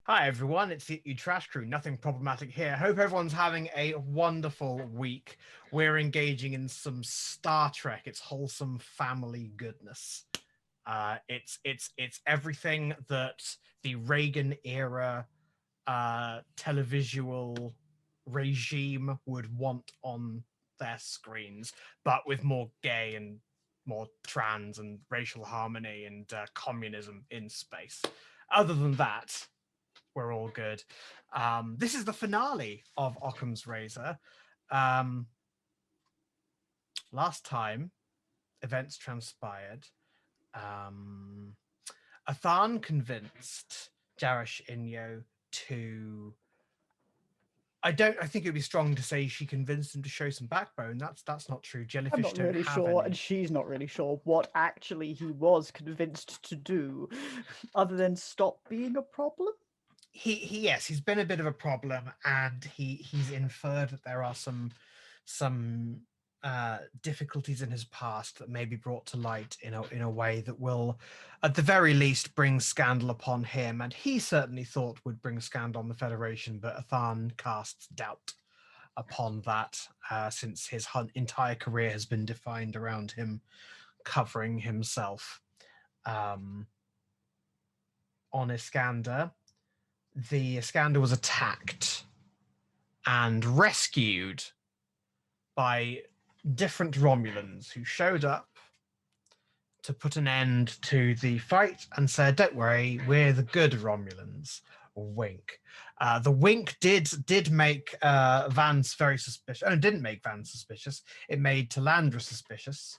Hi everyone, it's the You Trash Crew. Nothing problematic here. Hope everyone's having a wonderful week. We're engaging in some Star Trek. It's wholesome family goodness. It's everything that the Reagan era televisual regime would want on their screens, but with more gay and more trans and racial harmony and communism in space. Other than that, we're all good. This is the finale of Occam's Razor. Um, Last time, events transpired. Um, Athan convinced Jarish Inyo to. I think it would be strong to say she convinced him to show some backbone. That's not true. I'm Jellyfish not don't really have sure, any. and she's not really sure what actually he was convinced to do, other than stop being a problem. He's been a bit of a problem, and he's inferred that there are some difficulties in his past that may be brought to light in a way that will, at the very least, bring scandal upon him. And he certainly thought would bring scandal on the Federation, but Athan casts doubt upon that, since his entire career has been defined around him covering himself. On Iskandar, the Iskandar was attacked and rescued by different Romulans who showed up to put an end to the fight and said, "Don't worry, we're the good Romulans." Wink. The wink did make Vance very suspicious. Oh, it didn't make Vance suspicious. It made Talandra suspicious.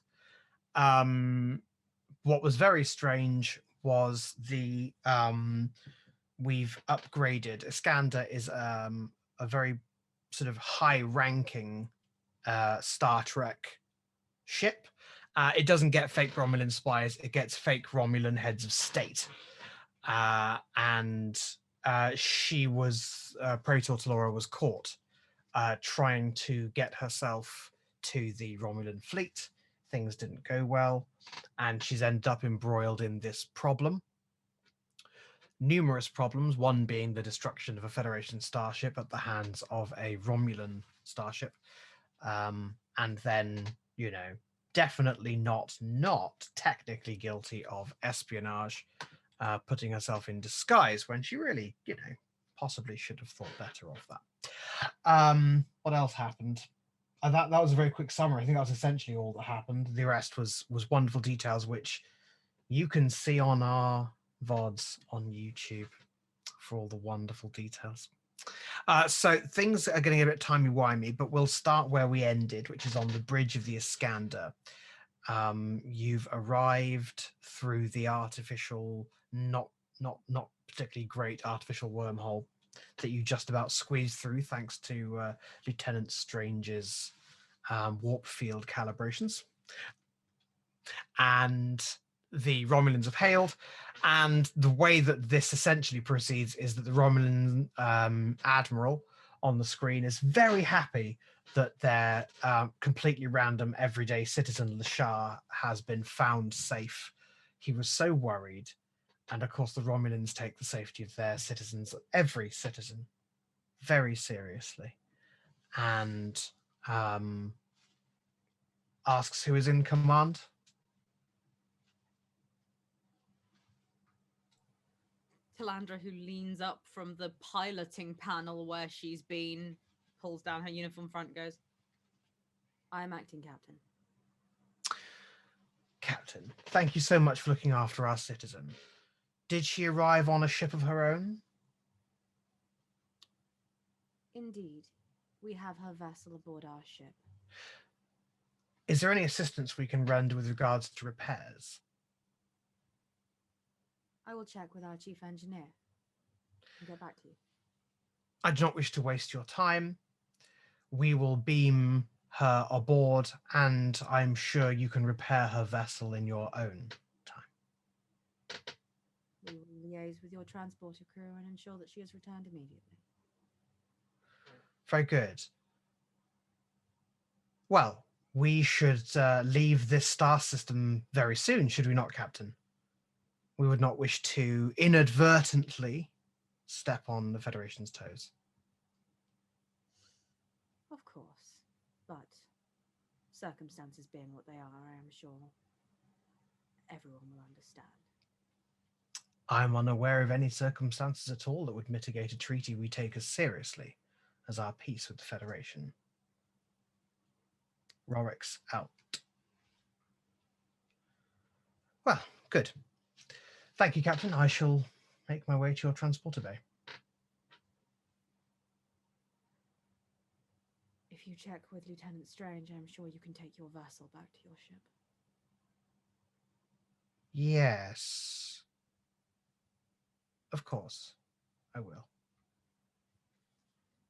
What was very strange was we've upgraded. Iskandar is a very sort of high-ranking Star Trek ship. It doesn't get fake Romulan spies; it gets fake Romulan heads of state. And she was Praetor Talora was caught trying to get herself to the Romulan fleet. Things didn't go well, and she's ended up embroiled in this problem. Numerous problems, one being the destruction of a Federation starship at the hands of a Romulan starship. And then, definitely not technically guilty of espionage, putting herself in disguise when she really, possibly should have thought better of that. What else happened? That was a very quick summary. I think that was essentially all that happened. The rest was wonderful details, which you can see on our VODs on YouTube for all the wonderful details. So things are getting a bit timey-wimey, but we'll start where we ended, which is on the bridge of the Iskandar. You've arrived through the artificial, not particularly great artificial wormhole that you just about squeezed through, thanks to Lieutenant Strange's warp field calibrations. And the Romulans have hailed, and the way that this essentially proceeds is that the Romulan admiral on the screen is very happy that their completely random everyday citizen Lashar has been found safe. He was so worried, and of course the Romulans take the safety of their citizens, every citizen, very seriously, and asks who is in command. Talandra, who leans up from the piloting panel where she's been, pulls down her uniform front, goes, "I am acting captain." Captain, thank you so much for looking after our citizen. Did she arrive on a ship of her own? Indeed. We have her vessel aboard our ship. Is there any assistance we can render with regards to repairs? I will check with our chief engineer and get back to you. I do not wish to waste your time. We will beam her aboard, and I'm sure you can repair her vessel in your own time. We will liaise with your transporter crew and ensure that she is returned immediately. Very good. Well, we should leave this star system very soon, should we not, Captain? We would not wish to inadvertently step on the Federation's toes. Of course, but circumstances being what they are, I am sure everyone will understand. I'm unaware of any circumstances at all that would mitigate a treaty we take as seriously as our peace with the Federation. Rorik's out. Well, good. Thank you, Captain. I shall make my way to your transporter bay. If you check with Lieutenant Strange, I'm sure you can take your vessel back to your ship. Yes. Of course, I will.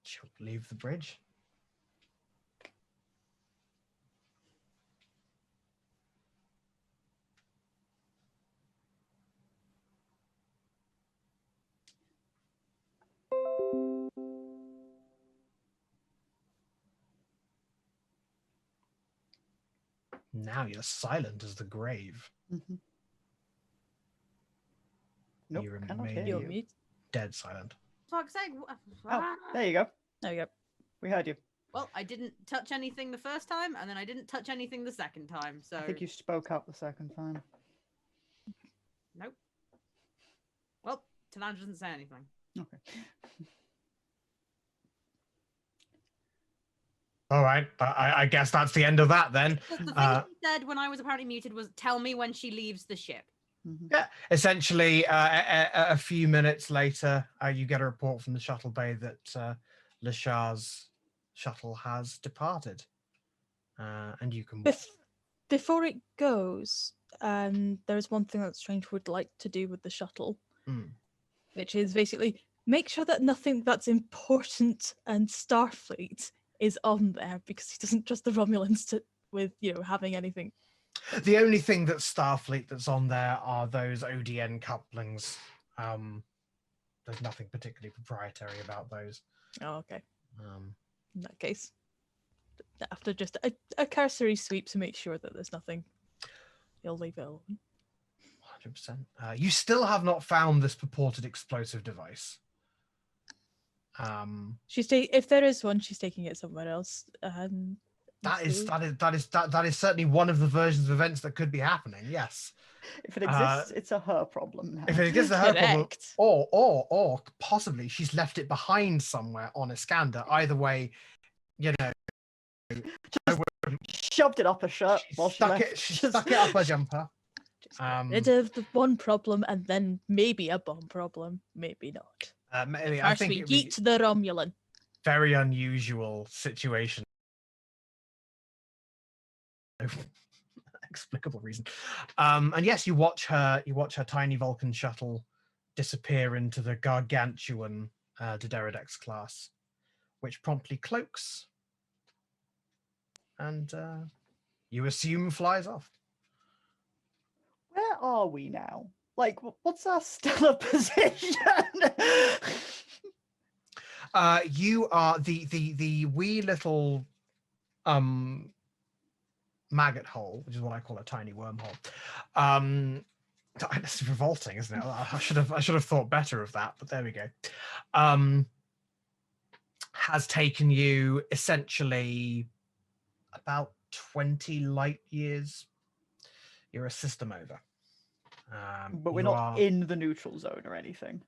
She'll leave the bridge. Now you're silent as the grave. Mm-hmm. Nope, You cannot remain hear You're you. mute. dead silent. Fuck's sake. Oh, there you go. There you go. We heard you. Well, I didn't touch anything the first time, and then I didn't touch anything the second time, so... I think you spoke up the second time. Nope. Well, Talandra doesn't say anything. Okay. All right, but I guess that's the end of that then. The thing she said when I was apparently muted was, tell me when she leaves the ship. Mm-hmm. Yeah, essentially, a few minutes later, you get a report from the shuttle bay that Lashar's shuttle has departed, and you can. Before it goes, there's one thing that Strange would like to do with the shuttle, which is basically make sure that nothing that's important and Starfleet is on there, because he doesn't trust the Romulans with having anything. The only thing that's Starfleet that's on there are those ODN couplings. There's nothing particularly proprietary about those. Oh, okay. In that case, after just a cursory sweep to make sure that there's nothing, he'll leave it alone. 100%. You still have not found this purported explosive device. If there is one, she's taking it somewhere else. That is certainly one of the versions of events that could be happening. Yes. If it exists, it's a her problem now. If it exists, a her problem, Correct. or possibly she's left it behind somewhere on Iskandar. Either way, Shoved it up her shirt while she left. She stuck it up her jumper. Just get rid of the one problem, and then maybe a bomb problem, maybe not. Maybe, I First, think we it'd be eat the Romulan. very unusual situation. Explicable reason. And yes, you watch her tiny Vulcan shuttle disappear into the gargantuan Dederidex class, which promptly cloaks, and you assume flies off. Where are we now? Like, what's our stellar position? You are the wee little maggot hole, which is what I call a tiny wormhole. That's revolting, isn't it? I should have thought better of that, but there we go. Has taken you essentially about 20 light years. You're a system over. But we're not in the neutral zone or anything.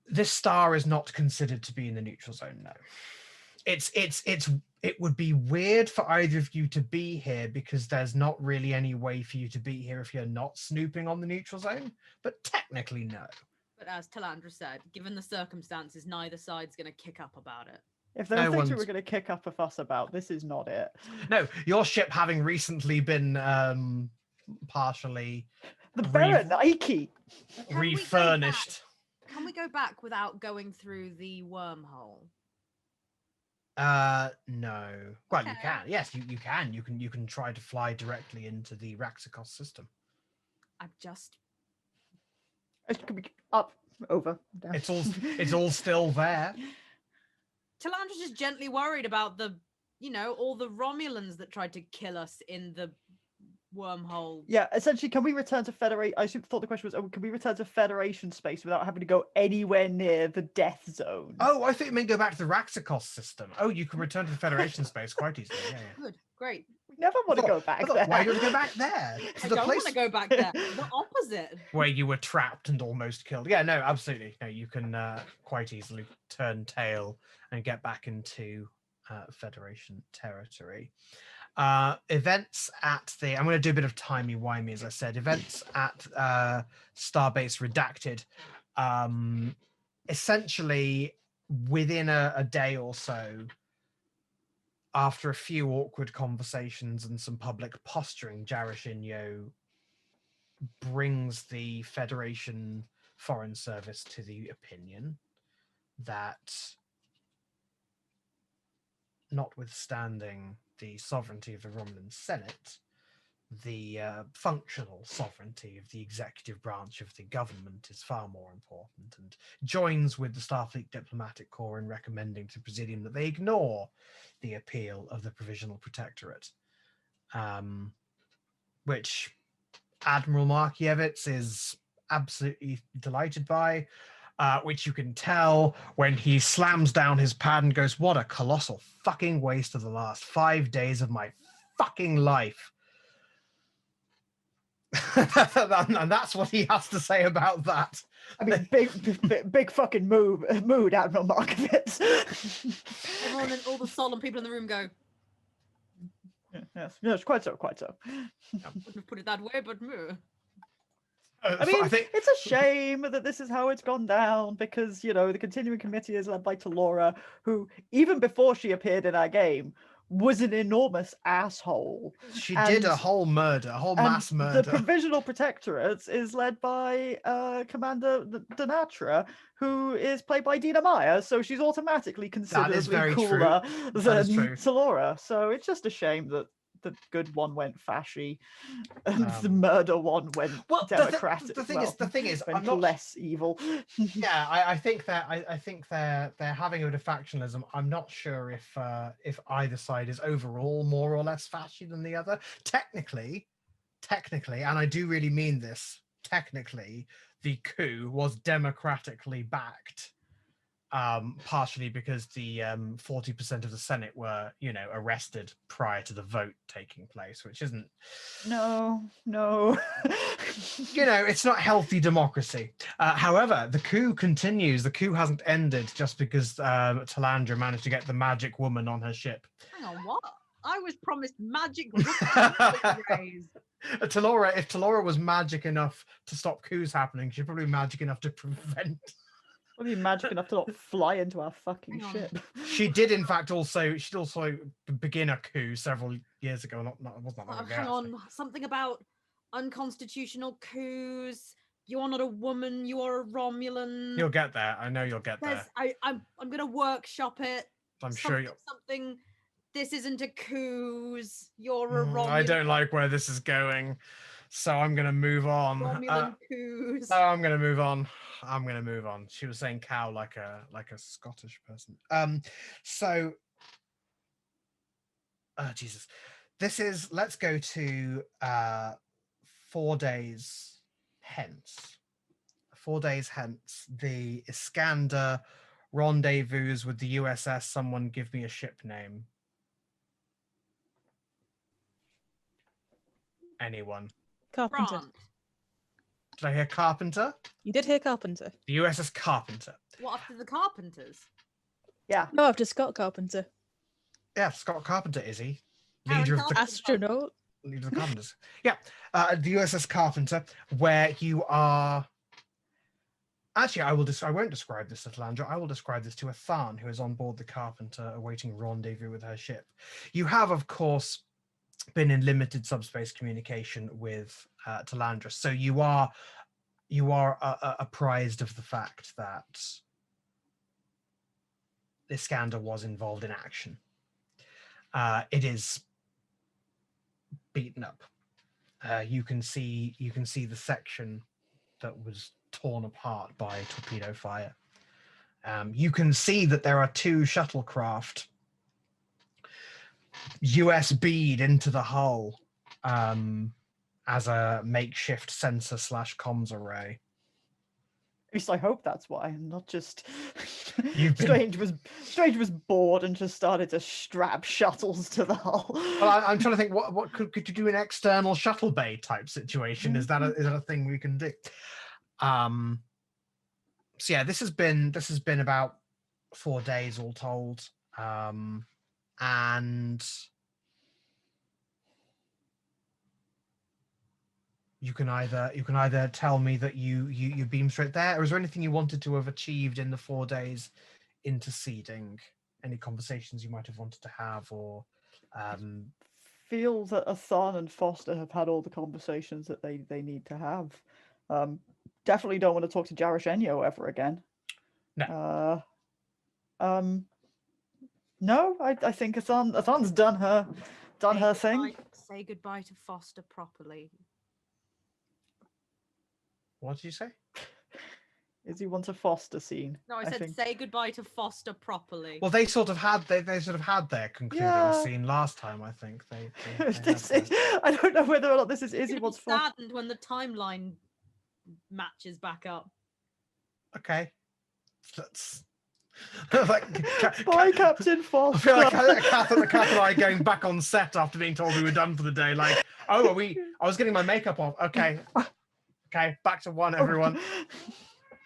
This star is not considered to be in the neutral zone, no. It would be weird for either of you to be here, because there's not really any way for you to be here if you're not snooping on the neutral zone, but technically no. But as Talandra said, given the circumstances, neither side's going to kick up about it. If there are things we were going to kick up a fuss about, this is not it. No, your ship having recently been partially the Berenike refurnished. Can we go back without going through the wormhole? No. Well, Okay. you can. Yes, you can. You can try to fly directly into the Raxicos system. I'm just... It could be up, over, down. It's all still there. Talandra's just gently worried about the, all the Romulans that tried to kill us in the wormhole. Yeah, essentially, can we return to Federation? I thought the question was, can we return to Federation space without having to go anywhere near the death zone? Oh, I think you meant go back to the Raxacos system. Oh, you can return to the Federation space quite easily. Yeah, yeah. Good, great. We never want to go back there. Why do you want to go back there? To I the don't place want to go back there. The opposite. where you were trapped and almost killed. Yeah, no, absolutely. No, you can quite easily turn tail and get back into Federation territory. Events at the, I'm going to do a bit of timey-wimey, as I said. Events at Starbase Redacted. Essentially, within a day or so, after a few awkward conversations and some public posturing, Jaroshinyo brings the Federation Foreign Service to the opinion that, notwithstanding the sovereignty of the Romulan Senate, the functional sovereignty of the executive branch of the government is far more important, and joins with the Starfleet Diplomatic Corps in recommending to the Presidium that they ignore the appeal of the Provisional Protectorate, which Admiral Markievicz is absolutely delighted by, which you can tell when he slams down his pad and goes, "What a colossal fucking waste of the last 5 days of my fucking life." And that's what he has to say about that. I mean, big fucking mood, Admiral Markovitz. Everyone and all the solemn people in the room go, Yes, quite so, quite so. wouldn't have put it that way, but I mean, I think it's a shame that this is how it's gone down, because, you know, the continuing committee is led by Talora, who, even before she appeared in our game, was an enormous asshole. she did a whole murder, a whole mass murder. The Provisional Protectorate is led by Commander Denatra, who is played by Dina Meyer, so she's automatically considerably cooler than Talora. So it's just a shame that the good one went fashy, and the murder one went democratic. The thing is, went I'm not less evil. Yeah, I think they're having a bit of factionalism. I'm not sure if either side is overall more or less fashy than the other. Technically, and I do really mean this, technically, the coup was democratically backed. Partially because the 40% of the Senate were, arrested prior to the vote taking place, which isn't. No. It's not healthy democracy. However, the coup continues. The coup hasn't ended just because Talandra managed to get the magic woman on her ship. hang on, what? I was promised magic. Talora, if Talora was magic enough to stop coups happening, she'd probably be magic enough to prevent. Would be magic enough to not fly into our fucking ship. She did, in fact, she'd also begin a coup several years ago. It wasn't that long ago. Hang on, something about unconstitutional coups. You are not a woman. You are a Romulan. You'll get there. I know you'll get there. I'm gonna workshop it. I'm sure you'll. Something. This isn't a coups. You're a Romulan. I don't like where this is going, so I'm gonna move on. Romulan coups. No, I'm gonna move on. She was saying cow like a Scottish person. Jesus. Let's go to 4 days hence. 4 days hence, the Iskandar rendezvous with the USS. Someone give me a ship name. Anyone? Carpenter. Grant. Did I hear Carpenter? You did hear Carpenter. The USS Carpenter. What, after the Carpenters? Yeah. No, I've just Scott Carpenter. Yeah, Scott Carpenter, is he? Aaron Leader of the Carpenter. Astronaut. Leader of the Carpenters. Yeah, the USS Carpenter, where you are. Actually, I won't describe this to Talandra. I will describe this to Athan, who is on board the Carpenter, awaiting rendezvous with her ship. You have, of course, been in limited subspace communication with Talandra, so you are apprised of the fact that Iskandar was involved in action. It is beaten up. You can see the section that was torn apart by torpedo fire. You can see that there are 2 shuttlecraft USB'd into the hull, as a makeshift sensor / comms array. At least I hope that's why, and not just Strange was bored and just started to strap shuttles to the hull. Well, I'm trying to think. What could you do an external shuttle bay type situation? Is that a thing we can do? So yeah, this has been about 4 days all told, and you can either tell me that you beam straight there, or is there anything you wanted to have achieved in the 4 days interceding? Any conversations you might have wanted to have, or feel that Athan and Foster have had all the conversations that they need to have. Definitely don't want to talk to Jaroshenyo ever again. No. No, I think Athan's done her thing. Say goodbye to Foster properly. What did you say? Izzy wants a Foster scene. No, I said say goodbye to Foster properly. Well, they sort of had their concluding scene last time. I think they I don't know whether or not this is Izzy wants Foster. Saddened when the timeline matches back up. Okay, that's Bye, Captain Foster. I feel like Kath and I going back on set after being told we were done for the day. Like, oh, I was getting my makeup off. Okay, back to one, everyone.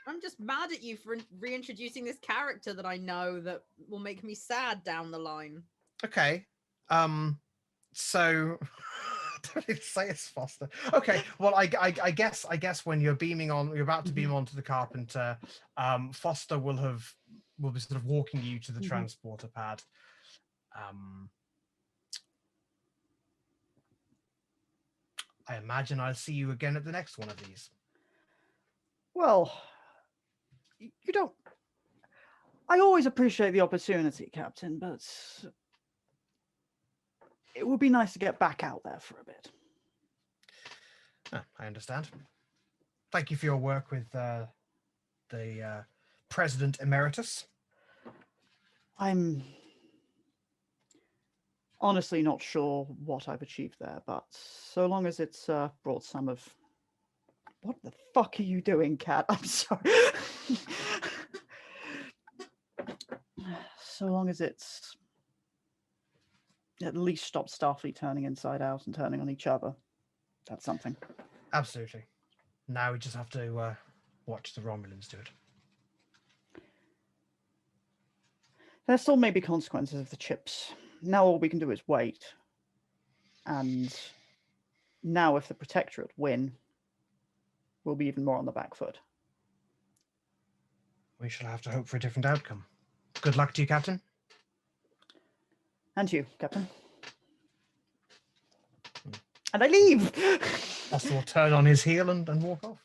I'm just mad at you for reintroducing this character that I know that will make me sad down the line. Okay, so don't even say it's Foster. Okay, well, I guess when you're about to beam onto the Carpenter, Foster will be sort of walking you to the transporter pad. I imagine I'll see you again at the next one of these. Well, you don't. I always appreciate the opportunity, Captain, but it would be nice to get back out there for a bit. I understand. Thank you for your work with the President Emeritus. I'm honestly not sure what I've achieved there, but so long as it's brought some of... What the fuck are you doing, Cat? I'm sorry. So long as it's at least stopped Starfleet turning inside out and turning on each other, that's something. Absolutely. Now we just have to watch the Romulans do it. There still may be consequences of the chips. Now all we can do is wait. And now if the Protectorate win, we'll be even more on the back foot. We shall have to hope for a different outcome. Good luck to you, Captain. And you, Captain. And I leave! Foster will turn on his heel and walk off.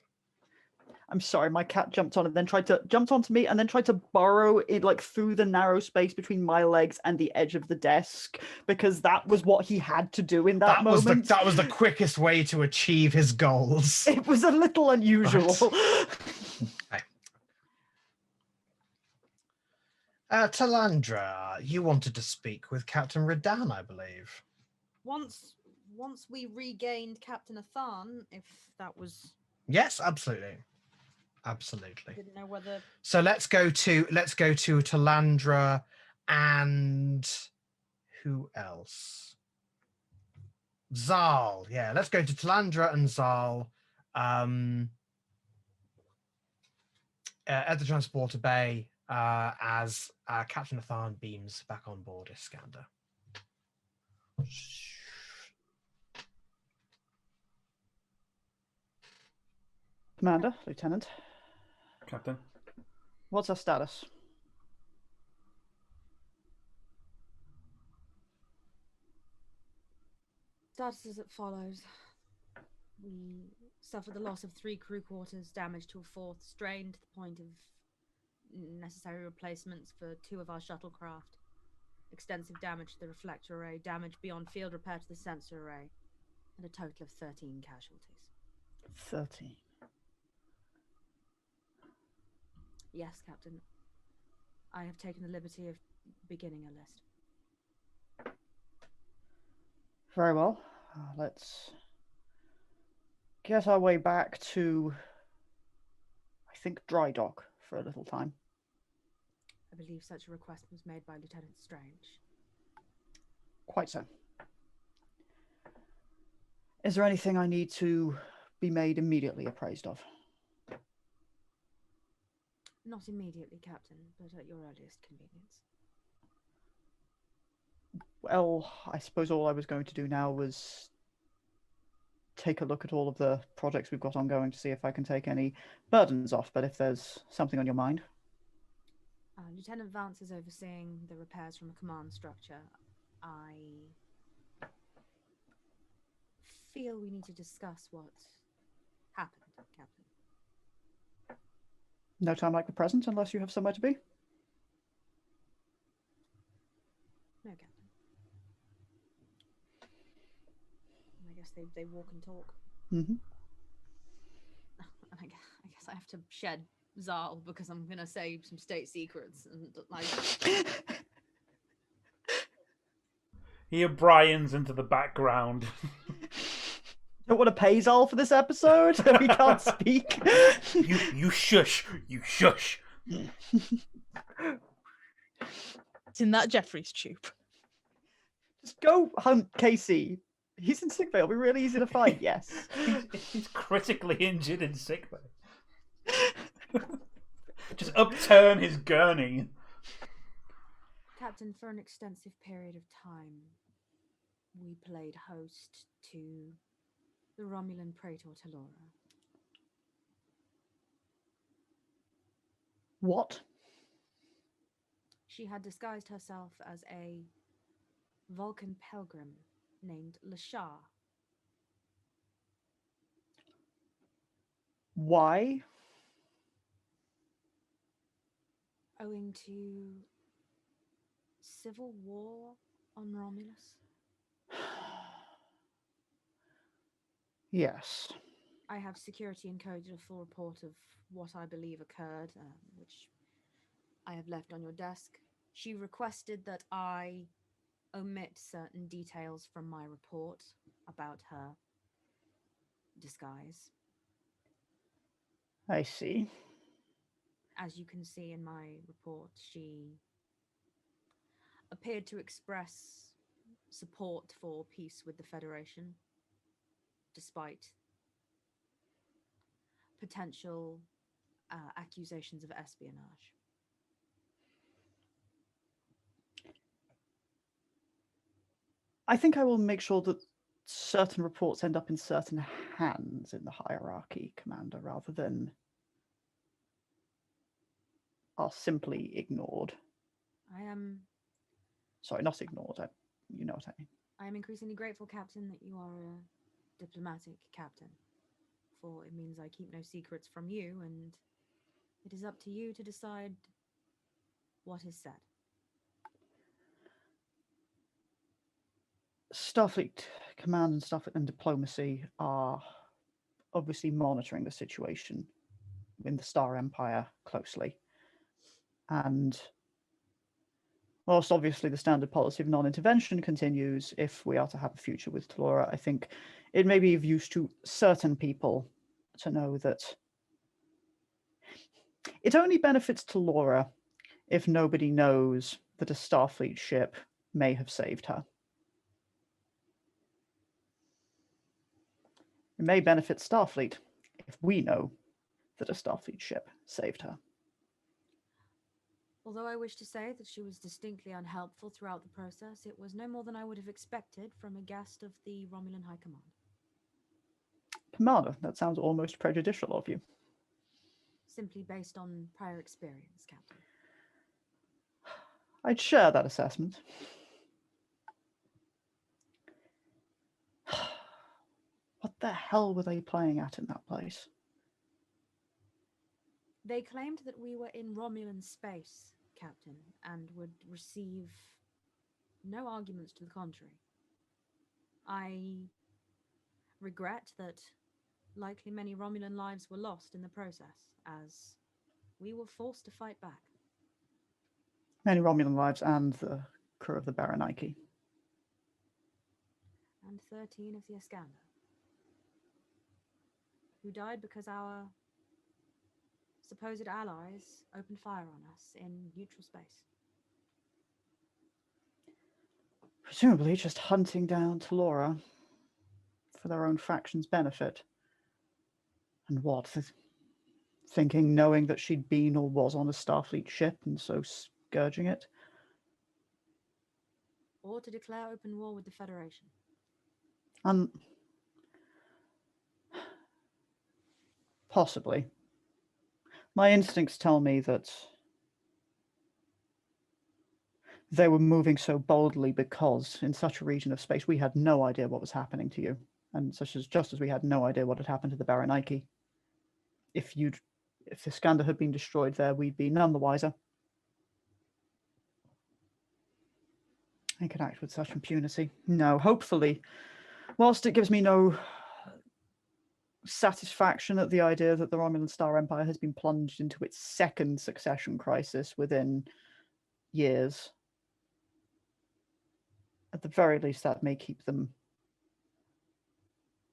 I'm sorry, my cat jumped onto me and then tried to burrow it like through the narrow space between my legs and the edge of the desk, because that was what he had to do in that moment. That was the quickest way to achieve his goals. It was a little unusual. Right. Talandra, you wanted to speak with Captain Redan, I believe. Once we regained Captain Athan, if that was... Yes, absolutely. Absolutely. Didn't know whether... So let's go to Talandra and who else? Zal. Yeah, let's go to Talandra and Zal at the transporter bay as Captain Athan beams back on board Iskandar. Commander, Lieutenant. Captain. What's our status? Status is as follows. We suffered the loss of 3 crew quarters, damage to a 4th, strained to the point of necessary replacements for 2 of our shuttlecraft, extensive damage to the reflector array, damage beyond field repair to the sensor array, and a total of 13 casualties. 13. Yes, Captain. I have taken the liberty of beginning a list. Very well. Let's get our way back to, I think, dry dock for a little time. I believe such a request was made by Lieutenant Strange. Quite so. Is there anything I need to be made immediately appraised of? Not immediately, Captain, but at your earliest convenience. Well, I suppose all I was going to do now was take a look at all of the projects we've got ongoing to see if I can take any burdens off, but if there's something on your mind. Lieutenant Vance is overseeing the repairs from a command structure. I feel we need to discuss what happened, Captain. No time like the present, unless you have somewhere to be? No, Captain. I guess they walk and talk. Mm-hmm. I guess I have to shed Zal because I'm gonna say some state secrets and like. He O'Brien's into the background. Don't want to pay Zal for this episode. We can't speak. You shush. You shush. It's in that Jeffrey's tube. Just go hunt Casey. He's in sickbay. It'll be really easy to find. Yes. He's critically injured in sickbay. Just upturn his gurney. Captain, for an extensive period of time, we played host to the Romulan Praetor Talora. What? She had disguised herself as a Vulcan pilgrim named Lashar. Why? Owing to civil war on Romulus. Yes. I have security encoded a full report of what I believe occurred, which I have left on your desk. She requested that I omit certain details from my report about her disguise. I see. As you can see in my report, she appeared to express support for peace with the Federation, despite potential accusations of espionage. I think I will make sure that certain reports end up in certain hands in the hierarchy, Commander, rather than are simply ignored. I am... Sorry, not ignored. You know what I mean. I am increasingly grateful, Captain, that you are a diplomatic captain, for it means I keep no secrets from you, and it is up to you to decide what is said. Starfleet Command and Starfleet and Diplomacy are obviously monitoring the situation in the Star Empire closely. And whilst obviously the standard policy of non-intervention continues, if we are to have a future with Talora, I think it may be of use to certain people to know that it only benefits Talora if nobody knows that a Starfleet ship may have saved her. It may benefit Starfleet if we know that a Starfleet ship saved her. Although I wish to say that she was distinctly unhelpful throughout the process, it was no more than I would have expected from a guest of the Romulan High Command. Commander, that sounds almost prejudicial of you. Simply based on prior experience, Captain. I'd share that assessment. What the hell were they playing at in that place? They claimed that we were in Romulan space, Captain, and would receive no arguments to the contrary. I regret that likely many Romulan lives were lost in the process, as we were forced to fight back. Many Romulan lives and the crew of the Baraniki. And 13 of the Iskandar. who died because our supposed allies opened fire on us in neutral space. Presumably just hunting down Talora for their own faction's benefit. And what? Thinking, knowing that she'd been or was on a Starfleet ship and so scourging it? Or to declare open war with the Federation. Possibly. My instincts tell me that they were moving so boldly because in such a region of space we had no idea what was happening to you, and just as we had no idea what had happened to the Baraniki. If Iskandar had been destroyed there, we'd be none the wiser. They could act with such impunity. No, hopefully, whilst it gives me no satisfaction at the idea that the Romulan Star Empire has been plunged into its second succession crisis within years, at the very least that may keep them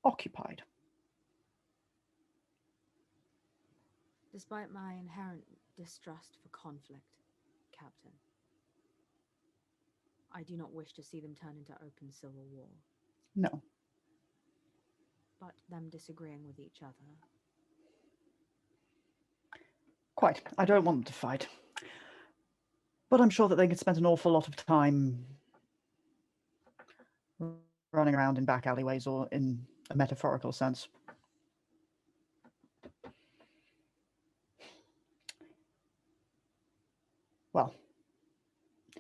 occupied. Despite my inherent distrust for conflict, Captain, I do not wish to see them turn into open civil war. No. But them disagreeing with each other. Quite. I don't want them to fight. But I'm sure that they could spend an awful lot of time running around in back alleyways, or in a metaphorical sense. Well, I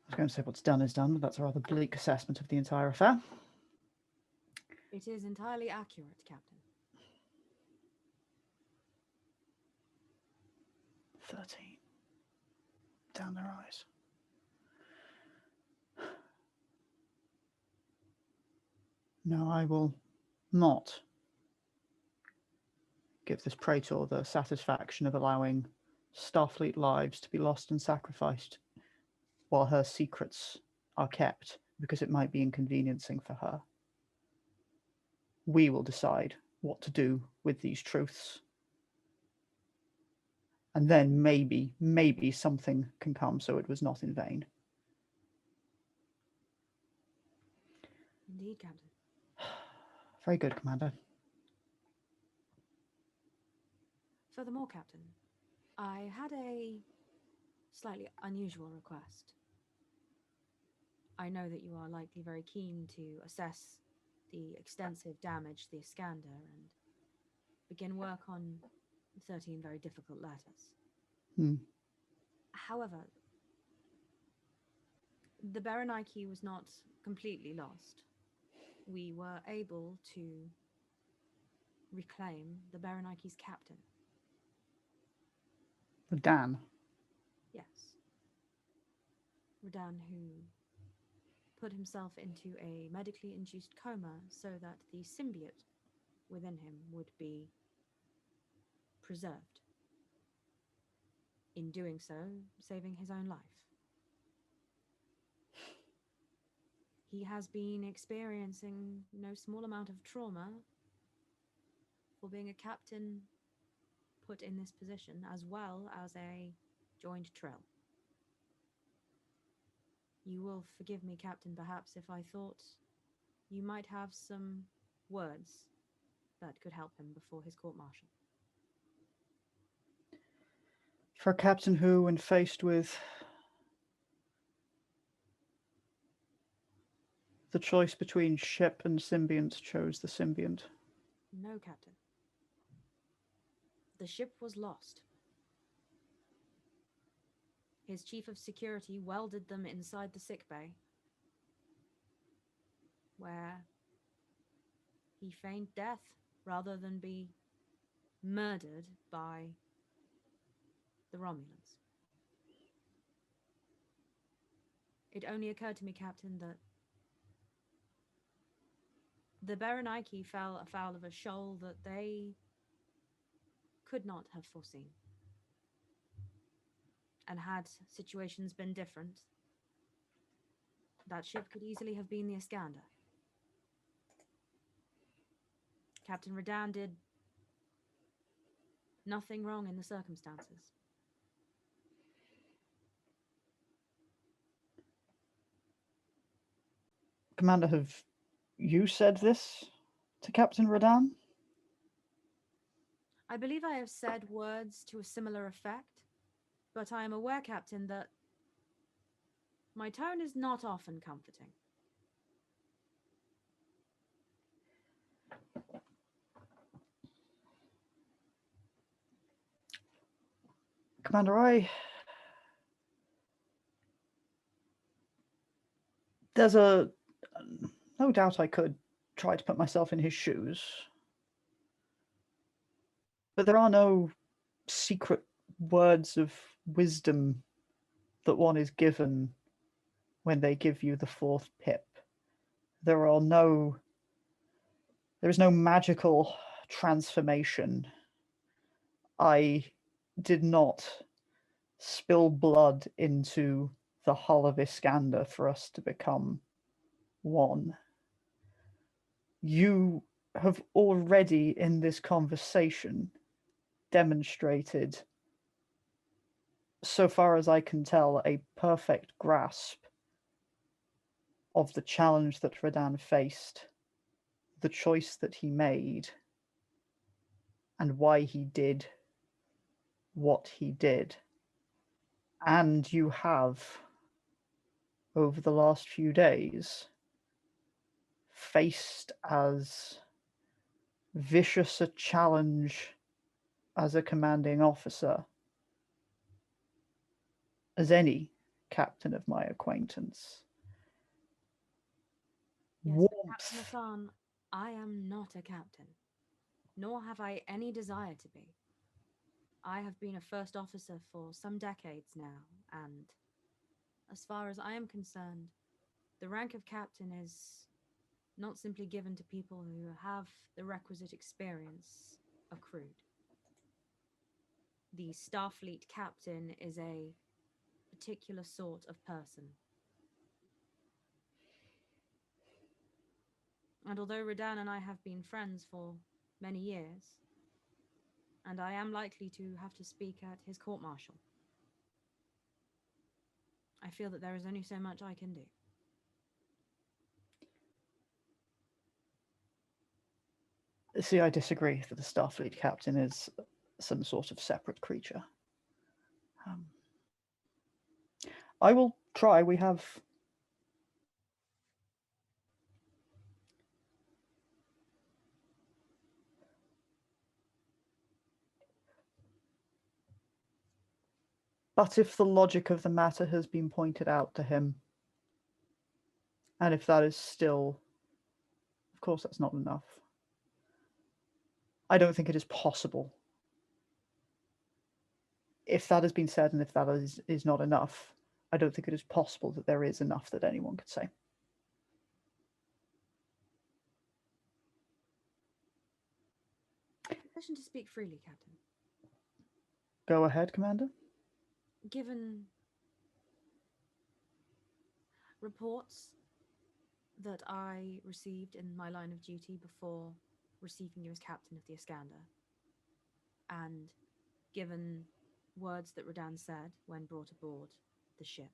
was going to say what's done is done, but that's a rather bleak assessment of the entire affair. It is entirely accurate, Captain. 13. Down their eyes. No, I will not give this praetor the satisfaction of allowing Starfleet lives to be lost and sacrificed while her secrets are kept, because it might be inconveniencing for her. We will decide what to do with these truths. And then maybe something can come, so it was not in vain. Indeed, Captain. Very good, Commander. Furthermore, Captain, I had a slightly unusual request. I know that you are likely very keen to assess the extensive damage to the Iskandar and begin work on 13 very difficult letters. However, the Baraniki was not completely lost. We were able to reclaim the Baraniki's captain. Radan. Yes. Radan, who put himself into a medically induced coma so that the symbiote within him would be preserved. In doing so, saving his own life. He has been experiencing no small amount of trauma for being a captain put in this position, as well as a joined trill. You will forgive me, Captain, perhaps if I thought you might have some words that could help him before his court-martial. For a captain who, when faced with the choice between ship and symbiont, chose the symbiont. No, Captain. The ship was lost. His chief of security welded them inside the sickbay, where he feigned death rather than be murdered by the Romulans. It only occurred to me, Captain, that the Baraniki fell afoul of a shoal that they could not have foreseen. And had situations been different, that ship could easily have been the Iskandar. Captain Redan did nothing wrong in the circumstances. Commander, have you said this to Captain Redan? I believe I have said words to a similar effect, but I am aware, Captain, that my tone is not often comforting. Commander, there's no doubt I could try to put myself in his shoes, but there are no secret words of wisdom that one is given when they give you the fourth pip. There is no magical transformation. I did not spill blood into the hull of Iskandar for us to become one. You have already in this conversation demonstrated, so far as I can tell, a perfect grasp of the challenge that Redan faced, the choice that he made, and why he did what he did. And you have, over the last few days, faced as vicious a challenge as a commanding officer as any captain of my acquaintance. Yes, Warmth. Captain Athan, I am not a captain, nor have I any desire to be. I have been a first officer for some decades now, and as far as I am concerned, the rank of captain is not simply given to people who have the requisite experience accrued. The Starfleet captain is a particular sort of person. And although Redan and I have been friends for many years, and I am likely to have to speak at his court-martial, I feel that there is only so much I can do. See, I disagree that the Starfleet captain is some sort of separate creature. I will try. We have but if the logic of the matter has been pointed out to him, and if that is still, of course, that's not enough. I don't think it is possible. If that has been said and if that is not enough, I don't think it is possible that there is enough that anyone could say. Permission to speak freely, Captain. Go ahead, Commander. Given reports that I received in my line of duty before receiving you as captain of the Iskandar, and given words that Redan said when brought aboard the ship,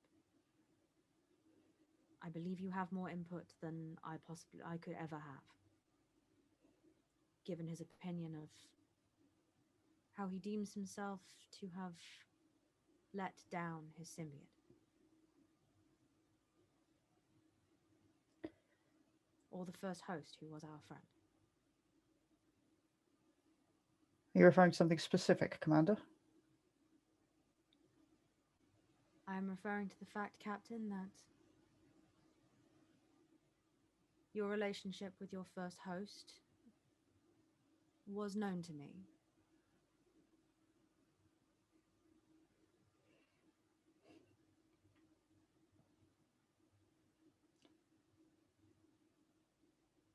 I believe you have more input than I could ever have, given his opinion of how he deems himself to have let down his symbiote. Or the first host who was our friend. Are you referring to something specific, Commander? I am referring to the fact, Captain, that your relationship with your first host was known to me.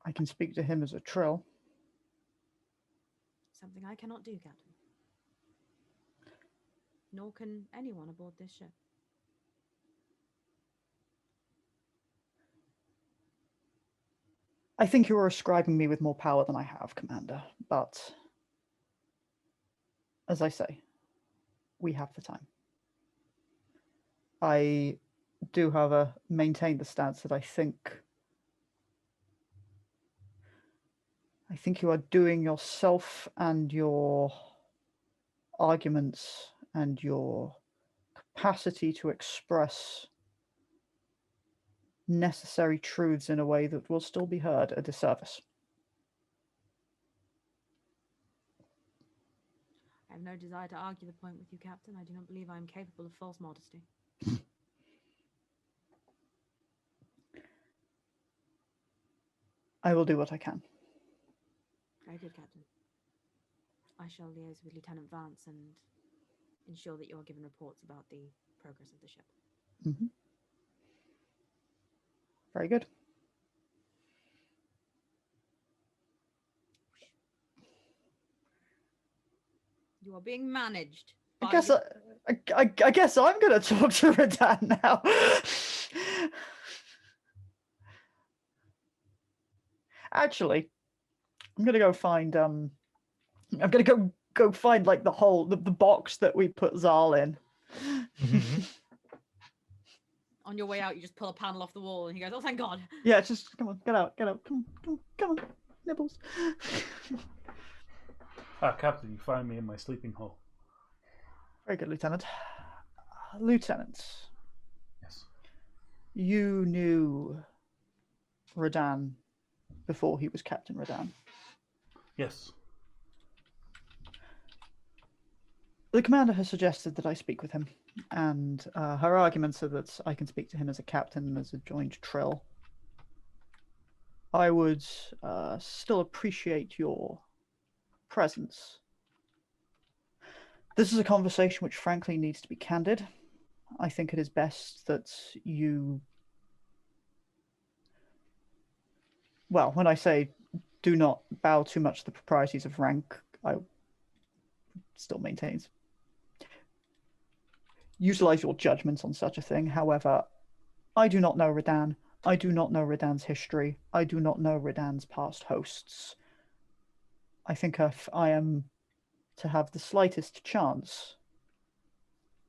I can speak to him as a Trill. Something I cannot do, Captain. Nor can anyone aboard this ship. I think you are ascribing me with more power than I have, Commander, but as I say, we have the time. I do, however, maintain the stance that I think you are doing yourself and your arguments and your capacity to express necessary truths in a way that will still be heard a disservice. I have no desire to argue the point with you, Captain. I do not believe I am capable of false modesty. I will do what I can. Very good, Captain. I shall liaise with Lieutenant Vance and ensure that you are given reports about the progress of the ship. Mm-hmm. Very good. You are being managed. I guess I'm going to talk to Radan now. Actually, I'm going to go find I'm going to go find like the box that we put Zal in. Mm-hmm. On your way out, you just pull a panel off the wall, and he goes, "Oh, thank God!" Yeah, just come on, get out, come on, nibbles. Captain, you find me in my sleeping hole. Very good, Lieutenant. Lieutenant. Yes. You knew Radan before he was Captain Radan. Yes. The commander has suggested that I speak with him, and her arguments are that I can speak to him as a captain, as a joint trill. I would still appreciate your presence. This is a conversation which frankly needs to be candid. I think it is best that you... Well, when I say do not bow too much to the proprieties of rank, I still maintains. Utilize your judgment on such a thing. However, I do not know Radan. I do not know Radan's history. I do not know Radan's past hosts. I think if I am to have the slightest chance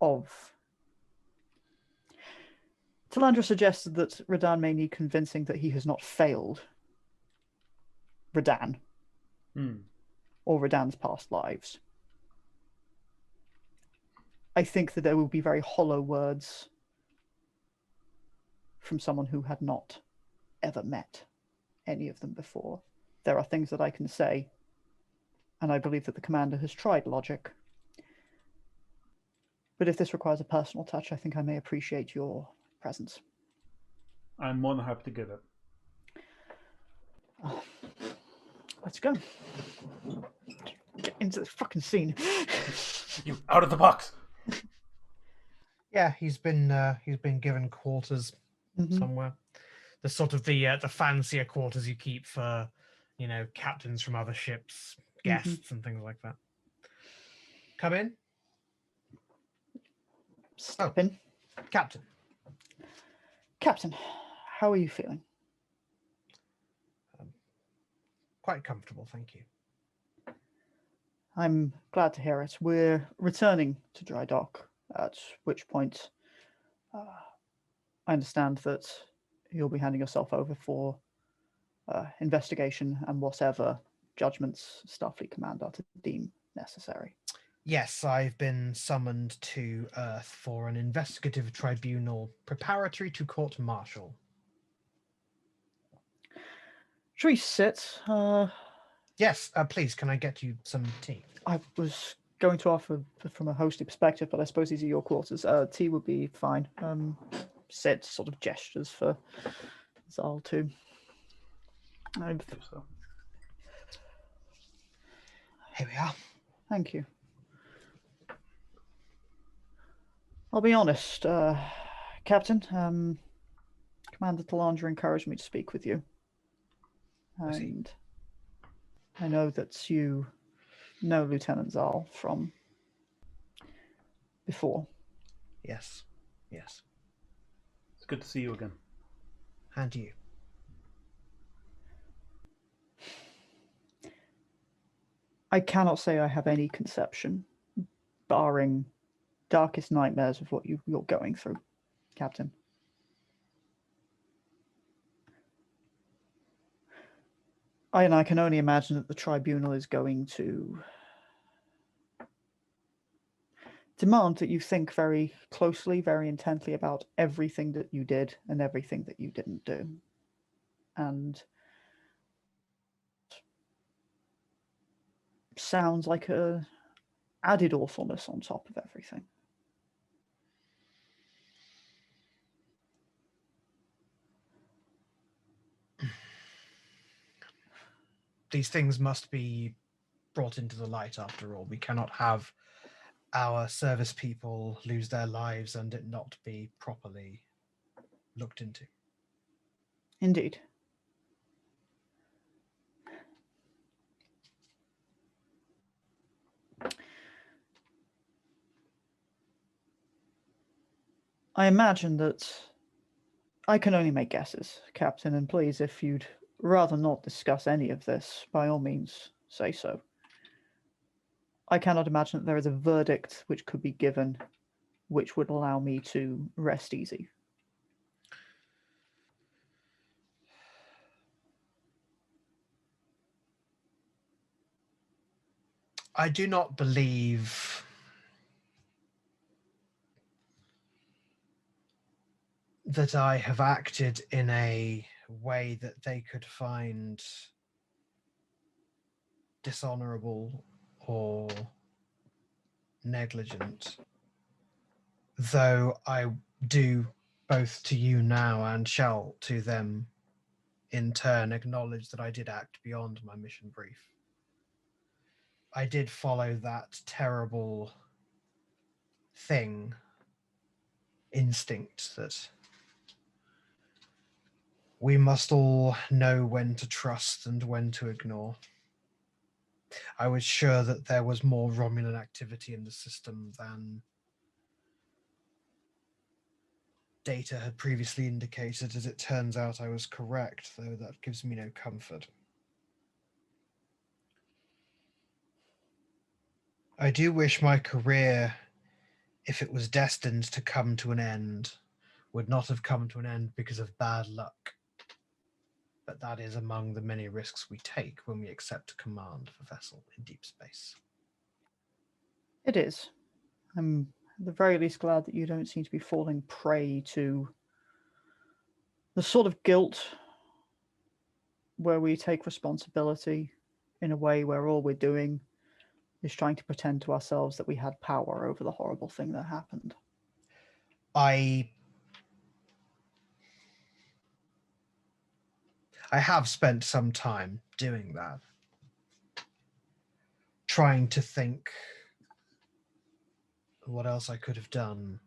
of... Talandra suggested that Radan may need convincing that he has not failed Radan or Radan's past lives. I think that there will be very hollow words from someone who had not ever met any of them before. There are things that I can say, and I believe that the commander has tried logic. But if this requires a personal touch, I think I may appreciate your presence. I'm more than happy to give it. Let's go. Get into this fucking scene. You out of the box. Yeah, he's been given quarters somewhere. The sort of the fancier quarters you keep for, captains from other ships, guests and things like that. Come in. Step in. Captain. Captain, how are you feeling? Quite comfortable, thank you. I'm glad to hear it. We're returning to dry dock, at which point I understand that you'll be handing yourself over for investigation and whatever judgments Starfleet Command are to deem necessary. Yes, I've been summoned to Earth for an investigative tribunal preparatory to court-martial. Should we sit? Yes, please, can I get you some tea? I was going to offer from a hosty perspective, but I suppose these are your quarters. Tea would be fine. Sit sort of gestures for Zal too. I think so. Here we are. Thank you. I'll be honest, Captain. Commander Talandra encouraged me to speak with you. And I know that you know Lieutenant Zal from before. Yes. It's good to see you again. And you. I cannot say I have any conception, barring darkest nightmares of what you're going through, Captain. I can only imagine that the tribunal is going to demand that you think very closely, very intently about everything that you did and everything that you didn't do. And sounds like a added awfulness on top of everything. These things must be brought into the light after all. We cannot have our service people lose their lives and it not be properly looked into. Indeed. I imagine that I can only make guesses, Captain, and please, if you'd rather not discuss any of this, by all means, say so. I cannot imagine that there is a verdict which could be given which would allow me to rest easy. I do not believe that I have acted in a way that they could find dishonorable or negligent, though I do both to you now and shall to them in turn acknowledge that I did act beyond my mission brief. I did follow that terrible instinct that we must all know when to trust and when to ignore. I was sure that there was more Romulan activity in the system than data had previously indicated. As it turns out, I was correct, though that gives me no comfort. I do wish my career, if it was destined to come to an end, would not have come to an end because of bad luck. But that is among the many risks we take when we accept command of a vessel in deep space. It is. I'm at the very least glad that you don't seem to be falling prey to the sort of guilt where we take responsibility in a way where all we're doing is trying to pretend to ourselves that we had power over the horrible thing that happened. I have spent some time doing that, trying to think what else I could have done.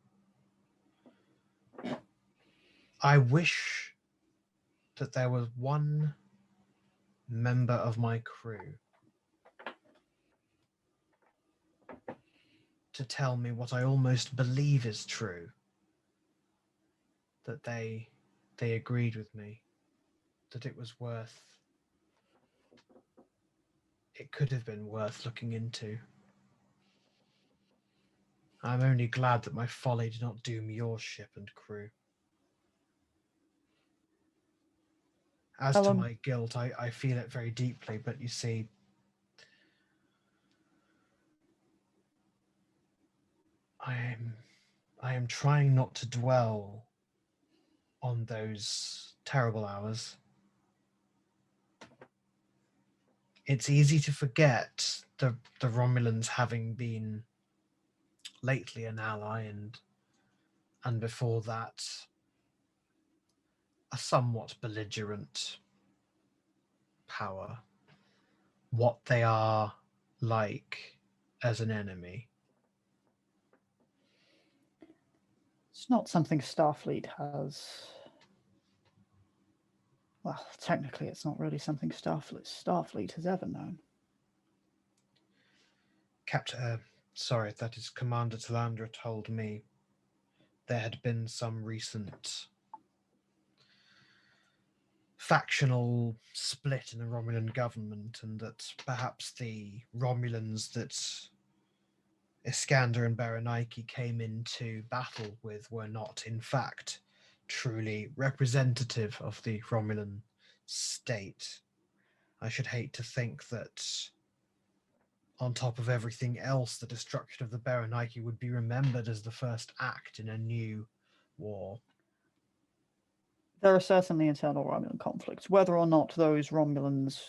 I wish that there was one member of my crew to tell me what I almost believe is true, that they agreed with me, that it was worth, it could have been worth looking into. I'm only glad that my folly did not doom your ship and crew. As to my guilt, I feel it very deeply, but you see, I am trying not to dwell on those terrible hours. It's easy to forget the Romulans having been lately an ally and before that a somewhat belligerent power. What they are like as an enemy. It's not something Starfleet has. Well, technically, it's not really something Starfleet has ever known. Captain, sorry, that is Commander Talandra told me there had been some recent factional split in the Romulan government, and that perhaps the Romulans that Iskandar and Berenike came into battle with were not, in fact, truly representative of the Romulan state. I should hate to think that, on top of everything else, the destruction of the Berenike would be remembered as the first act in a new war. There are certainly internal Romulan conflicts. Whether or not those Romulans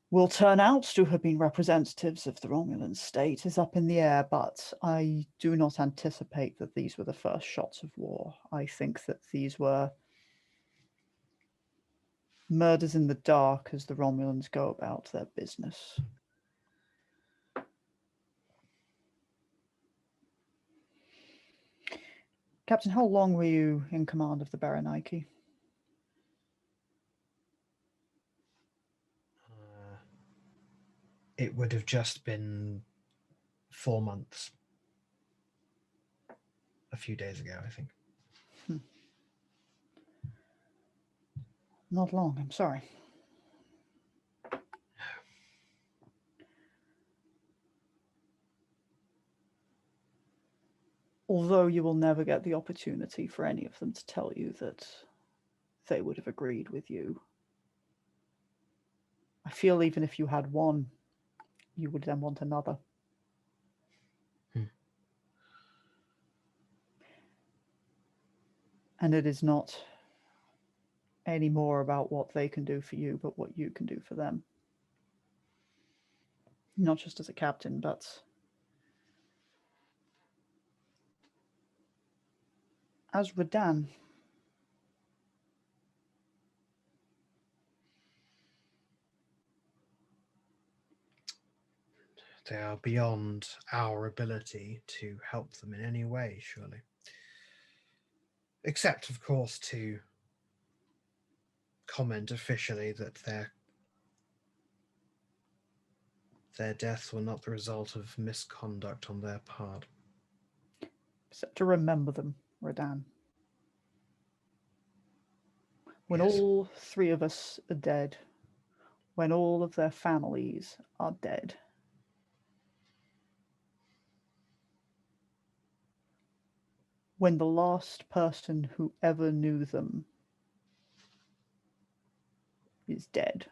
will turn out to have been representatives of the Romulan state is up in the air, but I do not anticipate that these were the first shots of war. I think that these were murders in the dark as the Romulans go about their business. Captain, how long were you in command of the Berenike? It would have just been 4 months. A few days ago, I think. Not long, I'm sorry. Although you will never get the opportunity for any of them to tell you that they would have agreed with you. I feel even if you had one, you would then want another. And it is not any more about what they can do for you, but what you can do for them. Not just as a captain, but as Radan. They are beyond our ability to help them in any way, surely. Except, of course, to comment officially that their deaths were not the result of misconduct on their part. Except to remember them, Radan. When Yes. all three of us are dead, when all of their families are dead, when the last person who ever knew them is dead,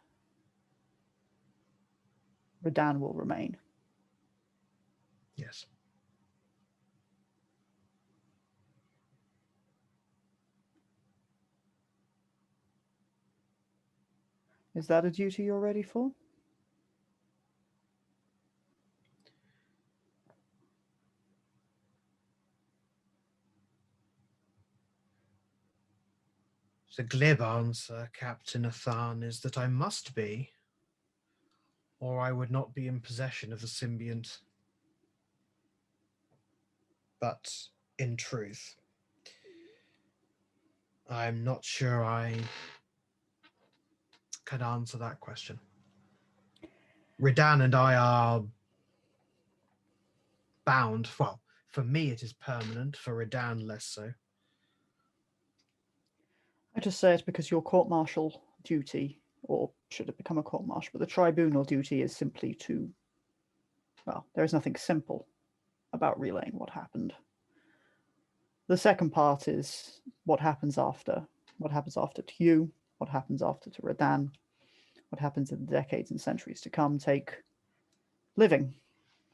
Radan will remain. Yes. Is that a duty you're ready for? The glib answer, Captain Athan, is that I must be, or I would not be in possession of the symbiont. But in truth, I'm not sure I can answer that question. Radan and I are bound. Well, for me it is permanent, for Radan less so. I just say it because your court-martial duty, or should it become a court-martial, but the tribunal duty is simply to, well, there is nothing simple about relaying what happened. The second part is what happens after. What happens after to you, what happens after to Radan, what happens in the decades and centuries to come. Take living,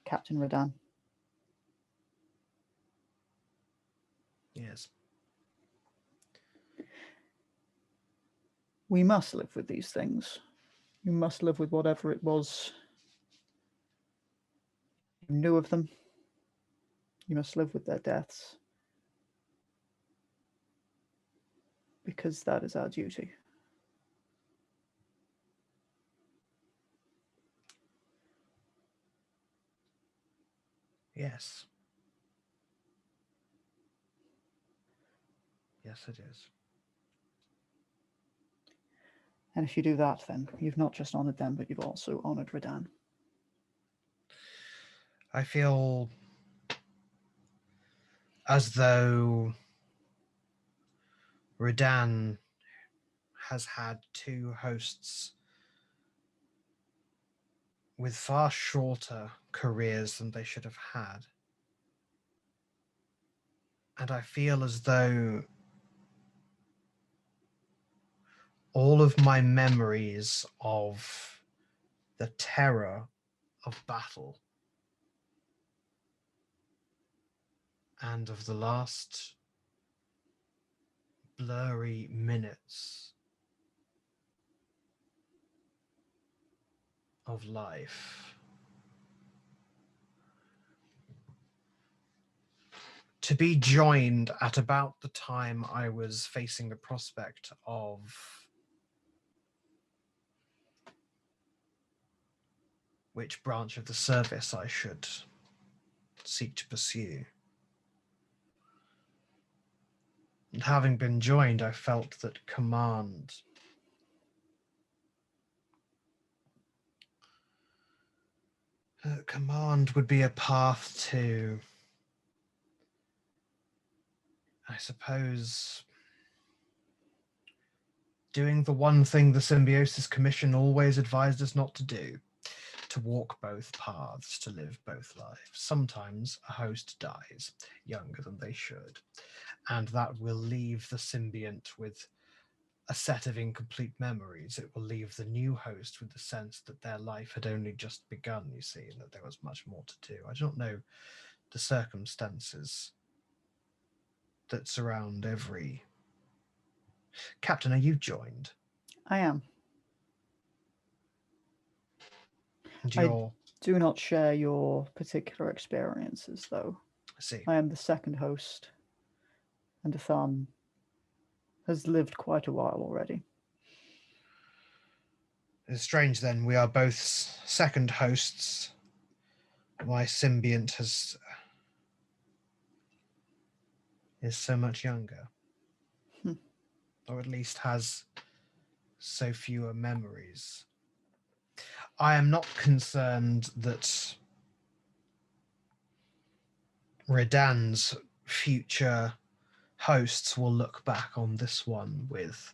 Captain Radan. Yes. We must live with these things. You must live with whatever it was you knew of them. You must live with their deaths. Because that is our duty. Yes. Yes, it is. And if you do that, then you've not just honored them, but you've also honored Radan. I feel as though Radan has had two hosts with far shorter careers than they should have had. And I feel as though all of my memories of the terror of battle and of the last blurry minutes of life, to be joined at about the time I was facing the prospect of which branch of the service I should seek to pursue. And having been joined, I felt that command would be a path to, I suppose, doing the one thing the Symbiosis Commission always advised us not to do, to walk both paths, to live both lives. Sometimes a host dies younger than they should, and that will leave the symbiont with a set of incomplete memories. It will leave the new host with the sense that their life had only just begun, you see, and that there was much more to do. I don't know the circumstances that surround every... Captain, are you joined? I am. And I do not share your particular experiences, though. I see. I am the second host, and Athan has lived quite a while already. It's strange then, we are both second hosts. My symbiont is so much younger. Or at least has so fewer memories. I am not concerned that Redan's future hosts will look back on this one with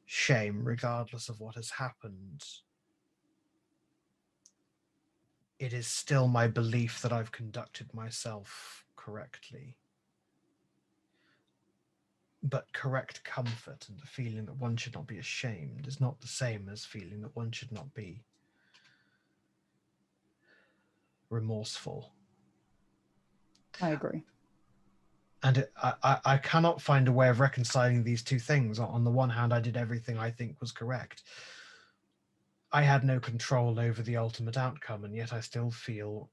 shame, regardless of what has happened. It is still my belief that I've conducted myself correctly. But correct comfort and the feeling that one should not be ashamed is not the same as feeling that one should not be remorseful. I agree. And I cannot find a way of reconciling these two things. On the one hand, I did everything I think was correct. I had no control over the ultimate outcome, and yet I still feel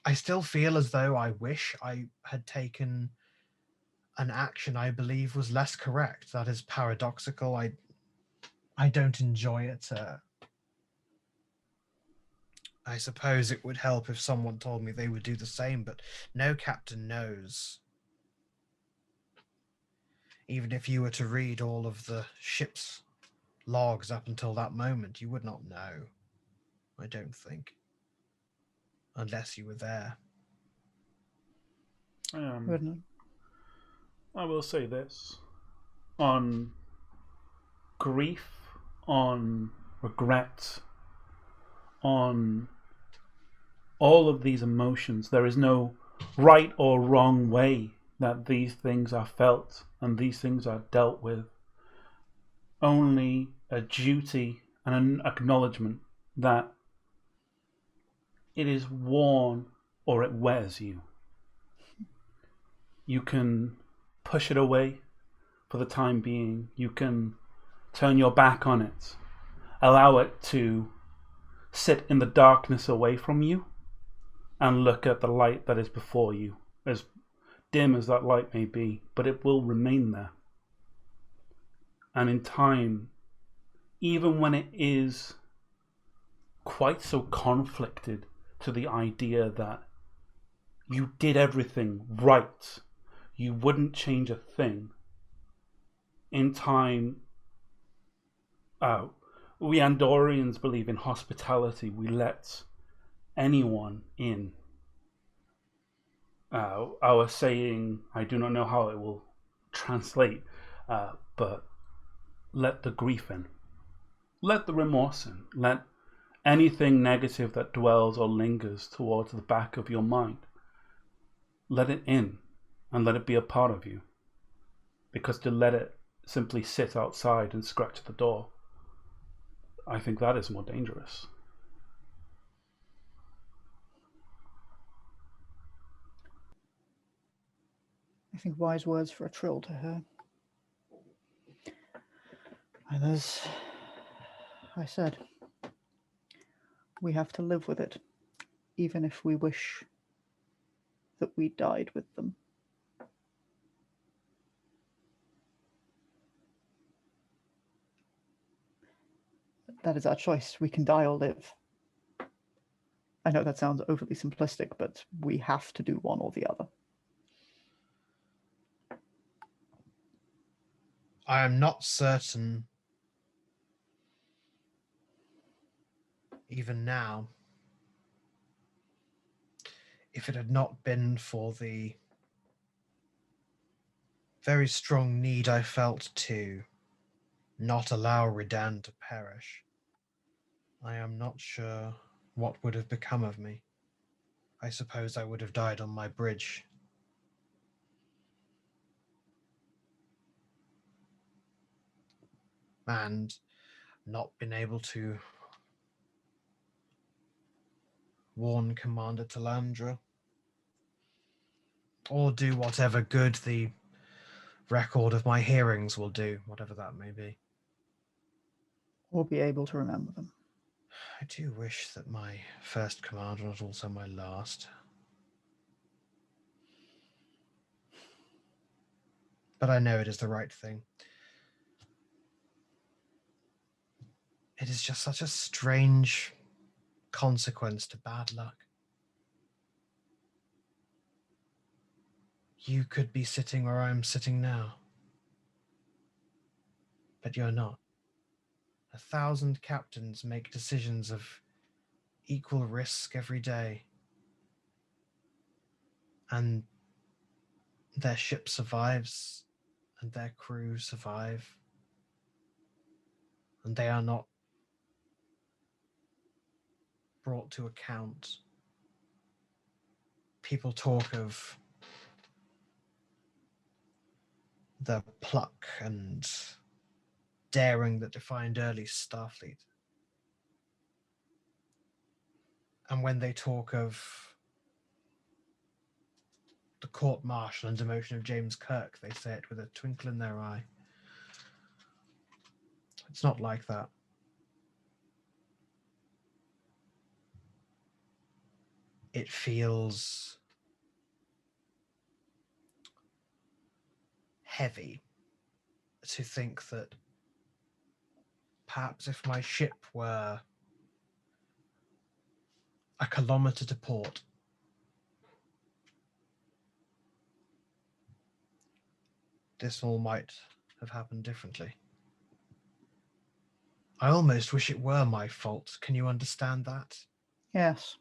as though I wish I had taken an action I believe was less correct. That is paradoxical. I don't enjoy it. I suppose it would help if someone told me they would do the same, but no captain knows. Even if you were to read all of the ship's logs up until that moment, you would not know. I don't think. Unless you were there. I will say this. On grief, on regret, on all of these emotions, there is no right or wrong way that these things are felt and these things are dealt with. Only a duty and an acknowledgement that it is worn or it wears you. You can push it away for the time being. You can turn your back on it. Allow it to sit in the darkness away from you and look at the light that is before you, as dim as that light may be, but it will remain there. And in time, even when it is quite so conflicted to the idea that you did everything right, you wouldn't change a thing, in time, we Andorians believe in hospitality. We let anyone in. Our saying, I do not know how it will translate, but let the grief in. Let the remorse in. Let anything negative that dwells or lingers towards the back of your mind, let it in and let it be a part of you. Because to let it simply sit outside and scratch the door, I think that is more dangerous. I think wise words for a trill to her. And as I said, we have to live with it, even if we wish that we died with them. That is our choice. We can die or live. I know that sounds overly simplistic, but we have to do one or the other. I am not certain, even now, if it had not been for the very strong need I felt to not allow Redan to perish, I am not sure what would have become of me. I suppose I would have died on my bridge. And not been able to warn Commander Talandra, or do whatever good the record of my hearings will do, whatever that may be. Or be able to remember them. I do wish that my first commander was also my last. But I know it is the right thing. It is just such a strange consequence to bad luck. You could be sitting where I'm sitting now, but you're not. 1,000 captains make decisions of equal risk every day, and their ship survives, and their crew survive, and they are not brought to account. People talk of the pluck and daring that defined early Starfleet. And when they talk of the court-martial and demotion of James Kirk, they say it with a twinkle in their eye. It's not like that. It feels heavy to think that perhaps if my ship were a kilometer to port, this all might have happened differently. I almost wish it were my fault. Can you understand that? Yes.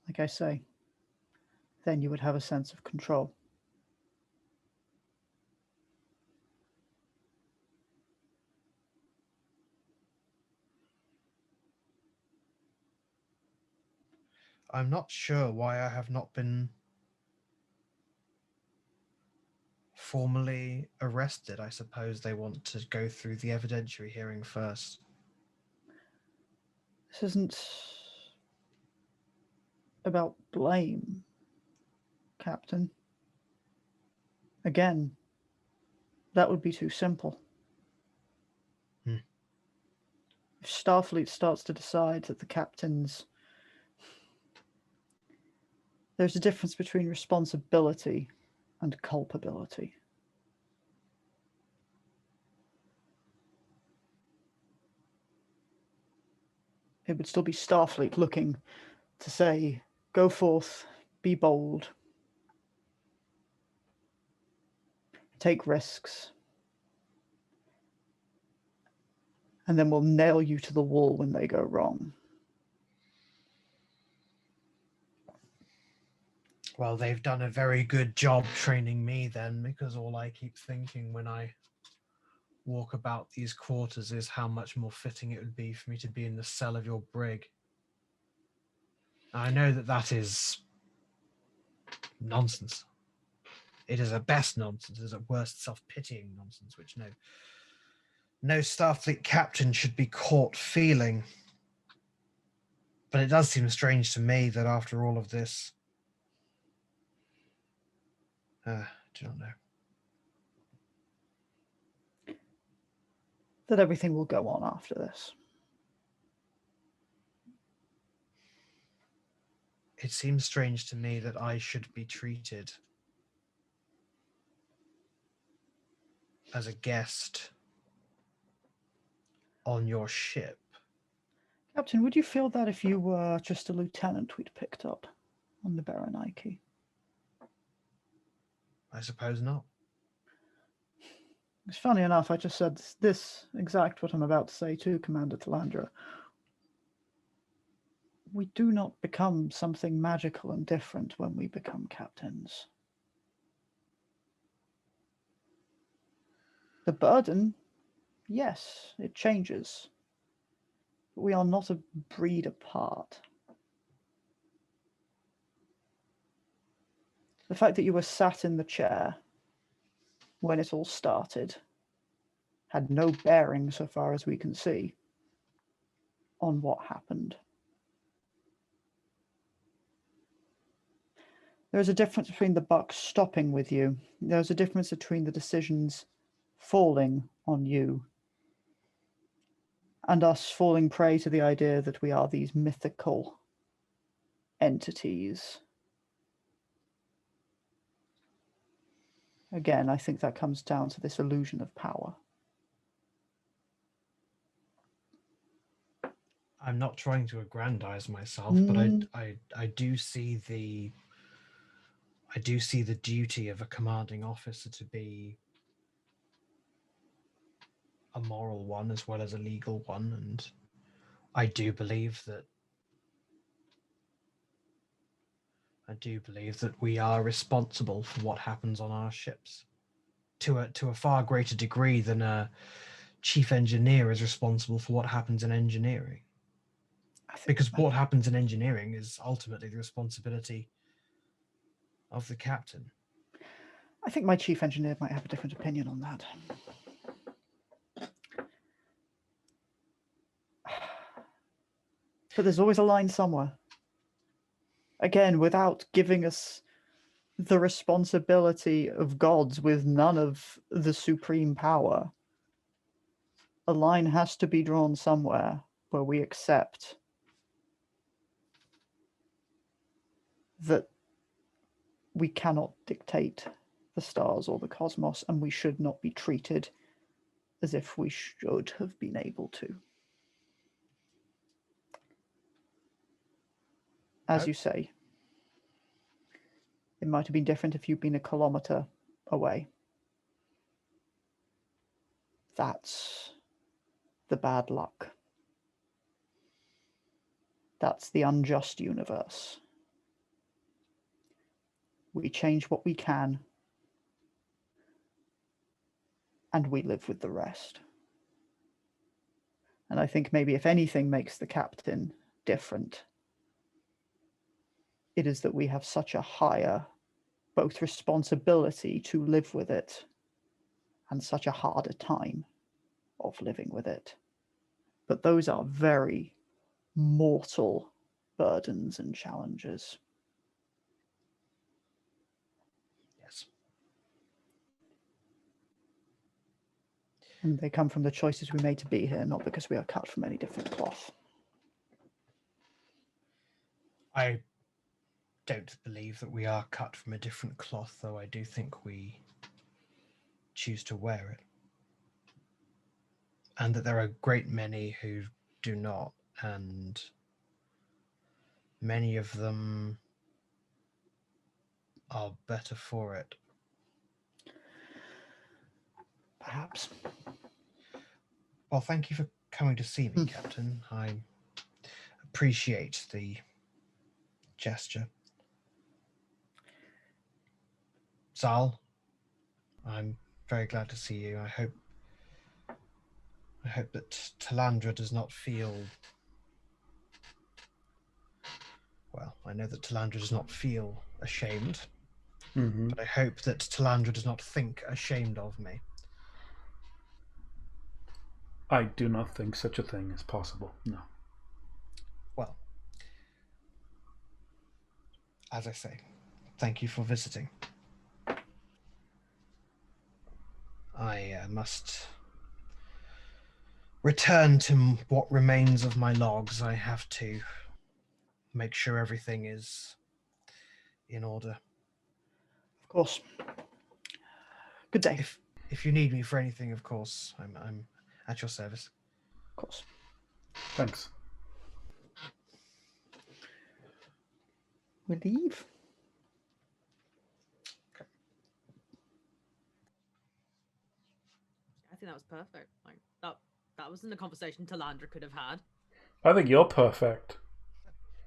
Like I say, then you would have a sense of control. I'm not sure why I have not been formally arrested. I suppose they want to go through the evidentiary hearing first. This isn't about blame, Captain. Again, that would be too simple. If Starfleet starts to decide that the captains... There's a difference between responsibility and culpability. It would still be Starfleet looking to say, go forth, be bold, take risks, and then we'll nail you to the wall when they go wrong. Well, they've done a very good job training me then, because all I keep thinking when I walk about these quarters is how much more fitting it would be for me to be in the cell of your brig. I know that that is nonsense. It is at best nonsense. It is at worst self-pitying nonsense, which no Starfleet captain should be caught feeling. But it does seem strange to me that after all of this, I do not know. That everything will go on after this. It seems strange to me that I should be treated as a guest on your ship. Captain, would you feel that if you were just a lieutenant we'd picked up on the Berenike? I suppose not. It's funny enough, I just said this exact what I'm about to say to Commander Talandra. We do not become something magical and different when we become captains. The burden, yes, it changes. But we are not a breed apart. The fact that you were sat in the chair when it all started had no bearing, so far as we can see, on what happened. There's a difference between the buck stopping with you. There's a difference between the decisions falling on you and us falling prey to the idea that we are these mythical entities. Again, I think that comes down to this illusion of power. I'm not trying to aggrandize myself, but I do see the duty of a commanding officer to be a moral one as well as a legal one, and I do believe that we are responsible for what happens on our ships to a far greater degree than a chief engineer is responsible for what happens in engineering. Because what happens in engineering is ultimately the responsibility of the captain. I think my chief engineer might have a different opinion on that. But there's always a line somewhere. Again, without giving us the responsibility of gods with none of the supreme power, a line has to be drawn somewhere where we accept that we cannot dictate the stars or the cosmos, and we should not be treated as if we should have been able to. As you say, it might have been different if you'd been a kilometer away. That's the bad luck. That's the unjust universe. We change what we can, and we live with the rest. And I think maybe if anything makes the captain different, it is that we have such a higher both responsibility to live with it and such a harder time of living with it. But those are very mortal burdens and challenges. Yes. And they come from the choices we made to be here, not because we are cut from any different cloth. I don't believe that we are cut from a different cloth, though I do think we choose to wear it. And that there are a great many who do not, and many of them are better for it. Perhaps. Well, thank you for coming to see me, Captain. I appreciate the gesture. Zal, I'm very glad to see you. I hope that Talandra does not feel... Well, I know that Talandra does not feel ashamed, but I hope that Talandra does not think ashamed of me. I do not think such a thing is possible, no. Well, as I say, thank you for visiting. I must return to what remains of my logs. I have to make sure everything is in order. Of course. Good day. If you need me for anything, of course, I'm at your service. Of course. Thanks. We leave. Okay. I think that was perfect. Like that wasn't a conversation Talandra could have had. I think you're perfect.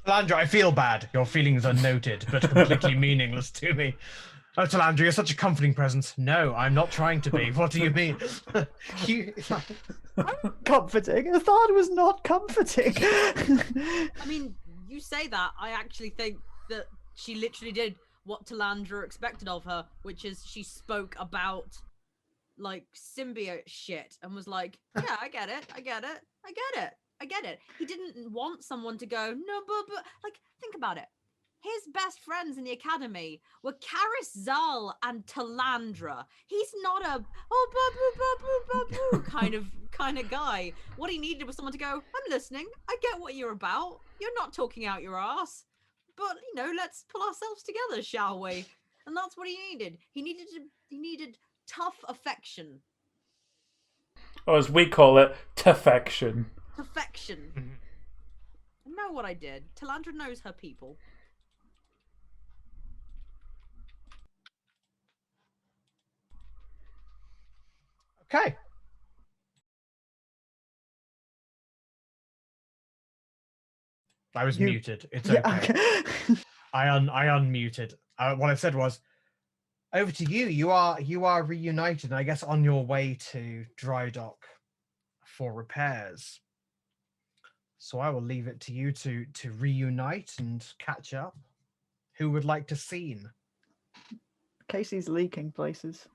Talandra, I feel bad. Your feelings are noted, but completely meaningless to me. Oh, Talandra, you're such a comforting presence. No, I'm not trying to be. What do you mean? Comforting? Athan was not comforting. I mean, you say that. I actually think that she literally did what Talandra expected of her, which is she spoke about like symbiote shit and was like, yeah, I get it. He didn't want someone to go, no, but like, think about it. His best friends in the academy were Karis, Zal, and Talandra. He's not a kind of guy. What he needed was someone to go, I'm listening. I get what you're about. You're not talking out your ass. But, let's pull ourselves together, shall we? And that's what he needed. He needed tough affection. Or as we call it, taffection. Perfection. I know what I did. Talandra knows her people. Okay. I was muted. It's okay. I unmuted. What I said was, over to you. You are reunited, I guess, on your way to dry dock for repairs. So I will leave it to you to reunite and catch up. Who would like to scene? Casey's leaking places.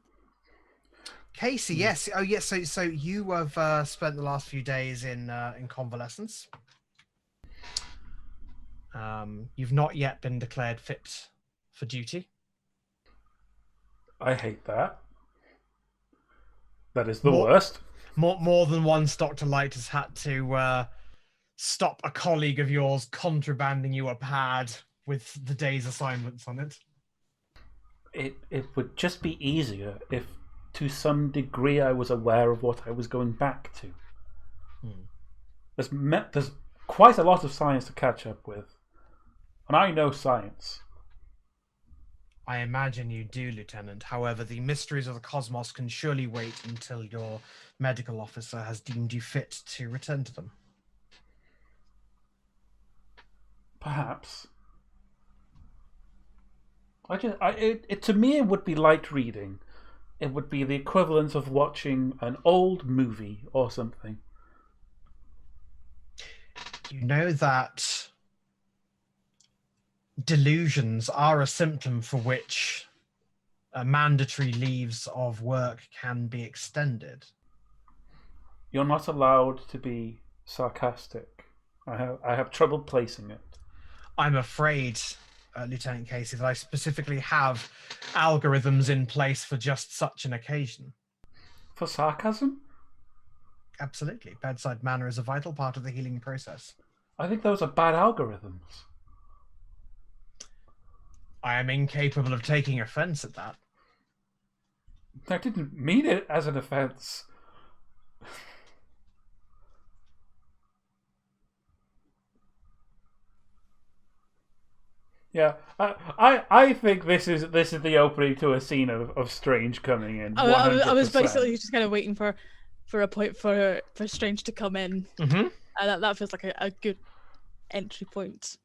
Casey, yes. Oh, yes. So you have spent the last few days in convalescence. You've not yet been declared fit for duty. I hate that. That is the worst. More than once, Dr. Light has had to stop a colleague of yours contrabanding you a pad with the day's assignments on it. It would just be easier if, to some degree, I was aware of what I was going back to. There's quite a lot of science to catch up with. And I know science. I imagine you do, Lieutenant. However, the mysteries of the cosmos can surely wait until your medical officer has deemed you fit to return to them. Perhaps. To me, it would be light reading. It would be the equivalent of watching an old movie or something. You know that delusions are a symptom for which mandatory leaves of work can be extended. You're not allowed to be sarcastic. I have trouble placing it. I'm afraid, Lieutenant Casey, that I specifically have algorithms in place for just such an occasion. For sarcasm? Absolutely. Bedside manner is a vital part of the healing process. I think those are bad algorithms. I am incapable of taking offense at that. I didn't mean it as an offense. Yeah, I think this is the opening to a scene of Strange coming in. I was basically just kind of waiting for a point for Strange to come in. Mm-hmm. That feels like a good entry point.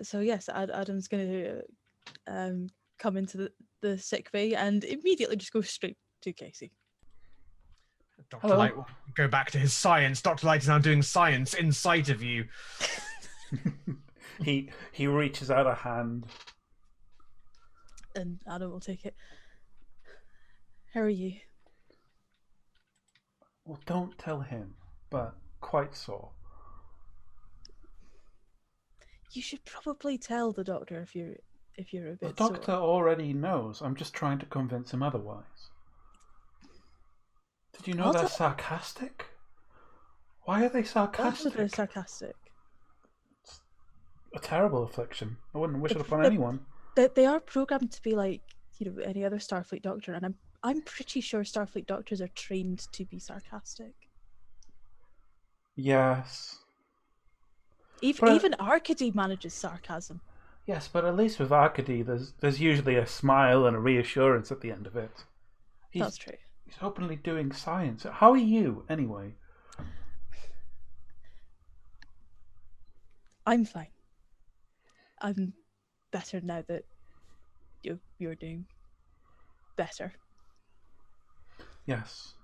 So yes, Adam's going to come into the sick bay and immediately just go straight to Casey. Dr. Light will go back to his science. Dr. Light is now doing science inside of you. He reaches out a hand. And Adam will take it. How are you? Well, don't tell him, but quite so. You should probably tell the doctor if you're a bit The doctor already knows. I'm just trying to convince him otherwise. Did you know they're sarcastic? Why are they sarcastic? They're sarcastic. It's a terrible affliction. I wouldn't wish it upon anyone. They are programmed to be like, any other Starfleet doctor, and I'm pretty sure Starfleet doctors are trained to be sarcastic. Yes. Even Arcady manages sarcasm. Yes, but at least with Arcady, there's usually a smile and a reassurance at the end of it. That's true. He's openly doing science. How are you, anyway? I'm fine. I'm better now that you're doing better. Yes.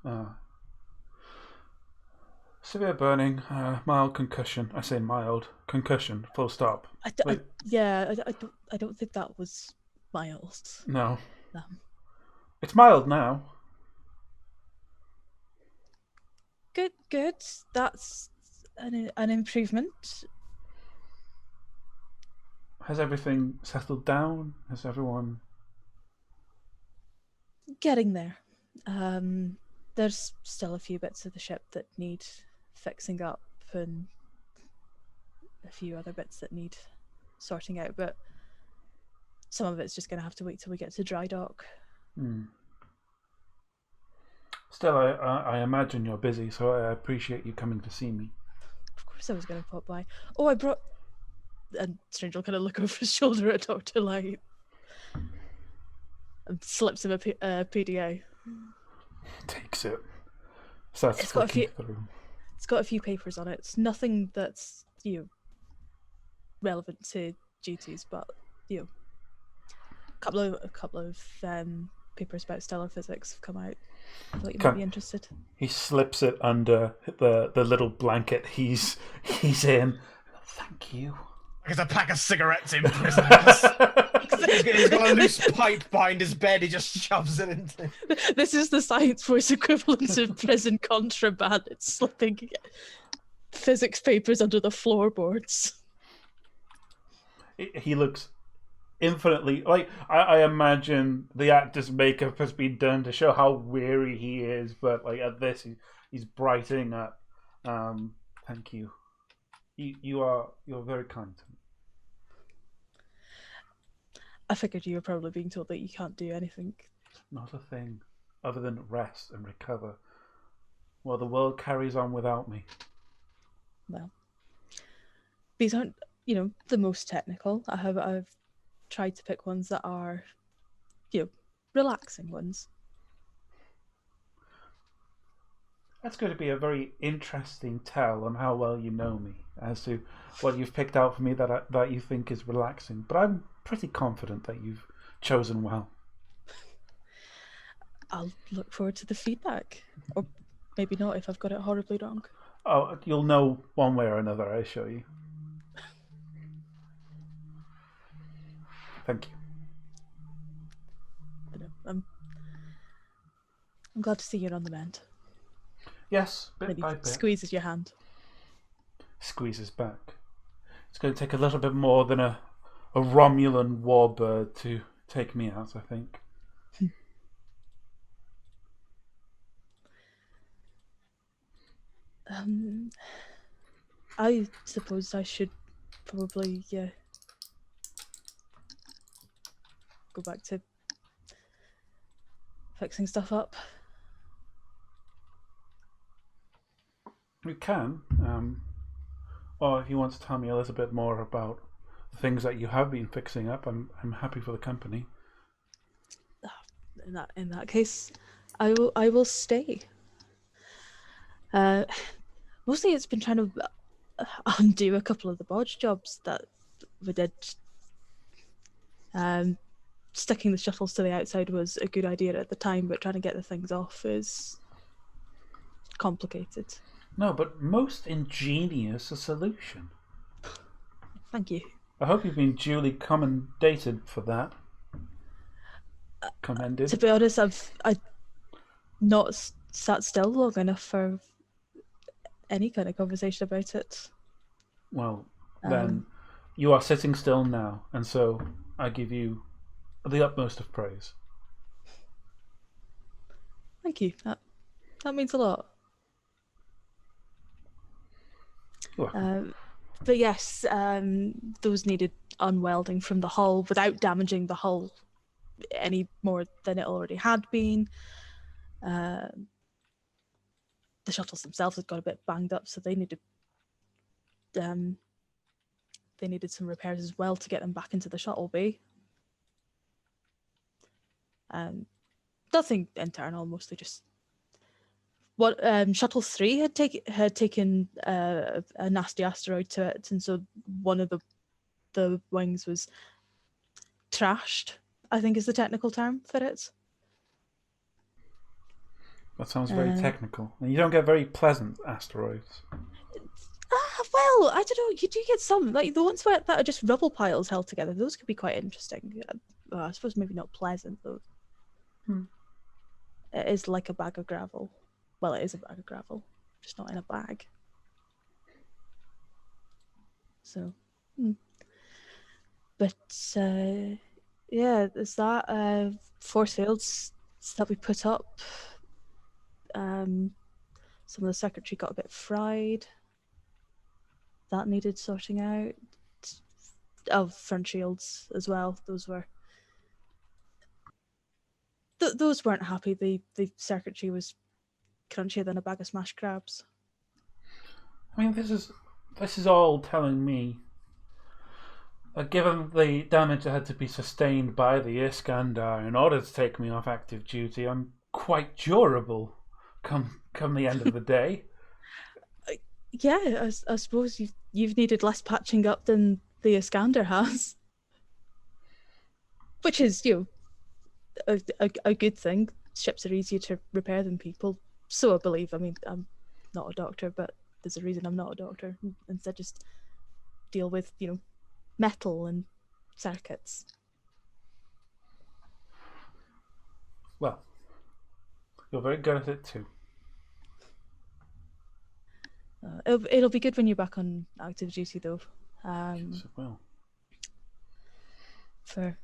Severe burning, mild concussion. I say mild concussion. Full stop. I don't think that was mild. No. It's mild now. Good. That's an improvement. Has everything settled down? Has everyone... Getting there. There's still a few bits of the ship that need fixing up and a few other bits that need sorting out, but some of it's just going to have to wait till we get to dry dock. Still, I imagine you're busy, so I appreciate you coming to see me. Of course I was going to pop by. Oh, I brought... And Strange will kind of look over his shoulder at Dr. Light and slips him a PDA. Takes it. Starts flicking through. It's got a few papers on it. It's nothing that's relevant to duties, but a couple of papers about stellar physics have come out. I thought you might be interested. He slips it under the little blanket he's in. Thank you. There's a pack of cigarettes in prison. He's got a loose pipe behind his bed. He just shoves it into. This is the science voice equivalent of prison contraband. It's slipping physics papers under the floorboards. He looks infinitely like I imagine the actor's makeup has been done to show how weary he is, but like at this he's brightening up. Thank you. You're very kind to me. I figured you were probably being told that you can't do anything. Not a thing, other than rest and recover, while the world carries on without me. Well, these aren't, the most technical. I've tried to pick ones that are, relaxing ones. That's going to be a very interesting tell on how well you know me, as to what you've picked out for me that you think is relaxing. But I'm pretty confident that you've chosen well. I'll look forward to the feedback. Or maybe not if I've got it horribly wrong. Oh, you'll know one way or another, I assure you. Thank you. But I'm glad to see you're on the mend. Yes, bit by bit. Squeezes your hand. Squeezes back. It's going to take a little bit more than a Romulan warbird to take me out, I think. I suppose I should probably go back to fixing stuff up. We can. Or if you want to tell me a little bit more about the things that you have been fixing up, I'm happy for the company. In that case, I will stay. Mostly it's been trying to undo a couple of the bodge jobs that we did Sticking the shuttles to the outside was a good idea at the time, but trying to get the things off is complicated. No, but most ingenious a solution. Thank you. I hope you've been duly commendated for that. Commended. To be honest, I've not sat still long enough for any kind of conversation about it. Well, then you are sitting still now, and so I give you the utmost of praise. Thank you. That means a lot. But yes, those needed unwelding from the hull without damaging the hull any more than it already had been. The shuttles themselves had got a bit banged up, so they needed some repairs as well to get them back into the shuttle bay. Nothing internal, mostly just what Shuttle 3 had taken a nasty asteroid to it, and so one of the wings was trashed, I think is the technical term for it. That sounds very technical. And you don't get very pleasant asteroids. Well, I don't know. You do get some, like the ones that are just rubble piles held together. Those could be quite interesting. I suppose maybe not pleasant, though. It is like a bag of gravel. Well, it is a bag of gravel, just not in a bag. So, but yeah, there's that force fields that we put up. Some of the circuitry got a bit fried. That needed sorting out. Front shields as well. Those were. Those weren't happy. The circuitry was crunchier than a bag of smashed crabs. I mean, this is all telling me that given the damage that had to be sustained by the Iskandar in order to take me off active duty, I'm quite durable come the end of the day. Yeah, I suppose you've needed less patching up than the Iskandar has, which is a good thing. Ships are easier to repair than people, so I believe. I mean, I'm not a doctor, but there's a reason I'm not a doctor. Instead, just deal with metal and circuits. Well, you're very good at it too. It'll be good when you're back on active duty, though. Yes, it will. For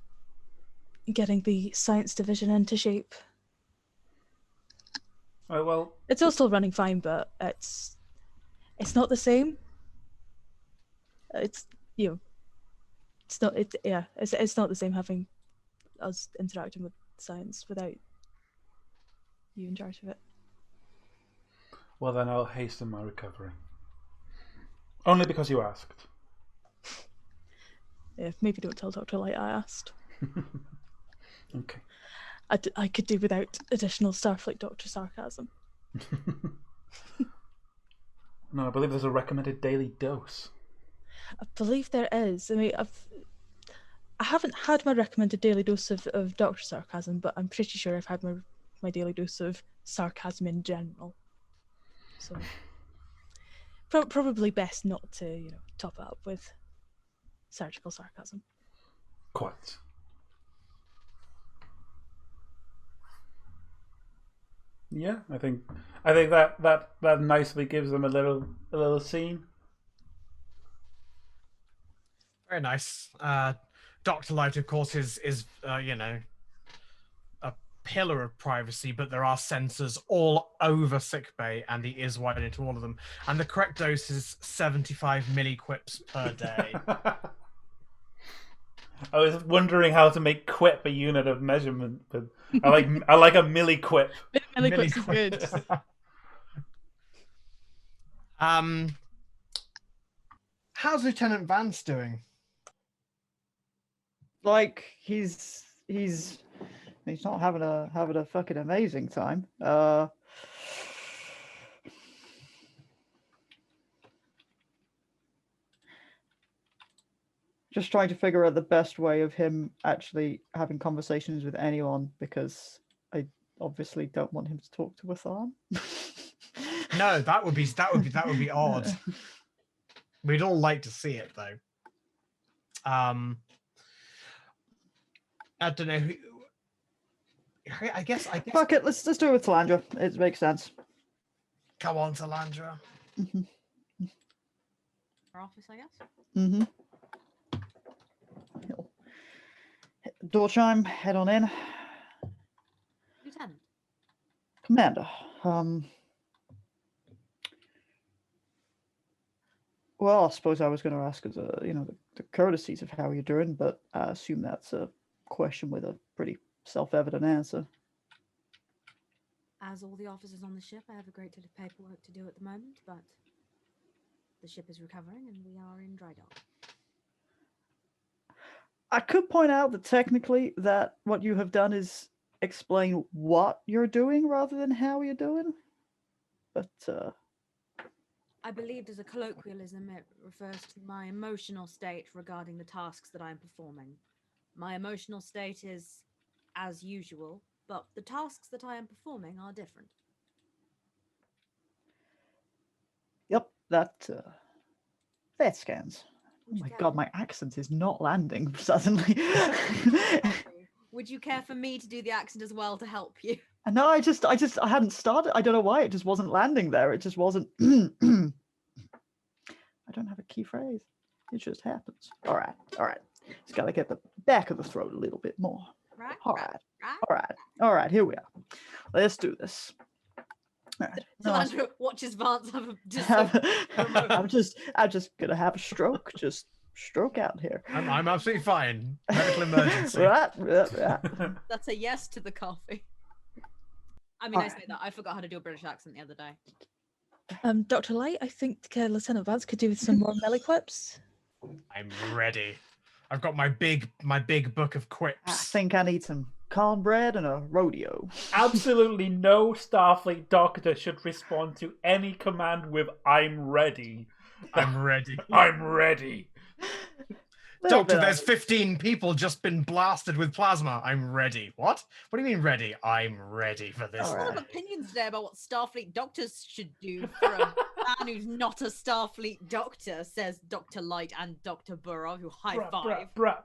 getting the science division into shape. Oh, well, it's all still running fine, but it's not the same. It's not the same having us interacting with science without you in charge of it. Well, then I'll hasten my recovery. Only because you asked. Yeah, maybe don't tell Dr. Light I asked. Okay. I could do without additional Starfleet Doctor sarcasm. No, I believe there's a recommended daily dose. I believe there is. I mean, I haven't had my recommended daily dose of Doctor sarcasm, but I'm pretty sure I've had my daily dose of sarcasm in general. So probably best not to top it up with surgical sarcasm. Quite. Yeah, I think that nicely gives them a little scene. Very nice. Dr. Light, of course, is a pillar of privacy, but there are sensors all over sickbay, and he is wired into all of them. And the correct dose is 75 milliquips per day. I was wondering how to make quip a unit of measurement, but I like a milliquip. Milliquip's is good. How's Lieutenant Vance doing? Like he's not having a fucking amazing time. Just trying to figure out the best way of him actually having conversations with anyone, because I obviously don't want him to talk to Athan. No, that would be odd. We'd all like to see it though. I don't know who. I guess. Fuck it, let's do it with Talandra. It makes sense. Come on, Talandra. Our office, I guess. Mm-hmm. Door chime, head on in. Lieutenant. Commander, well, I suppose I was going to ask as the courtesies of how you're doing, but I assume that's a question with a pretty self-evident answer. As all the officers on the ship, I have a great deal of paperwork to do at the moment, but the ship is recovering and we are in dry dock. I could point out that technically that what you have done is explain what you're doing rather than how you're doing. But I believed as a colloquialism it refers to my emotional state regarding the tasks that I am performing. My emotional state is as usual, but the tasks that I am performing are different. Yep, that scans. Oh my god, my accent is not landing suddenly. Would you care for me to do the accent as well to help you? No, I hadn't started. I don't know why it just wasn't landing there. It just wasn't. I don't have a key phrase. It just happens. All right. Just gotta get the back of the throat a little bit more. Right. All right. Here we are. Let's do this. Right. Talandra watches Vance I'm just gonna have a stroke. Just stroke out here. I'm absolutely fine. Medical emergency. Right. That's a yes to the coffee. I mean, I say that. I forgot how to do a British accent the other day. Dr. Light, I think Lieutenant Vance could do with some more belly quips. I'm ready. I've got my big book of quips. I think I need some cornbread and a rodeo. Absolutely no Starfleet doctor should respond to any command with "I'm ready." I'm ready. I'm ready. Doctor, there's 15 people just been blasted with plasma. I'm ready. What? What do you mean ready? I'm ready for this. There's a lot of opinions today about what Starfleet doctors should do for a man who's not a Starfleet doctor, says Dr. Light and Dr. Burrow, who high five. Brat.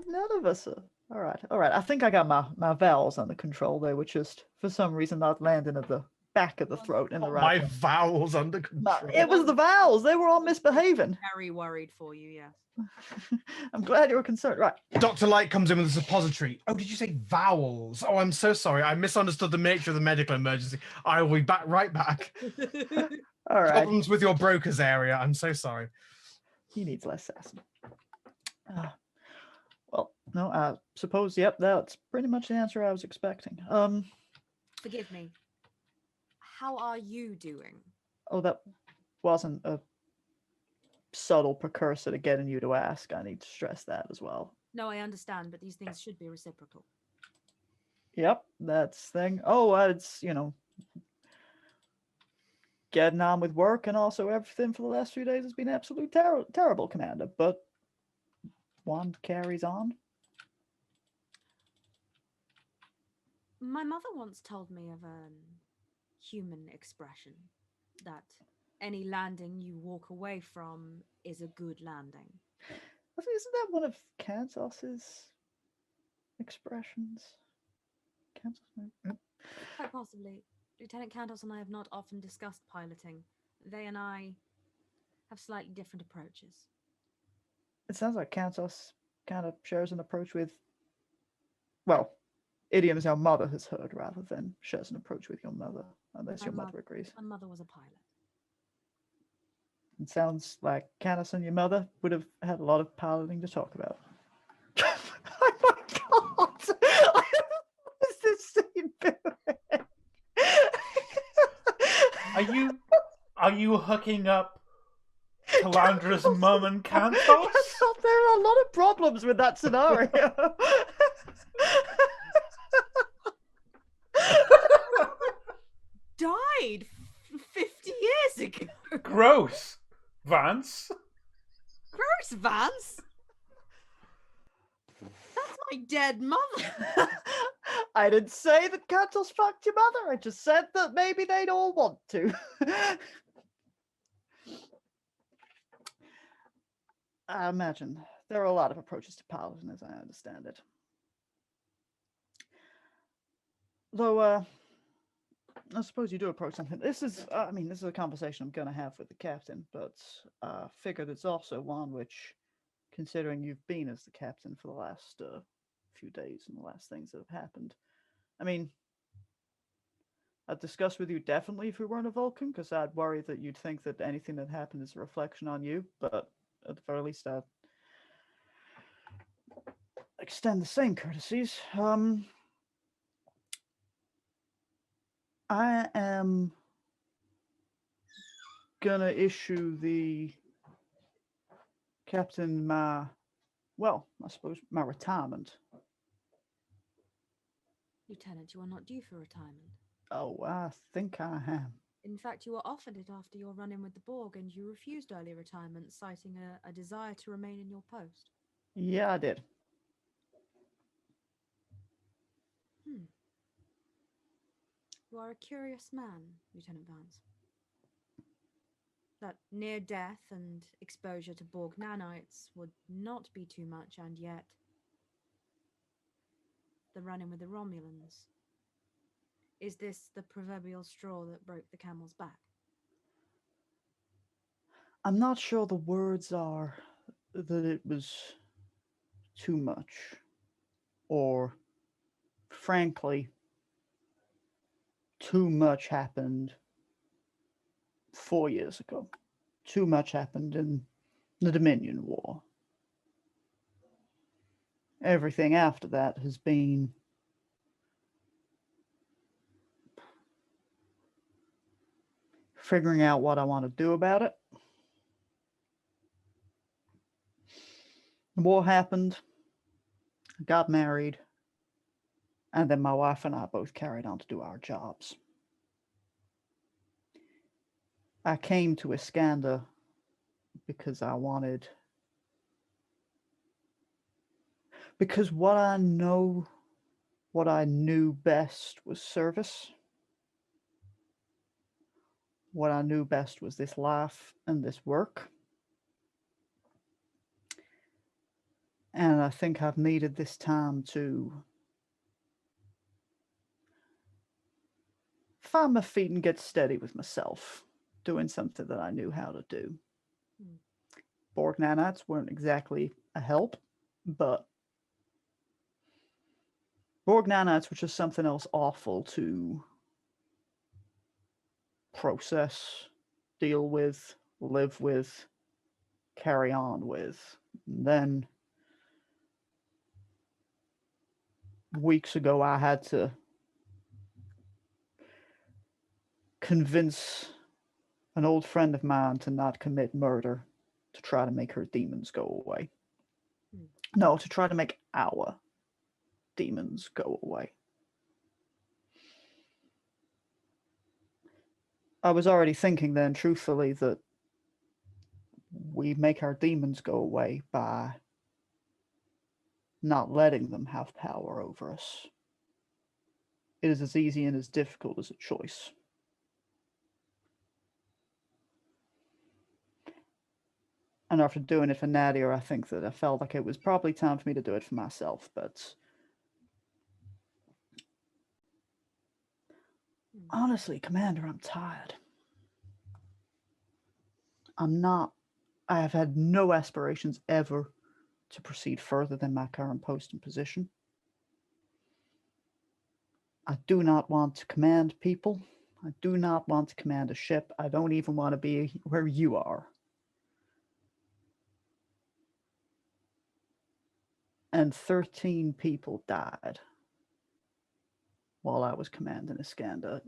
None of us are. All right. I think I got my vowels under control. They were just, for some reason, not landing at the back of the throat in the right. My vowels under control. It was the vowels. They were all misbehaving. Very worried for you, yes. I'm glad you were concerned. Right. Dr. Light comes in with a suppository. Oh, did you say vowels? Oh, I'm so sorry. I misunderstood the nature of the medical emergency. I will be right back. All right. Problems with your broker's area. I'm so sorry. He needs less sass. Well, no, I suppose, yep, that's pretty much the answer I was expecting. Forgive me. How are you doing? Oh, that wasn't a subtle precursor to getting you to ask. I need to stress that as well. No, I understand, but these things should be reciprocal. Yep, that's the thing. Oh, it's, getting on with work, and also everything for the last few days has been absolutely terrible, Commander, but one carries on. My mother once told me of a human expression that any landing you walk away from is a good landing. I think, isn't that one of Kantos's expressions? Quite possibly. Lieutenant Kantos and I have not often discussed piloting. They and I have slightly different approaches. It sounds like Kantos kind of shares an approach with, well, idioms our mother has heard rather than shares an approach with your mother, unless your mother agrees. My mother was a pilot. It sounds like Kantos and your mother would have had a lot of piloting to talk about. Oh my god! What is this scene doing? Are you hooking up Talandra's mum and Kantos? There are a lot of problems with that scenario. Died 50 years ago. Gross, Vance. Gross, Vance. My dead mother. I didn't say that candles fucked your mother. I just said that maybe they'd all want to. I imagine there are a lot of approaches to paladin, as I understand it. Though, I suppose you do approach something. This is, this is a conversation I'm going to have with the captain, but I figured it's also one which, considering you've been as the captain for the last few days and the last things that have happened, I mean, I'd discuss with you definitely if we weren't a Vulcan, because I'd worry that you'd think that anything that happened is a reflection on you, but at the very least, I'd extend the same courtesies. I am gonna issue the captain my retirement. Lieutenant, you are not due for retirement. Oh, I think I am. In fact, you were offered it after your run-in with the Borg, and you refused early retirement, citing a desire to remain in your post. Yeah, I did. You are a curious man, Lieutenant Vance. That near death and exposure to Borg nanites would not be too much, and yet the run-in with the Romulans. Is this the proverbial straw that broke the camel's back? I'm not sure the words are that it was too much, or frankly, too much happened 4 years ago. Too much happened in the Dominion War. Everything after that has been figuring out what I want to do about it. The war happened, I got married, and then my wife and I both carried on to do our jobs. I came to Iskandar because what I knew best was service. What I knew best was this life and this work. And I think I've needed this time to find my feet and get steady with myself, doing something that I knew how to do. Borg nanites weren't exactly a help, but Borg nanites were just something else awful to process, deal with, live with, carry on with. And then weeks ago, I had to convince an old friend of mine to not commit murder to try to make her demons go away. No, to try to make our demons go away. I was already thinking then, truthfully, that we make our demons go away by not letting them have power over us. It is as easy and as difficult as a choice. And after doing it for Nadia, I think that I felt like it was probably time for me to do it for myself, but honestly, Commander, I'm tired. I have had no aspirations ever to proceed further than my current post and position. I do not want to command people. I do not want to command a ship. I don't even want to be where you are. And 13 people died while I was commanding Iskandar.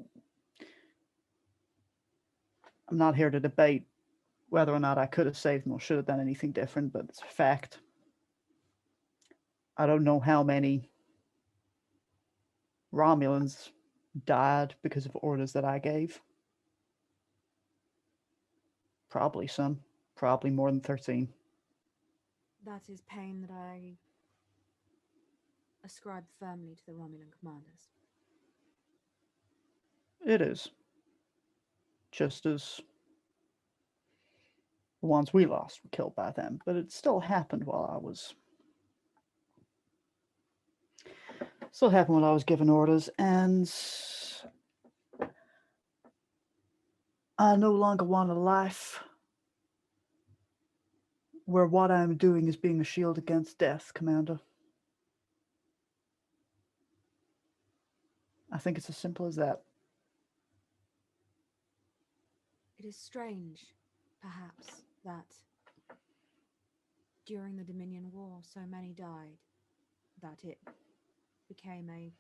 I'm not here to debate whether or not I could have saved them or should have done anything different, but it's a fact. I don't know how many Romulans died because of orders that I gave. Probably some. Probably more than 13. That is pain that I ascribed firmly to the Romulan commanders. It is. Just as the ones we lost were killed by them, but it still happened while I was given orders, and I no longer want a life where what I'm doing is being a shield against death, Commander. I think it's as simple as that. It is strange, perhaps, that during the Dominion War so many died that it became a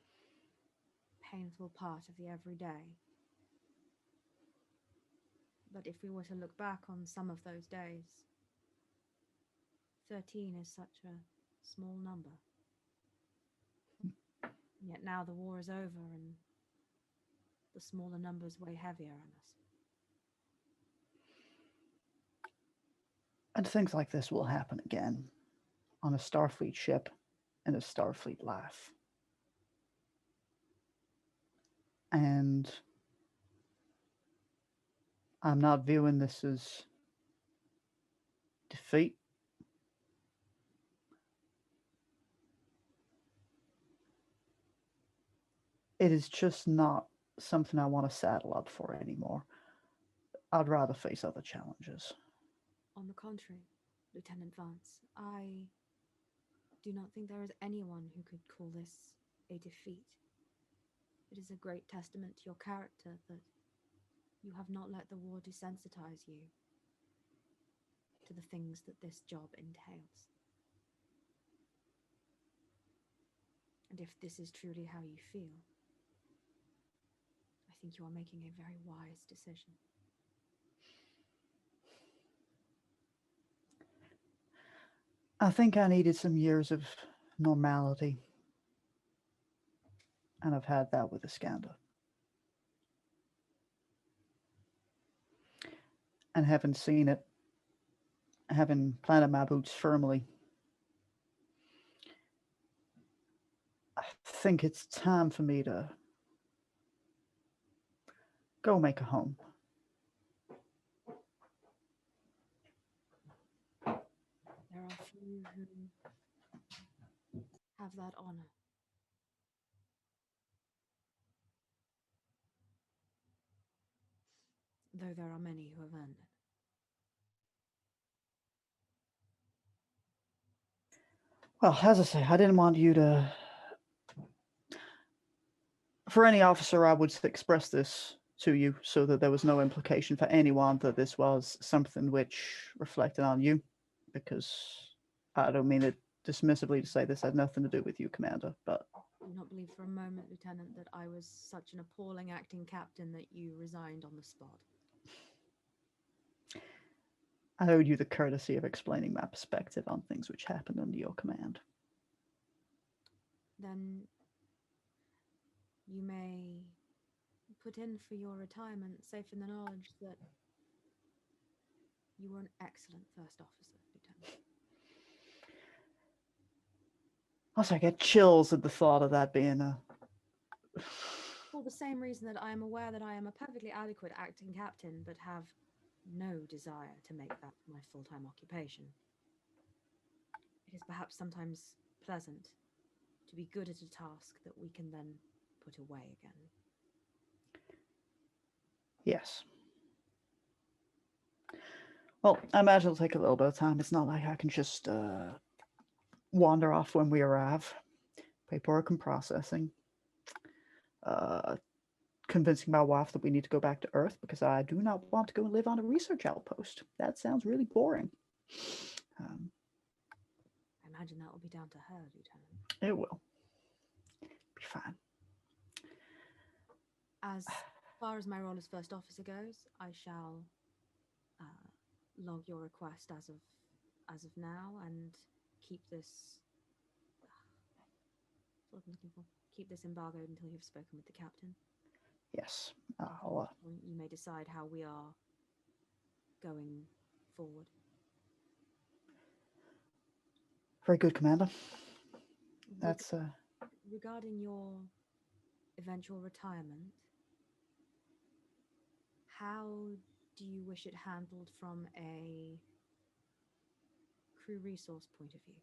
painful part of the everyday. But if we were to look back on some of those days, 13 is such a small number. Yet now the war is over and the smaller numbers weigh heavier on us. And things like this will happen again on a Starfleet ship in a Starfleet life. And I'm not viewing this as defeat. It is just not something I want to saddle up for anymore. I'd rather face other challenges. On the contrary, Lieutenant Vance, I do not think there is anyone who could call this a defeat. It is a great testament to your character that you have not let the war desensitize you to the things that this job entails. And if this is truly how you feel, I think you are making a very wise decision. I think I needed some years of normality. And I've had that with Iskandar. And having seen it, having planted my boots firmly, I think it's time for me to go make a home. There are few who have that honor. Though there are many who have earned it. Well, as I say, I didn't want you to... For any officer, I would express this to you so that there was no implication for anyone that this was something which reflected on you, because I don't mean it dismissively to say this had nothing to do with you, Commander, but... I do not believe for a moment, Lieutenant, that I was such an appalling acting captain that you resigned on the spot. I owed you the courtesy of explaining my perspective on things which happened under your command. Then you may put in for your retirement, safe in the knowledge that you were an excellent first officer, Lieutenant. Also, I get chills at the thought of that being a... For the same reason that I am aware that I am a perfectly adequate acting captain, but have no desire to make that my full-time occupation. It is perhaps sometimes pleasant to be good at a task that we can then put away again. Yes. Well, I imagine it'll take a little bit of time. It's not like I can just wander off when we arrive. Paperwork and processing. Convincing my wife that we need to go back to Earth because I do not want to go and live on a research outpost. That sounds really boring. I imagine that will be down to her, Lieutenant. It will. Be fine. As far as my role as first officer goes, I shall log your request as of now and keep this. What I'm looking for. Keep this embargoed until you've spoken with the captain. Yes. You may decide how we are going forward. Very good, Commander. That's regarding your eventual retirement, how do you wish it handled from a crew resource point of view?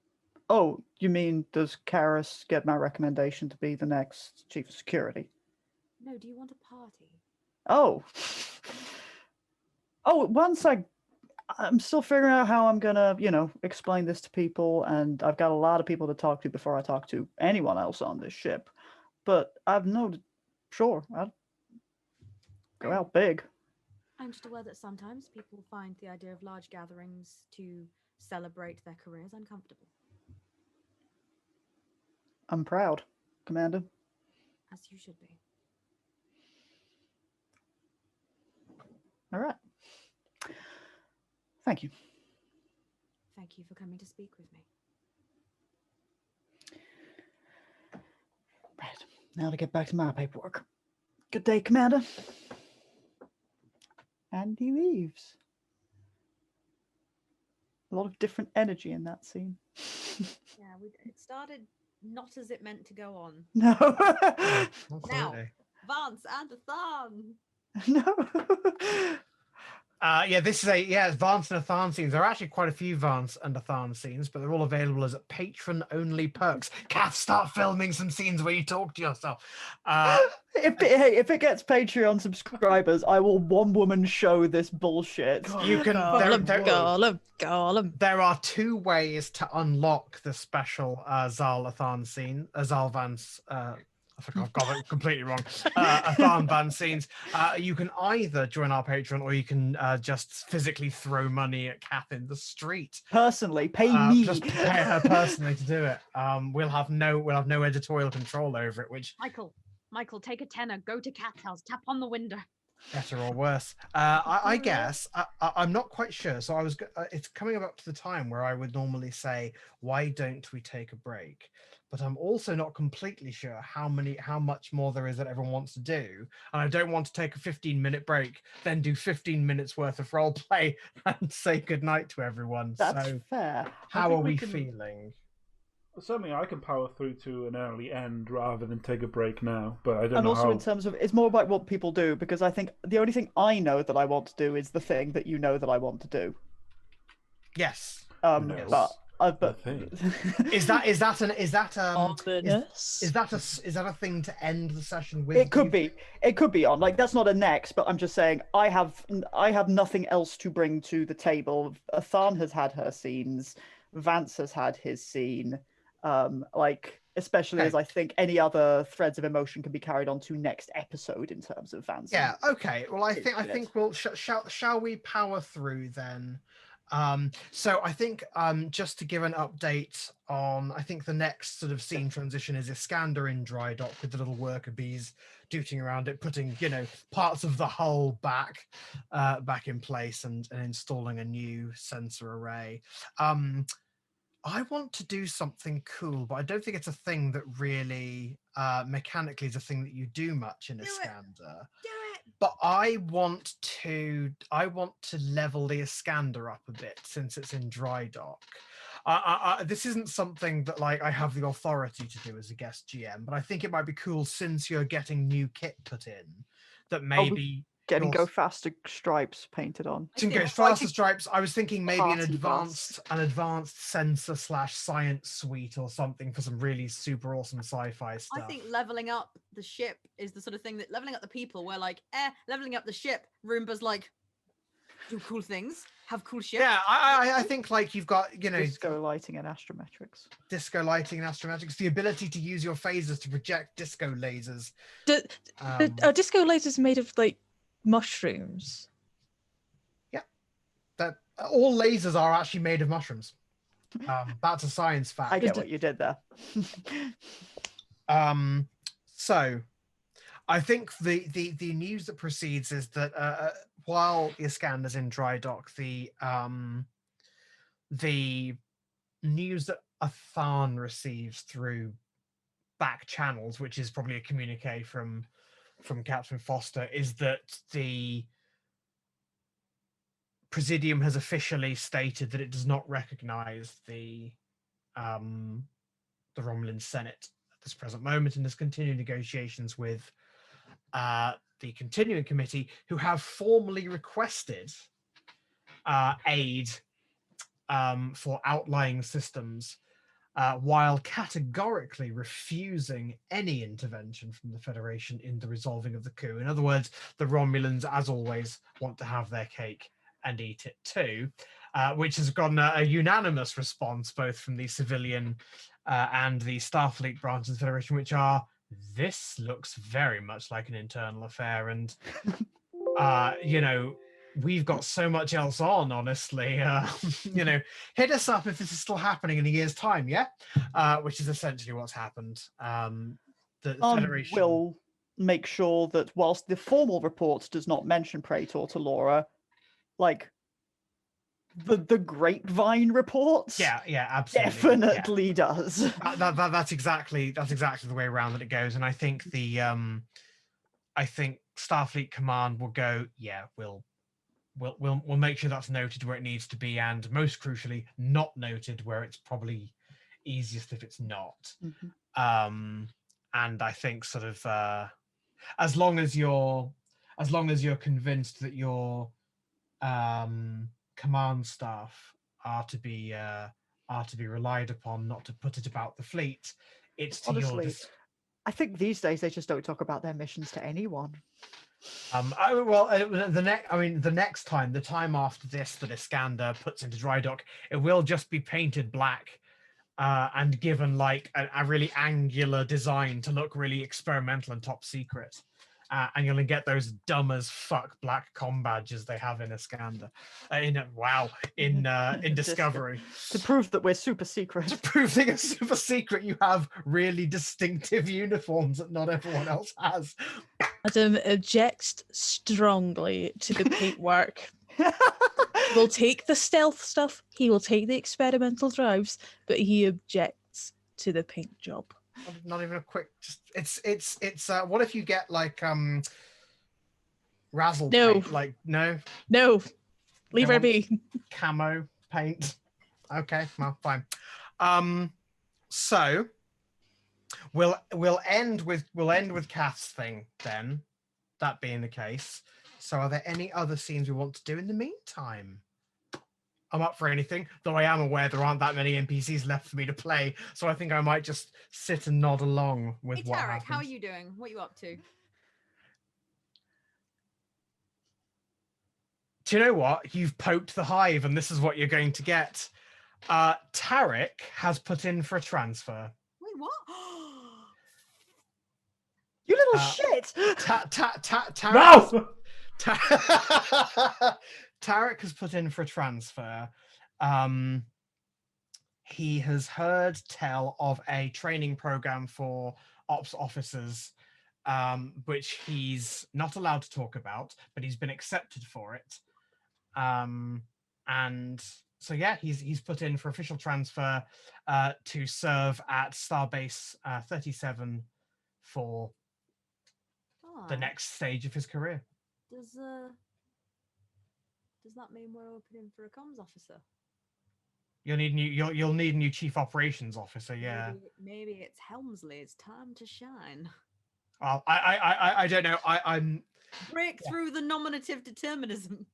Oh, you mean does Karis get my recommendation to be the next chief of security? No, do you want a party? Oh. Oh, I'm still figuring out how I'm gonna, explain this to people, and I've got a lot of people to talk to before I talk to anyone else on this ship. But sure, I'd go out big. I'm just aware that sometimes people find the idea of large gatherings to celebrate their careers uncomfortable. I'm proud, Commander. As you should be. All right. Thank you. Thank you for coming to speak with me. Right. Now to get back to my paperwork. Good day, Commander. And he leaves. A lot of different energy in that scene. Yeah, it started not as it meant to go on. No. Now, Vance and Athan. No. This is Vance and Athan scenes. There are actually quite a few Vance and Athan scenes, but they're all available as patron-only perks. Kath, start filming some scenes where you talk to yourself. If it gets Patreon subscribers, I will one-woman show this bullshit. You can. Gollum. There are two ways to unlock the special Zal Athan scene. Zal Vance. I've got it completely wrong. Athan Van scenes. You can either join our Patreon or you can just physically throw money at Kath in the street. Personally, pay me. Just pay her personally to do it. We'll have no editorial control over it. Which Michael, take a tenner. Go to Kath's house. Tap on the window. Better or worse. I guess I'm not quite sure. So it's coming up to the time where I would normally say, why don't we take a break? But I'm also not completely sure how much more there is that everyone wants to do. And I don't want to take a 15-minute break, then do 15 minutes worth of role play and say goodnight to everyone. That's so fair. How are we feeling? Certainly, I can power through to an early end rather than take a break now. But I don't know. And also, in terms of, it's more about what people do, because I think the only thing I know that I want to do is the thing that you know that I want to do. Yes. But is that a thing to end the session with? It could be on, like, that's not a next, but I'm just saying I have nothing else to bring to the table. Athan has had her scenes, Vance has had his scene, especially as I think any other threads of emotion can be carried on to next episode in terms of Vance. Yeah, okay. Well, I think we'll shall we power through then? So I think just to give an update on, I think the next sort of scene transition is Iskandar in dry dock with the little worker bees dooting around it, putting parts of the hull back in place and installing a new sensor array. I want to do something cool, but I don't think it's a thing that really mechanically is a thing that you do much in Iskandar. Do it. But I want to level the Iskandar up a bit since it's in dry dock. This isn't something that I have the authority to do as a guest GM, but I think it might be cool since you're getting new kit put in that maybe. Getting Go Faster stripes painted on. Go Faster stripes. I was thinking maybe an advanced sensor / science suite or something for some really super awesome sci-fi stuff. I think leveling up the ship is the sort of thing that leveling up the people, where leveling up the ship, Roomba's do cool things, have cool shit. Yeah, I think you've got disco lighting and astrometrics. The ability to use your phasers to project disco lasers. Are disco lasers made of mushrooms? Yeah, that all lasers are actually made of mushrooms. That's a science fact. I get what you did there. So I think the news that precedes is that while Iskandar's in dry dock, the news that Athan receives through back channels, which is probably a communique from Captain Foster, is that the Presidium has officially stated that it does not recognize the Romulan Senate at this present moment and is continuing negotiations with the continuing committee, who have formally requested aid for outlying systems, while categorically refusing any intervention from the Federation in the resolving of the coup. In other words, the Romulans, as always, want to have their cake and eat it too, which has gotten a unanimous response both from the civilian and the Starfleet branch of the Federation, which are, this looks very much like an internal affair, and we've got so much else on, honestly. Hit us up if this is still happening in a year's time, yeah? Which is essentially what's happened. The Federation will make sure that whilst the formal report does not mention Praetor to Laura, like the grapevine reports, yeah, absolutely, definitely does. That's exactly the way around that it goes, and I think Starfleet Command will go, yeah, we'll make sure that's noted where it needs to be, and most crucially, not noted where it's probably easiest if it's not. And I think sort of as long as you're convinced that your command staff are to be relied upon, not to put it about the fleet, it's to honestly, I think these days they just don't talk about their missions to anyone. The next time, the time after this that Iskandar puts into dry dock, it will just be painted black and given like a really angular design to look really experimental and top secret. And you'll get those dumb as fuck black comm badges they have in Iskandar. In Discovery. To prove that we're super secret. To prove that you're super secret, you have really distinctive uniforms that not everyone else has. Adam objects strongly to the paintwork. We'll take the stealth stuff, he will take the experimental drives, but he objects to the paint job. Not even a quick, just it's what if you get like razzle paint? Like no Leave her be. Camo paint. Okay, well, fine. So we'll end with Kath's thing then, that being the case. So are there any other scenes we want to do in the meantime? I'm up for anything, though I am aware there aren't that many NPCs left for me to play, so I think I might just sit and nod along with what happens. Tarek, how are you doing? What are you up to? Do you know what? You've poked the hive, and this is what you're going to get. Tarek has put in for a transfer. Wait, what? You little shit! Tarek. Tarek has put in for a transfer. He has heard tell of a training program for ops officers, which he's not allowed to talk about, but he's been accepted for it. And so yeah, he's put in for official transfer to serve at Starbase 37 for the next stage of his career. Does that mean we're opening for a comms officer? You'll need a new chief operations officer. Yeah. Maybe it's Helmsley's time to shine. Well, I don't know. I'm break through the nominative determinism.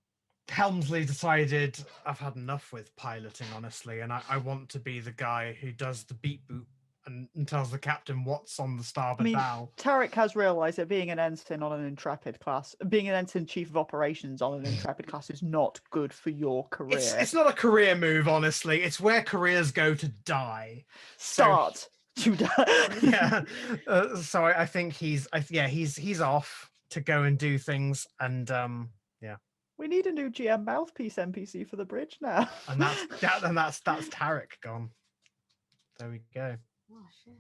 Helmsley decided I've had enough with piloting, honestly, and I want to be the guy who does the beep boop and tells the captain what's on the starboard bow. Tarek has realised that being an ensign on an Intrepid class, being an ensign chief of operations on an Intrepid class is not good for your career. It's not a career move, honestly. It's where careers go to die. To die. Yeah. So I think he's off to go and do things, and yeah. We need a new GM mouthpiece NPC for the bridge now. And that's Tarek gone. There we go. Oh, shit.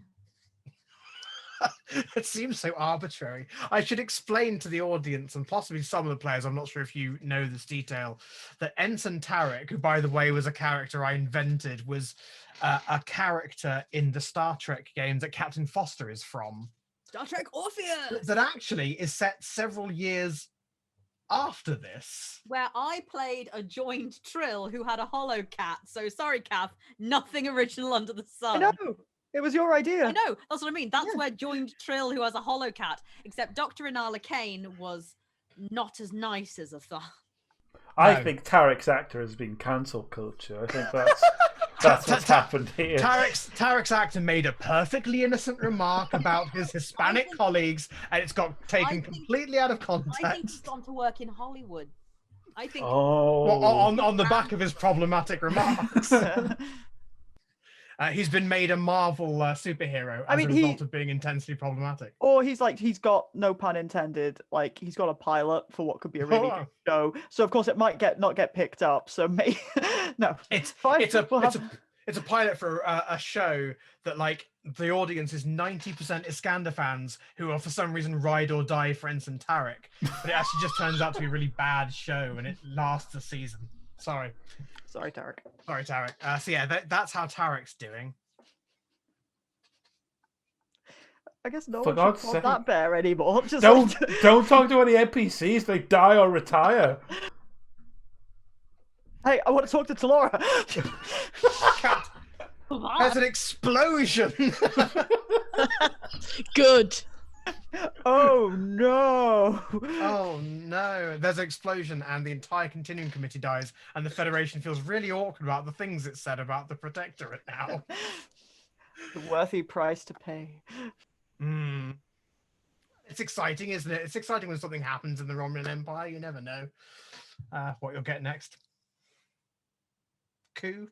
It seems so arbitrary. I should explain to the audience and possibly some of the players, I'm not sure if you know this detail, that Ensign Tarek, who by the way was a character I invented, was a character in the Star Trek game that Captain Foster is from. Star Trek Orpheus! That actually is set several years after this. Where I played a joined Trill who had a hollow cat. So sorry, Kath, nothing original under the sun. I know. It was your idea. I know. That's what I mean. That's where joined Trill, who has a hollow cat. Except Dr. Inala Kane was not as nice as Athan. I think Tarek's actor has been cancel culture. I think that's what's happened here. Tarek's actor made a perfectly innocent remark about his Hispanic colleagues, and it's got taken completely out of context. I think he's gone to work in Hollywood. I think. On the back of his problematic remarks. He's been made a Marvel superhero as a result of being intensely problematic. Or he's got, no pun intended, like he's got a pilot for what could be a really good show. So of course it might not get picked up. So maybe no, it's a pilot for a show that like the audience is 90% Iskandar fans who are for some reason ride or die for Ensign Tarek, but it actually just turns out to be a really bad show and it lasts a season. Sorry, Tarek. Sorry, Tarek. So yeah, that's how Tarek's doing. I guess no one should call that bear anymore. Just don't talk to any NPCs. They die or retire. Hey, I want to talk to Talora. There's an explosion. Good. Oh no! Oh no! There's an explosion, and the entire Continuing Committee dies, and the Federation feels really awkward about the things it said about the Protectorate now. The worthy price to pay. It's exciting, isn't it? It's exciting when something happens in the Romulan Empire. You never know what you'll get next. Coup?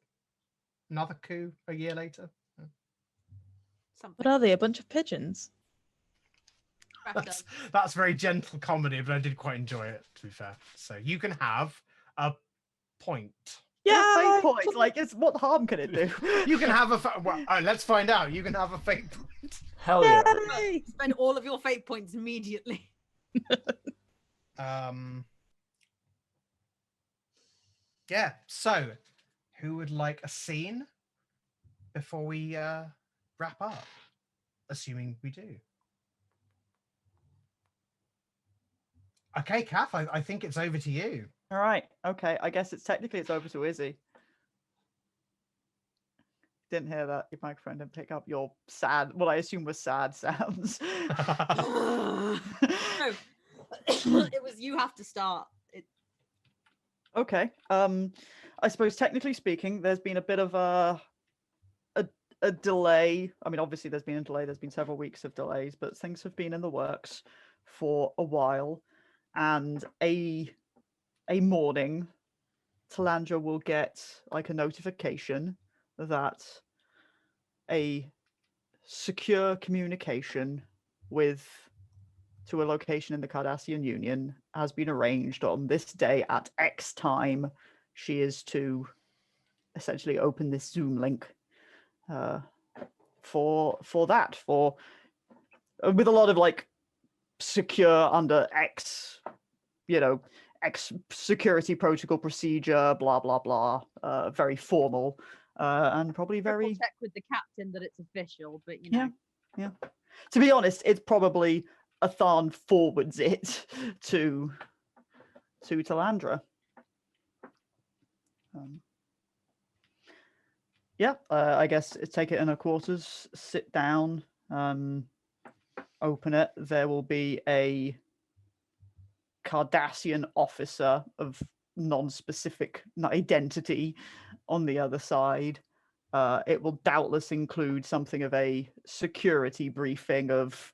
Another coup a year later? What are they? A bunch of pigeons? That's very gentle comedy, but I did quite enjoy it, to be fair. So you can have a point. Yeah, fate point. Like, what harm can it do? You can have a let's find out. You can have a fate point. Hell yeah! Yay! Spend all of your fate points immediately. Yeah. So, who would like a scene before we wrap up? Assuming we do. Okay, Kath, I think it's over to you. All right. Okay. I guess it's over to Izzy. Didn't hear that. Your microphone didn't pick up your sad, what I assume was sad sounds. No. It was you have to start. Okay. I suppose technically speaking, there's been a bit of a delay. I mean, obviously there's been a delay. There's been several weeks of delays, but things have been in the works for a while. And a morning, Talandra will get like a notification that a secure communication to a location in the Cardassian Union has been arranged on this day at X time. She is to essentially open this Zoom link for with a lot of like secure under X, X security protocol procedure, blah blah blah. Very formal, and probably very. Check with the captain that it's official, but Yeah. To be honest, it's probably Athan forwards it to Talandra. I guess take it in her quarters, sit down, open it. There will be a Cardassian officer of non-specific identity on the other side. It will doubtless include something of a security briefing of,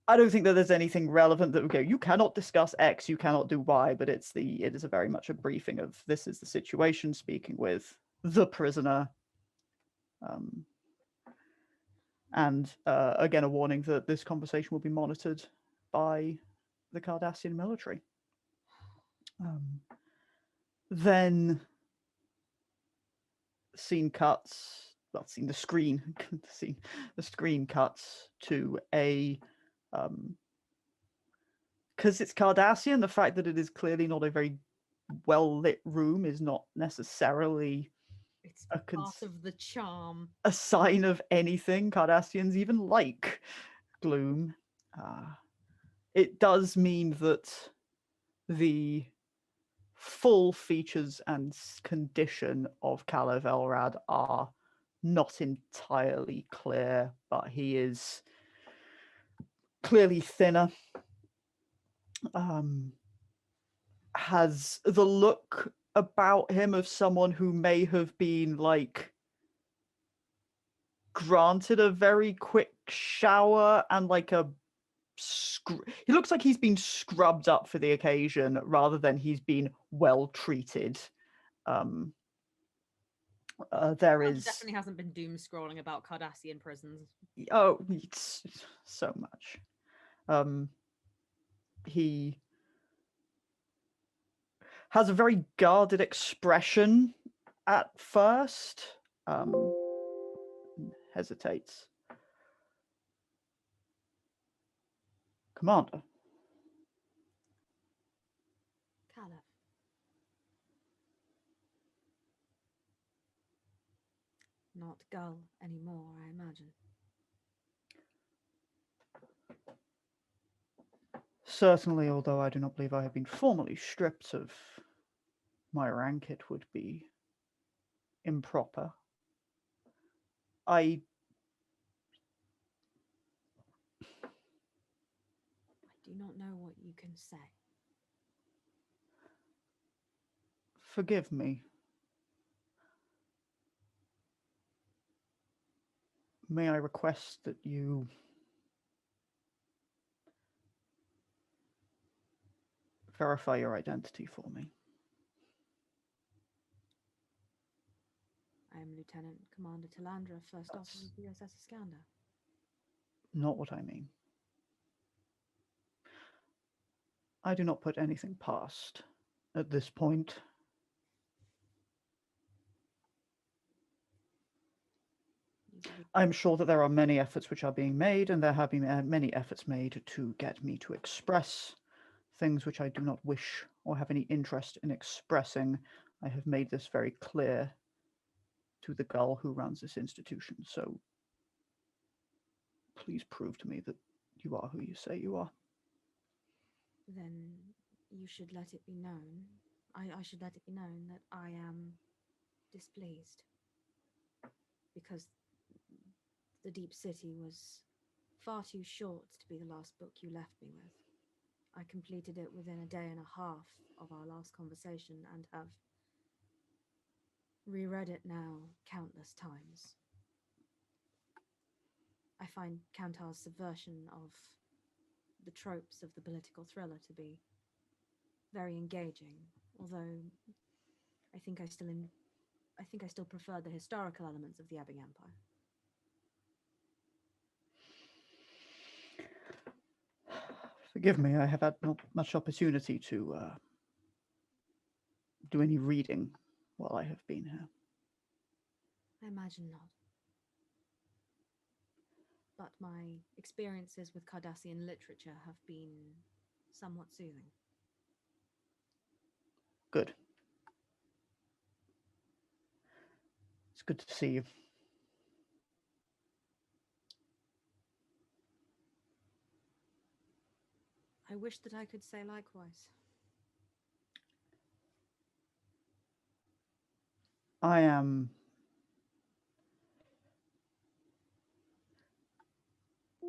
I don't think that there's anything relevant that would go, you cannot discuss X, you cannot do Y, but it is a very much a briefing of, this is the situation, speaking with the prisoner. And again, a warning that this conversation will be monitored by the Cardassian military. Then the screen cuts to a because it's Cardassian, the fact that it is clearly not a very well lit room is not necessarily it's part of the charm, a sign of anything. Cardassians even like gloom. It does mean that the full features and condition of Calo Velrad are not entirely clear, but he is clearly thinner. Has the look about him of someone who may have been like granted a very quick shower and like he looks like he's been scrubbed up for the occasion rather than he's been well treated. Definitely hasn't been doom scrolling about Cardassian prisons. Oh, it's so much. He has a very guarded expression at first. Hesitates. Commander. Caliph. Not Gull anymore, I imagine. Certainly, although I do not believe I have been formally stripped of my rank, it would be improper. I do not know what you can say. Forgive me. May I request that you verify your identity for me? I am Lieutenant Commander Talandra, First Officer of the USS Iskandar. Not what I mean. I do not put anything past at this point. I'm sure that there are many efforts which are being made, and there have been many efforts made to get me to express things which I do not wish or have any interest in expressing. I have made this very clear to the Gull who runs this institution, so please prove to me that you are who you say you are. Then you should let it be known. I should let it be known that I am displeased. Because The Deep City was far too short to be the last book you left me with. I completed it within a day and a half of our last conversation and have reread it now countless times. I find Kantar's subversion of the tropes of the political thriller to be very engaging, although I think I still prefer the historical elements of the Ebbing Empire. Forgive me, I have had not much opportunity to do any reading while I have been here. I imagine not. But my experiences with Cardassian literature have been somewhat soothing. Good. It's good to see you. I wish that I could say likewise. I am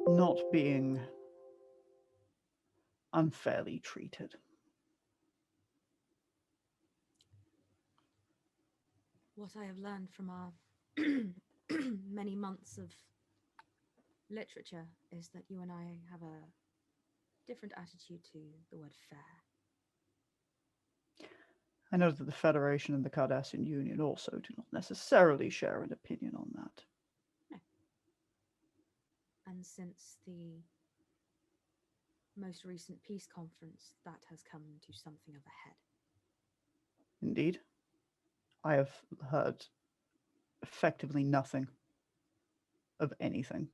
not being unfairly treated. What I have learned from our many months of literature is that you and I have a different attitude to the word fair. I know that the Federation and the Cardassian Union also do not necessarily share an opinion on that. No. And since the most recent peace conference, that has come to something of a head. Indeed. I have heard effectively nothing of anything.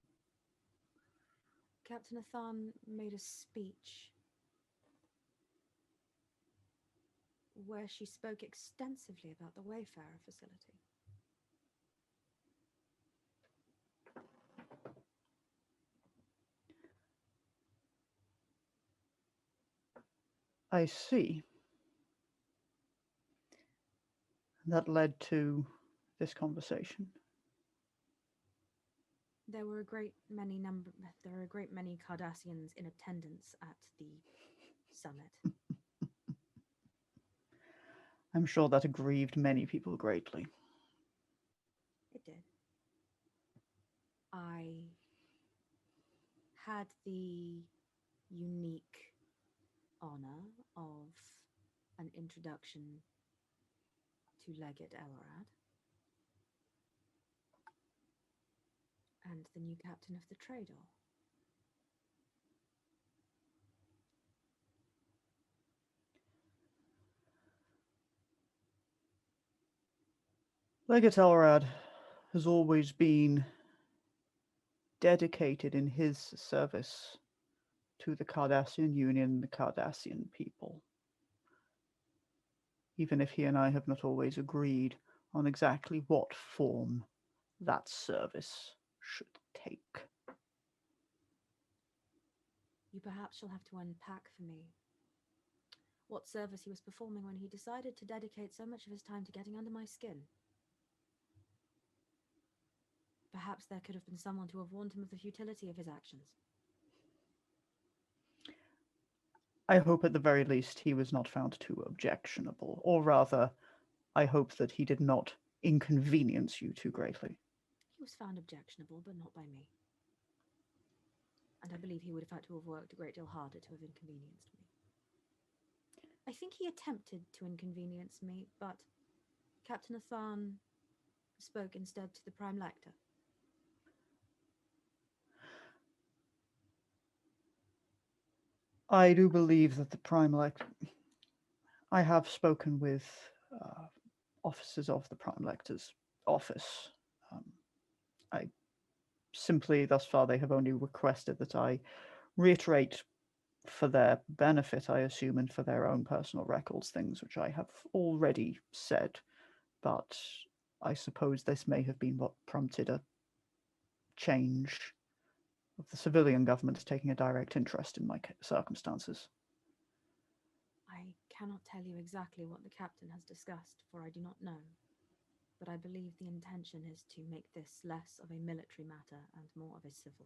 Captain Athan made a speech where she spoke extensively about the Wayfarer facility. I see. That led to this conversation. There were a great many Cardassians in attendance at the summit. I'm sure that aggrieved many people greatly. It did. I had the unique honor of an introduction to Legate Elrod and the new captain of the Trador. Legate Elrod has always been dedicated in his service to the Cardassian Union and the Cardassian people. Even if he and I have not always agreed on exactly what form that service should take. You perhaps shall have to unpack for me what service he was performing when he decided to dedicate so much of his time to getting under my skin. Perhaps there could have been someone to have warned him of the futility of his actions. I hope at the very least he was not found too objectionable, or rather, I hope that he did not inconvenience you too greatly. He was found objectionable, but not by me. And I believe he would have had to have worked a great deal harder to have inconvenienced me. I think he attempted to inconvenience me, but Captain Athan spoke instead to the Prime Lector. I do believe that the Prime Lector... I have spoken with officers of the Prime Lector's office. I simply, thus far, they have only requested that I reiterate for their benefit, I assume, and for their own personal records, things which I have already said. But I suppose this may have been what prompted a change of the civilian government taking a direct interest in my circumstances. I cannot tell you exactly what the captain has discussed, for I do not know. But I believe the intention is to make this less of a military matter and more of a civil.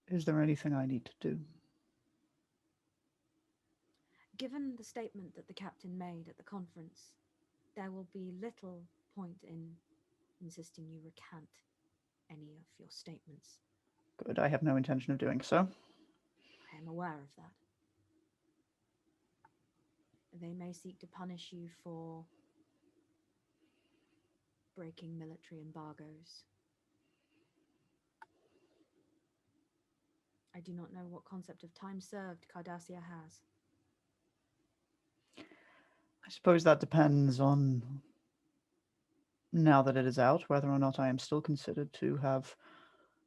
Is there anything I need to do? Given the statement that the captain made at the conference, there will be little point in insisting you recant any of your statements. Good, I have no intention of doing so. I am aware of that. They may seek to punish you for breaking military embargoes. I do not know what concept of time served Cardassia has. I suppose that depends on, now that it is out, whether or not I am still considered to have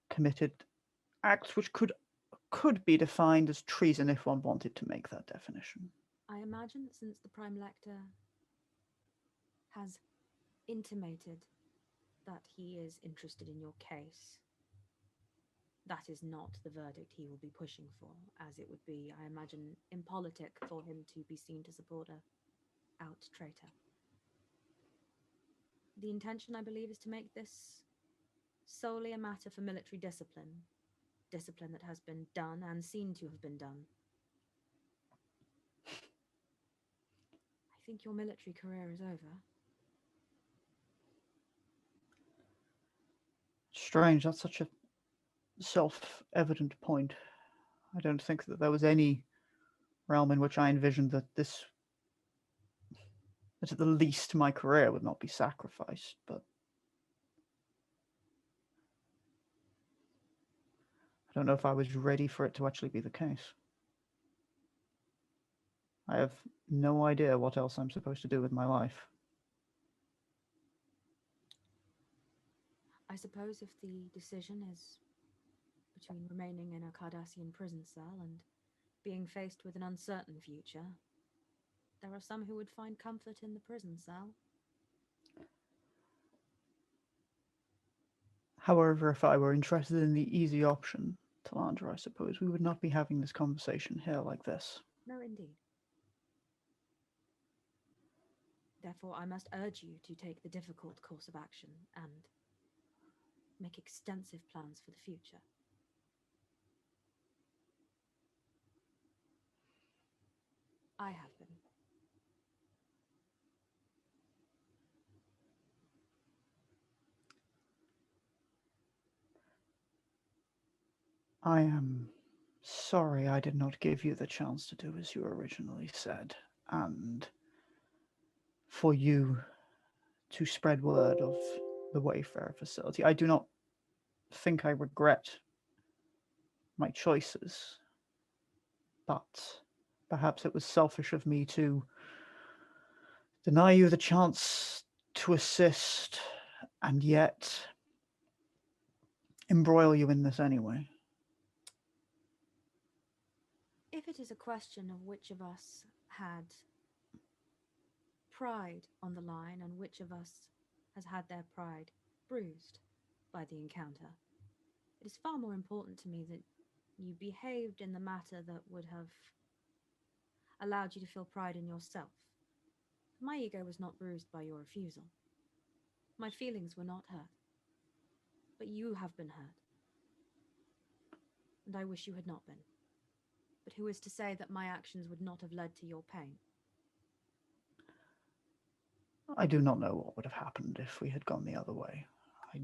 committed acts which could be defined as treason if one wanted to make that definition. I imagine that since the Prime Lector has intimated that he is interested in your case, that is not the verdict he will be pushing for, as it would be, I imagine, impolitic for him to be seen to support a out traitor. The intention, I believe, is to make this solely a matter for military discipline that has been done and seen to have been done. I think your military career is over. Strange, that's such a self-evident point. I don't think that there was any realm in which I envisioned that at the least my career would not be sacrificed, but I don't know if I was ready for it to actually be the case. I have no idea what else I'm supposed to do with my life. I suppose if the decision is between remaining in a Cardassian prison cell and being faced with an uncertain future, there are some who would find comfort in the prison cell. However, if I were interested in the easy option, Talandra, I suppose we would not be having this conversation here like this. No, indeed. Therefore, I must urge you to take the difficult course of action and make extensive plans for the future. I have been. I am sorry I did not give you the chance to do as you originally said, and for you to spread word of the Wayfarer facility. I do not think I regret my choices, but perhaps it was selfish of me to deny you the chance to assist and yet embroil you in this anyway. If it is a question of which of us had pride on the line and which of us has had their pride bruised by the encounter, it is far more important to me that you behaved in the matter that would have allowed you to feel pride in yourself. My ego was not bruised by your refusal. My feelings were not hurt. But you have been hurt. And I wish you had not been. But who is to say that my actions would not have led to your pain? I do not know what would have happened if we had gone the other way. I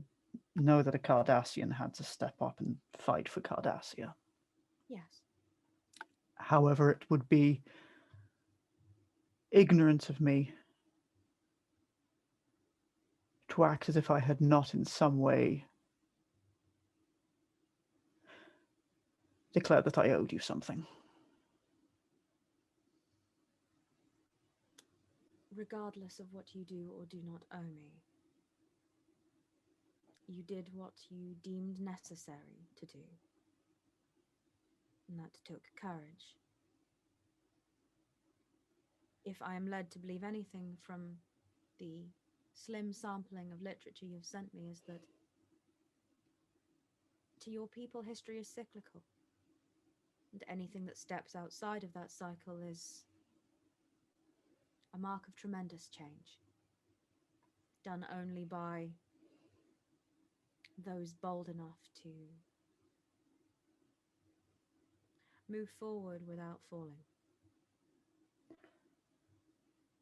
know that a Cardassian had to step up and fight for Cardassia. Yes. However, it would be ignorant of me to act as if I had not in some way declared that I owed you something. Regardless of what you do or do not owe me, you did what you deemed necessary to do. And that took courage. If I am led to believe anything from the slim sampling of literature you've sent me, is that to your people, history is cyclical. And anything that steps outside of that cycle is a mark of tremendous change, done only by those bold enough to move forward without falling.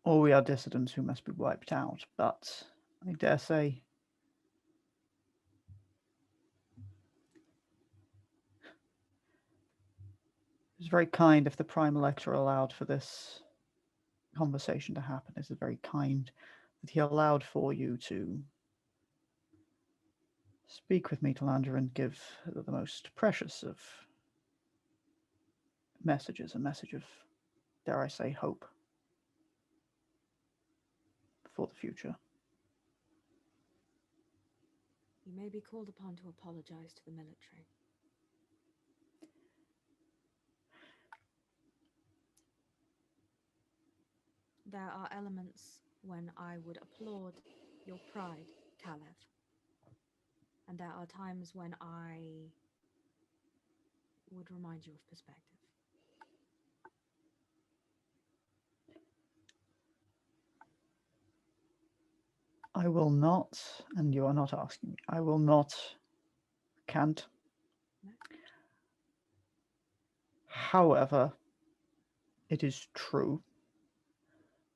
Or we are dissidents who must be wiped out, but I dare say it was very kind if the Prime Elector allowed for this conversation to happen. It's very kind that he allowed for you to speak with me, Talandra, and give the most precious of messages, a message of, dare I say, hope for the future. You may be called upon to apologize to the military. There are elements when I would applaud your pride, Kalev. And there are times when I would remind you of perspective. I will not, and you are not asking me, I will not, can't. No. However, it is true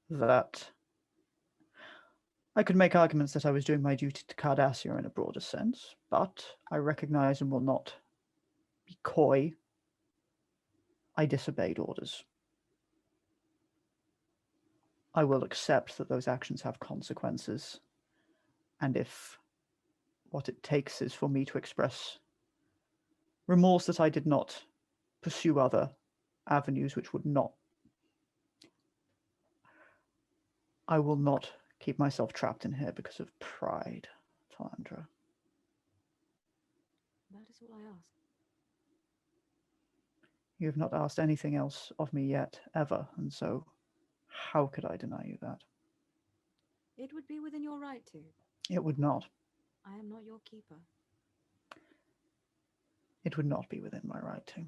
that I could make arguments that I was doing my duty to Cardassia in a broader sense, but I recognize and will not be coy. I disobeyed orders. I will accept that those actions have consequences, and if what it takes is for me to express remorse that I did not pursue other avenues which would not, I will not keep myself trapped in here because of pride, Talandra. That is all I ask. You have not asked anything else of me yet, ever, and so how could I deny you that? It would be within your right to. It would not. I am not your keeper. It would not be within my right to.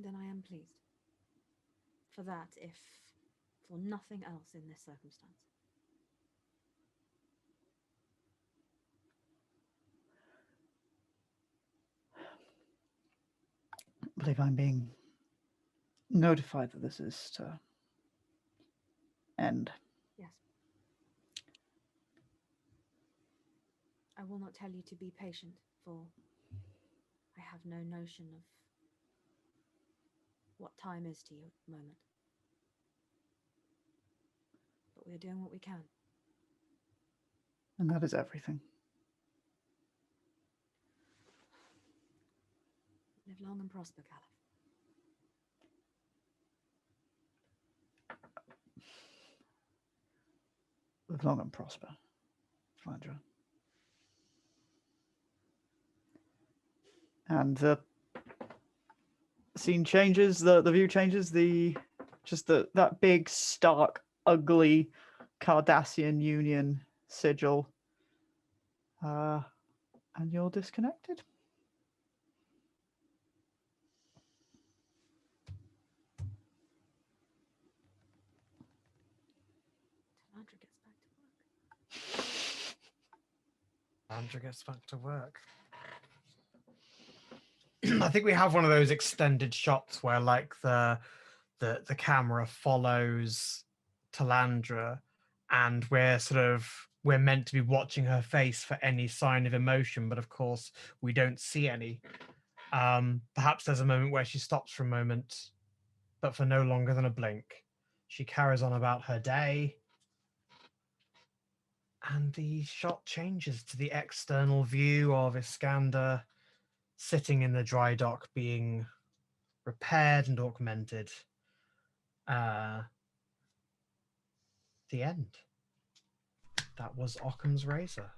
Then I am pleased. for that, if for nothing else in this circumstance. I believe I'm being notified that this is to end. Yes. I will not tell you to be patient, for I have no notion of what time is to you at the moment. But we are doing what we can. And that is everything. Live long and prosper, Caliph. Live long and prosper, Flandra. And the scene changes, the view changes, that big, stark, ugly Cardassian Union sigil. And you're disconnected. Andrew gets back to work. I think we have one of those extended shots where like the camera follows Talandra and we're meant to be watching her face for any sign of emotion, but of course we don't see any. Perhaps there's a moment where she stops for a moment, but for no longer than a blink. She carries on about her day, and the shot changes to the external view of Iskandar sitting in the dry dock being repaired and augmented. The end. That was Occam's razor.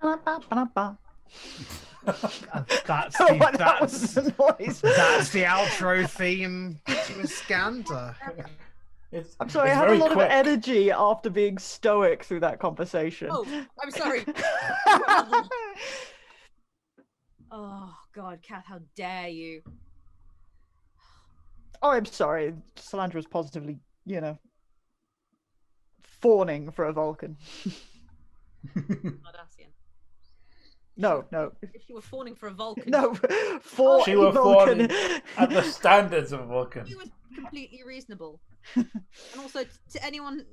That's the noise. That's the outro theme to Iskandar. I'm sorry, I had a lot of energy after being stoic through that conversation. Oh, I'm sorry. Oh, God, Kath, how dare you? Oh, I'm sorry. Salandra was positively, fawning for a Vulcan. Cardassian. No. If she were fawning for a Vulcan. No, for she a were Vulcan. fawning at the standards of a Vulcan. She was completely reasonable. And also, to anyone,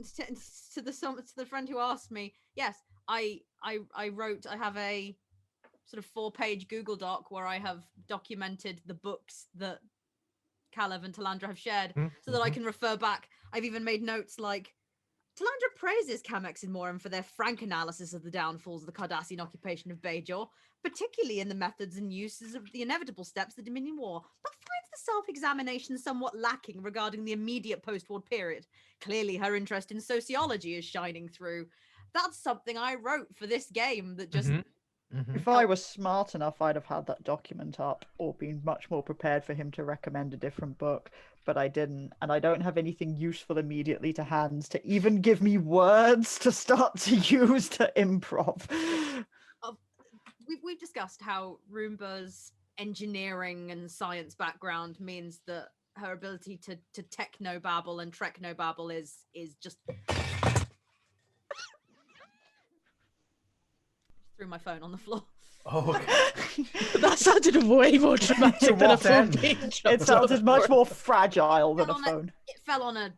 to the friend who asked me, yes, I wrote. I have a sort of 4-page Google Doc where I have documented the books that Kalev and Talandra have shared, so that I can refer back. I've even made notes like, Talandra praises Camex and Morum for their frank analysis of the downfalls of the Cardassian occupation of Bajor, particularly in the methods and uses of the inevitable steps of the Dominion War, but finds the self-examination somewhat lacking regarding the immediate post-war period. Clearly her interest in sociology is shining through. That's something I wrote for this game that just... If I was smart enough, I'd have had that document up or been much more prepared for him to recommend a different book, but I didn't, and I don't have anything useful immediately to hand to even give me words to start to use to improv. We've discussed how Roomba's engineering and science background means that her ability to techno-babble and trekno-babble is just... Threw my phone on the floor. Oh, okay. That sounded way more dramatic than a phone. It sounded much more fragile than a phone. It fell on an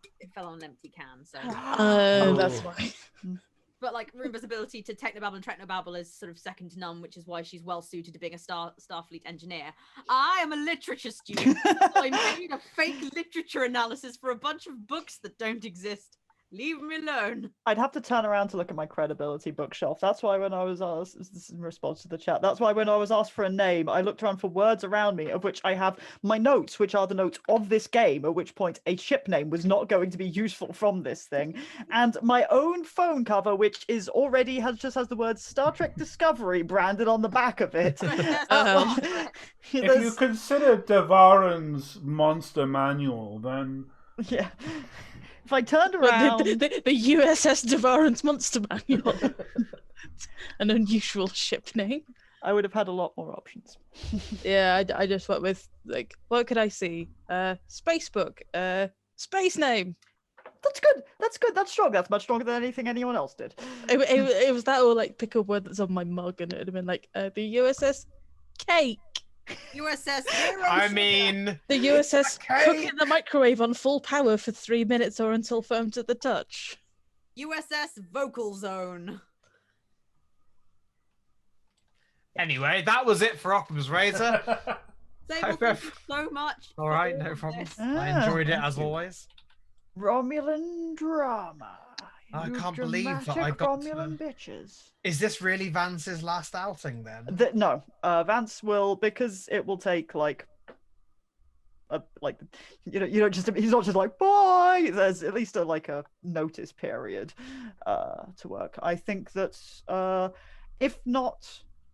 empty can, so. Oh, that's why. But like Roomba's ability to technobabble and treknobabble is sort of second to none, which is why she's well suited to being a Starfleet engineer. I am a literature student, so I made a fake literature analysis for a bunch of books that don't exist. Leave me alone. I'd have to turn around to look at my credibility bookshelf. That's why when I was asked, this is in response to the chat, that's why when I was asked for a name, I looked around for words around me, of which I have my notes, which are the notes of this game, at which point a ship name was not going to be useful from this thing, and my own phone cover, which is already just has the word Star Trek Discovery branded on the back of it. If you consider Devaran's monster manual, then... Yeah. If I turned around... The USS Devaran's Monster Manual. An unusual ship name. I would have had a lot more options. Yeah, I just went with, like, what could I see? Spacebook, Space name. That's good. That's good. That's strong. That's much stronger than anything anyone else did. It was that, or like pick a word that's on my mug, and it'd have been like the USS Cake. USS Hero. I mean, The USS cake. cook in the microwave on full power for 3 minutes or until firm to the touch. USS Vocal Zone. Anyway, that was it for Occam's Razor. Sable, thank you so much. All for right, all no of problem. this. I enjoyed it thank as you. always. Romulan drama. I You can't believe that dramatic I got Romulan to... bitches. Is this really Vance's last outing then? No, Vance will, because it will take like you don't just, he's not just like bye. There's at least a notice period to work. I think that if not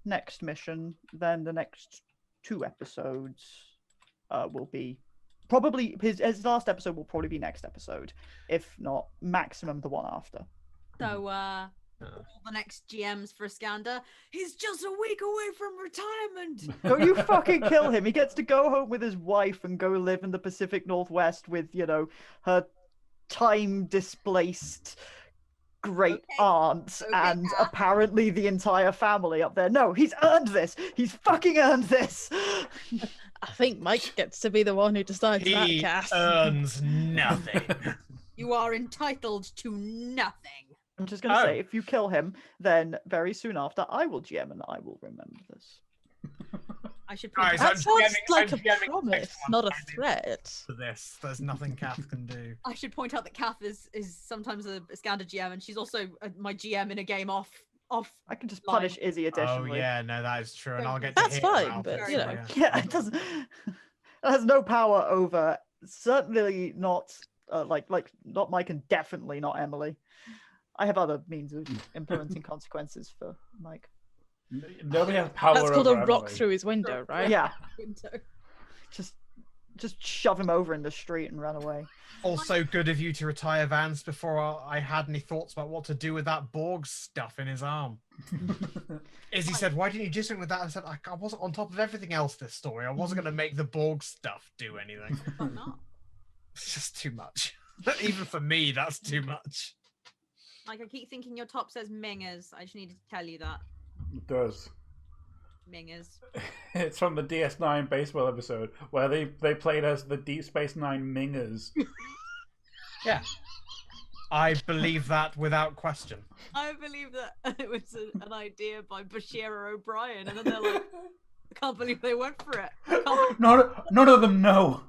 next mission, then the next 2 episodes will be probably his last episode will probably be next episode, if not maximum the one after. So, all the next GMs for Iskandar, he's just a week away from retirement. Don't you fucking kill him. He gets to go home with his wife and go live in the Pacific Northwest with, her time-displaced great aunt and apparently the entire family up there. No, he's earned this. He's fucking earned this. I think Mike gets to be the one who decides that, He Cass. earns nothing. You are entitled to nothing. I'm just going to say, if you kill him, then very soon after, I will GM and I will remember this. I should Guys, point That sounds like I'm a GMing promise, next one. not a I did- threat. For this, there's nothing Kath can do. I should point out that Kath is sometimes a Iskandar GM, and she's also my GM in a game off. I can just line. punish Izzy additionally. Oh yeah, no, that is true, and I'll get to That's hit fine, Ralph, but, so, you know. yeah. Yeah, it doesn't. It has no power over. Certainly not. Not Mike, and definitely not Emily. I have other means of implementing consequences for Mike. Nobody has power. That's called over a rock Emily. through his window, right? Yeah, Window. just shove him over in the street and run away. Also, good of you to retire Vance before I had any thoughts about what to do with that Borg stuff in his arm. Izzy said, "Why didn't you do something with that?" I said, "I wasn't on top of everything else this story. I wasn't going to make the Borg stuff do anything. Why not? It's just too much. Even for me, that's too much." Like, I keep thinking your top says Mingers. I just needed to tell you that. It does. Mingers. It's from the DS9 baseball episode where they played as the Deep Space Nine Mingers. Yeah. I believe that without question. I believe that it was an idea by Bashir O'Brien, and then they're like, I can't believe they went for it. None of them know.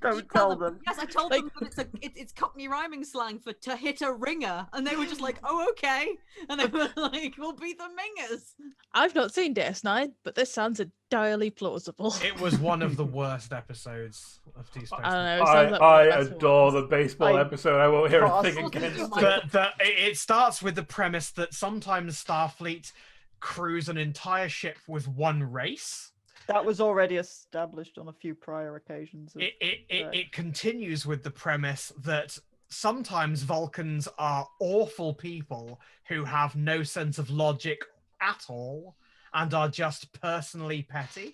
Don't tell them. Yes, I told them that it's Cockney rhyming slang for to hit a ringer, and they were just like, "Oh, okay," and they were like, "We'll be the Mingers." I've not seen DS9, but this sounds entirely plausible. It was one of the worst episodes of Deep Space I don't Nine. know. It sounds like one I of the better adore ones. the baseball episode. I won't hear a thing against it. It starts with the premise that sometimes Starfleet crews an entire ship with one race. That was already established on a few prior occasions. It continues with the premise that sometimes Vulcans are awful people who have no sense of logic at all and are just personally petty.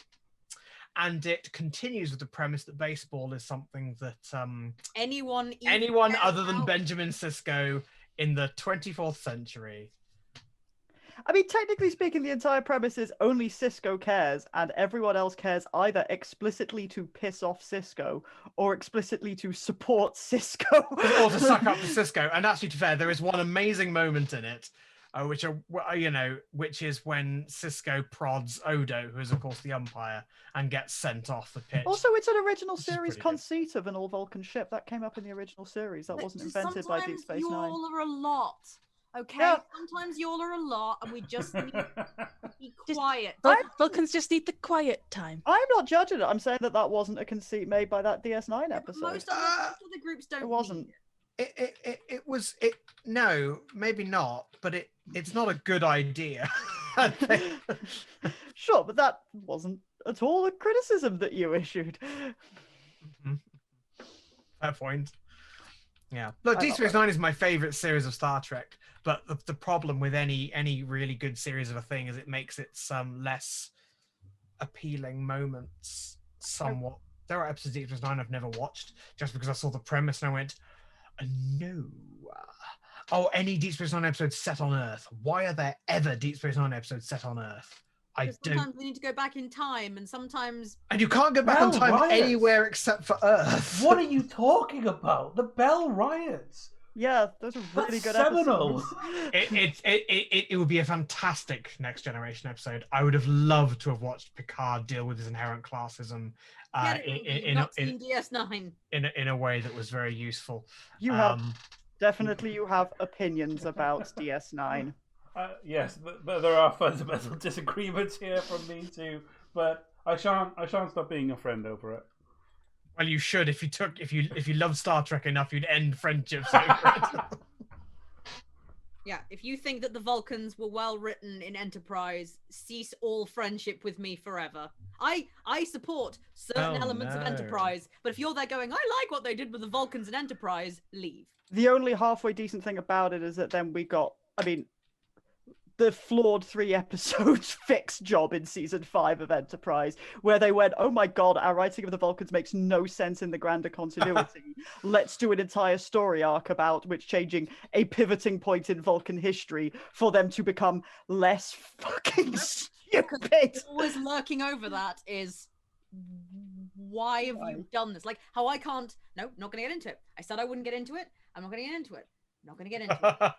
And it continues with the premise that baseball is something that anyone other than Benjamin Sisko in the 24th century. I mean, technically speaking, the entire premise is only Sisko cares, and everyone else cares either explicitly to piss off Sisko or explicitly to support Sisko. Or to suck up to Sisko. And actually, to be fair, there is one amazing moment in it, which is when Sisko prods Odo, who is of course the umpire, and gets sent off the pitch. Also, it's an original Which is series pretty good. conceit of an all-Vulcan ship that came up in the original series. That wasn't invented by Deep Space Nine. Y'all are a lot. Okay, Yeah. sometimes y'all are a lot, and we just need to be Just- quiet. Vulcans just need the quiet time. I'm not judging it. I'm saying that wasn't a conceit made by that DS9 episode. Most other groups don't. It wasn't. No, maybe not, but it's not a good idea. I think. Sure, but that wasn't at all a criticism that you issued. Fair point. Yeah. Look, I Deep know, Space Nine is my favorite series of Star Trek, but the problem with any really good series of a thing is it makes its less appealing moments somewhat there are episodes of Deep Space Nine I've never watched just because I saw the premise and I went, no. Oh, any Deep Space Nine episodes set on Earth? Why are there ever Deep Space Nine episodes set on Earth? Because sometimes we need to go back in time, and sometimes... And you can't go back in time anywhere except for Earth. What are you talking about? The Bell Riots. Yeah, those are really good seminal. episodes. It would be a fantastic Next Generation episode. I would have loved to have watched Picard deal with his inherent classism in DS9 in a way that was very useful. You have definitely you have opinions about DS9. Yes, there are fundamental disagreements here from me too, but I shan't stop being a friend over it. Well, you should. If you love Star Trek enough, you'd end friendships over it. Yeah, if you think that the Vulcans were well written in Enterprise, cease all friendship with me forever. I support certain elements of Enterprise, but if you're there going, I like what they did with the Vulcans in Enterprise, leave. The only halfway decent thing about it is that then we got, the flawed 3 episodes fix job in season 5 of Enterprise, where they went, oh my god, our writing of the Vulcans makes no sense in the grander continuity. Let's do an entire story arc about which changing a pivoting point in Vulcan history for them to become less fucking stupid. Always lurking over that is, why have you done this? Like, how I can't, no, not gonna get into it. I said I wouldn't get into it. I'm not gonna get into it. I'm not gonna get into it.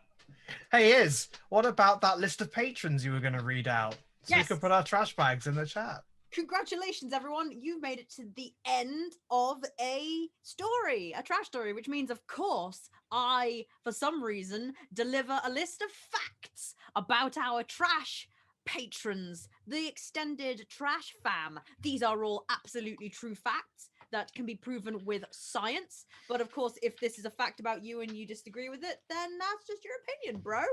Hey, what about that list of patrons you were going to read out? So we Yes. can put our trash bags in the chat. Congratulations, everyone. You've made it to the end of a story, a trash story, which means, of course, I, for some reason, deliver a list of facts about our trash patrons, the extended trash fam. These are all absolutely true facts that can be proven with science. But of course, if this is a fact about you and you disagree with it, then that's just your opinion, bro.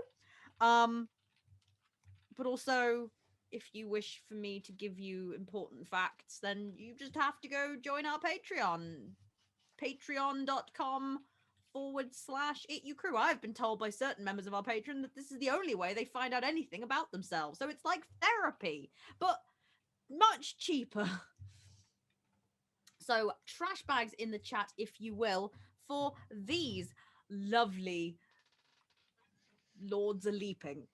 But also, if you wish for me to give you important facts, then you just have to go join our Patreon. Patreon.com/ItYouCrew. I've been told by certain members of our Patreon that this is the only way they find out anything about themselves. So it's like therapy, but much cheaper. So trash bags in the chat, if you will, for these lovely lords a leaping.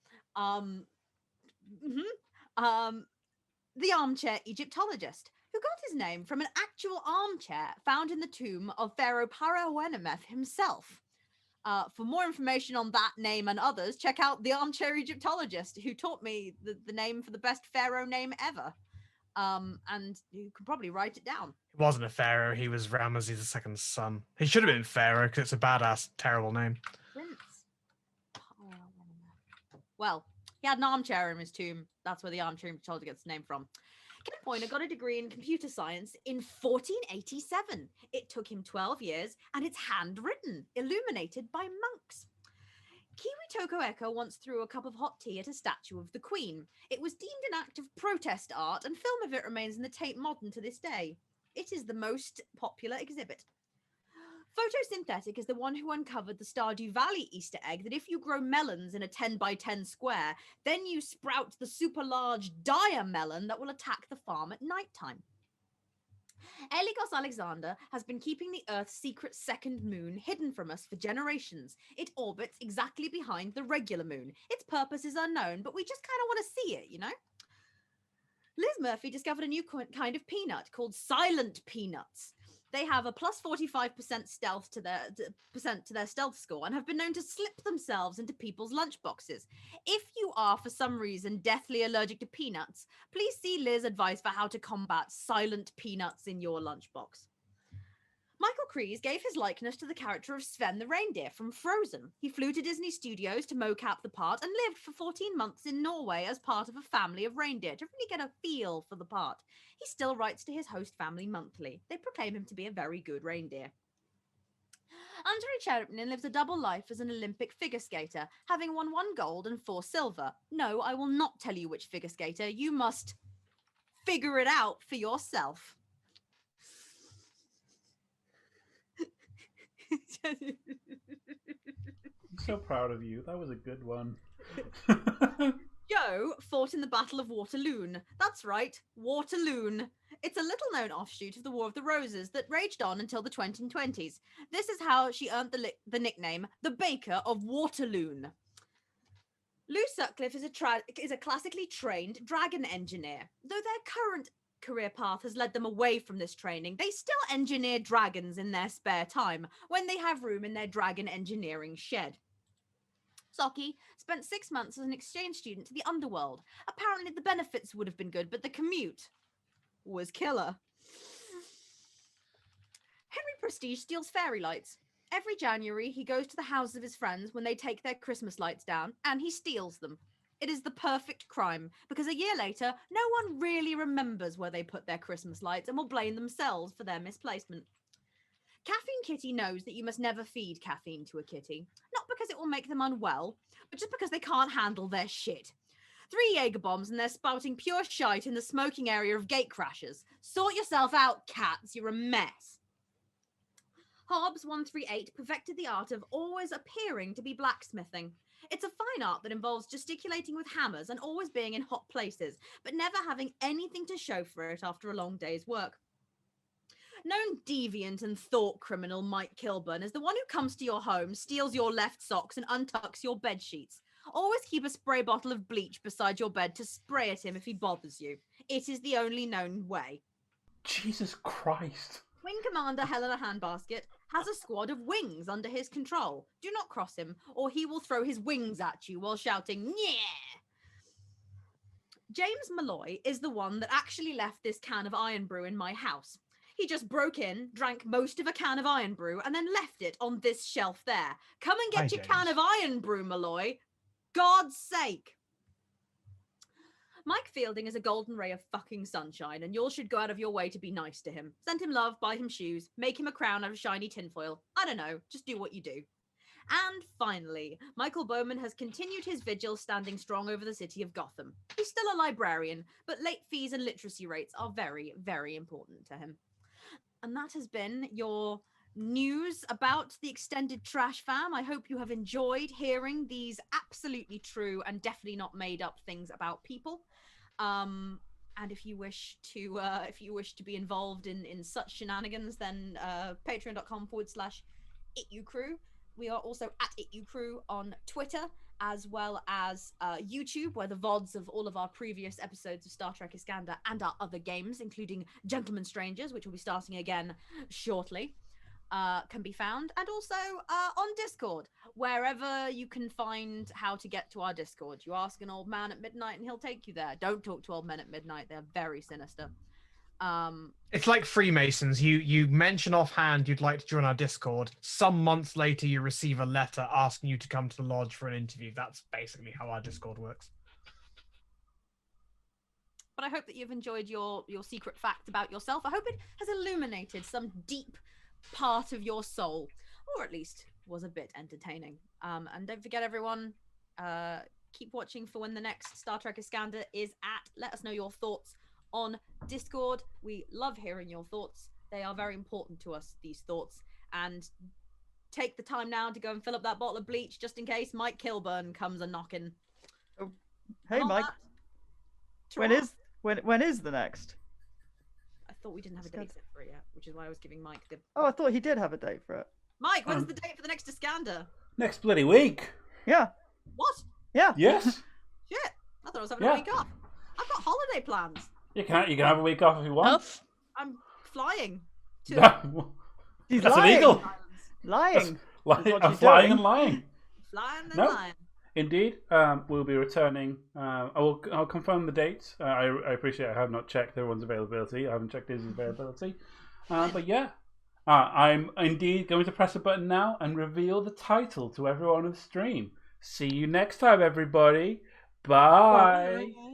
The armchair Egyptologist, who got his name from an actual armchair found in the tomb of Pharaoh Parawenimeth himself. For more information on that name and others, check out the armchair Egyptologist, who taught me the name for the best pharaoh name ever. And you could probably write it down. He wasn't a pharaoh. He was Ramesses II's son. He should have been pharaoh because it's a badass, terrible name. Prince. Well, he had an armchair in his tomb. That's where the armchair Egyptologist gets its name from. Ken Poynter got a degree in computer science in 1487. It took him 12 years, and it's handwritten, illuminated by monks. Kiwi Toko Eko once threw a cup of hot tea at a statue of the Queen. It was deemed an act of protest art, and film of it remains in the Tate Modern to this day. It is the most popular exhibit. Photosynthetic is the one who uncovered the Stardew Valley Easter egg that if you grow melons in a 10 by 10 square, then you sprout the super large dire melon that will attack the farm at nighttime. Eligos Alexander has been keeping the Earth's secret second moon hidden from us for generations. It orbits exactly behind the regular moon. Its purpose is unknown, but we just kind of want to see it, you know? Liz Murphy discovered a new kind of peanut called silent peanuts. They have a plus 45% stealth to their stealth score and have been known to slip themselves into people's lunchboxes. If you are, for some reason, deathly allergic to peanuts, please see Liz's advice for how to combat silent peanuts in your lunchbox. Michael Kreese gave his likeness to the character of Sven the reindeer from Frozen. He flew to Disney Studios to mocap the part and lived for 14 months in Norway as part of a family of reindeer to really get a feel for the part. He still writes to his host family monthly. They proclaim him to be a very good reindeer. Andrei Cherepnin lives a double life as an Olympic figure skater, having won 1 gold and 4 silver. No, I will not tell you which figure skater. You must figure it out for yourself. I'm so proud of you. That was a good one. Joe fought in the Battle of Waterloo. That's right, Waterloo. It's a little-known offshoot of the War of the Roses that raged on until the 2020s. This is how she earned the nickname, the Baker of Waterloon. Lou Sutcliffe is a classically trained dragon engineer. Though their current career path has led them away from this training, they still engineer dragons in their spare time when they have room in their dragon engineering shed. Saki spent 6 months as an exchange student to the underworld. Apparently the benefits would have been good, but the commute was killer. Henry Prestige steals fairy lights. Every January, he goes to the houses of his friends when they take their Christmas lights down, and he steals them. It is the perfect crime, because a year later, no one really remembers where they put their Christmas lights and will blame themselves for their misplacement. Caffeine Kitty knows that you must never feed caffeine to a kitty, not because it will make them unwell, but just because they can't handle their shit. 3 Jaeger bombs and they're spouting pure shite in the smoking area of gatecrashers. Sort yourself out, cats, you're a mess. Hobbs 138 perfected the art of always appearing to be blacksmithing. It's a fine art that involves gesticulating with hammers and always being in hot places, but never having anything to show for it after a long day's work. Known deviant and thought criminal Mike Kilburn is the one who comes to your home, steals your left socks and untucks your bed sheets. Always keep a spray bottle of bleach beside your bed to spray at him if he bothers you. It is the only known way. Jesus Christ. Wing Commander Helena Handbasket has a squad of wings under his control. Do not cross him, or he will throw his wings at you while shouting, "Yeah!" James Malloy is the one that actually left this can of iron brew in my house. He just broke in, drank most of a can of iron brew, and then left it on this shelf there. Come and get your can of iron brew, Malloy. God's sake. Mike Fielding is a golden ray of fucking sunshine, and you all should go out of your way to be nice to him. Send him love, buy him shoes, make him a crown out of shiny tinfoil. I don't know, just do what you do. And finally, Michael Bowman has continued his vigil, standing strong over the city of Gotham. He's still a librarian, but late fees and literacy rates are very, very important to him. And that has been your news about the extended Trash Fam. I hope you have enjoyed hearing these absolutely true and definitely not made up things about people. And if you wish to be involved in such shenanigans, then patreon.com/itucrew. We are also at itucrew on Twitter, as well as YouTube, where the VODs of all of our previous episodes of Star Trek Iskandar and our other games, including Gentlemen Strangers, which will be starting again shortly, can be found. And also on Discord, wherever you can find how to get to our Discord. You ask an old man at midnight and he'll take you there. Don't talk to old men at midnight. They're very sinister. It's like Freemasons. You mention offhand you'd like to join our Discord. Some months later, you receive a letter asking you to come to the lodge for an interview. That's basically how our Discord works. But I hope that you've enjoyed your secret fact about yourself. I hope it has illuminated some deep part of your soul, or at least was a bit entertaining. And don't forget, everyone, keep watching for when the next Star Trek Iskandar is at. Let us know your thoughts on Discord. We love hearing your thoughts. They are very important to us, these thoughts. And take the time now to go and fill up that bottle of bleach, just in case Mike Kilburn comes a knocking. Oh, hey, Mike. When is the next? I thought we didn't have a date set for it yet, which is why I was giving Mike the... Oh, I thought he did have a date for it. Mike, when's the date for the next Iskandar? Next bloody week. Yeah. What? Yeah. Yes. Shit. I thought I was having a week off. I've got holiday plans. You can have a week off if you want. I'm flying to He's That's lying. illegal. Lying. I'm flying and lying. Flying and No. lying. Indeed, we'll be returning. I'll confirm the dates. I appreciate I have not checked everyone's availability. I haven't checked his availability. But yeah, I'm indeed going to press a button now and reveal the title to everyone on the stream. See you next time, everybody. Bye. Bye.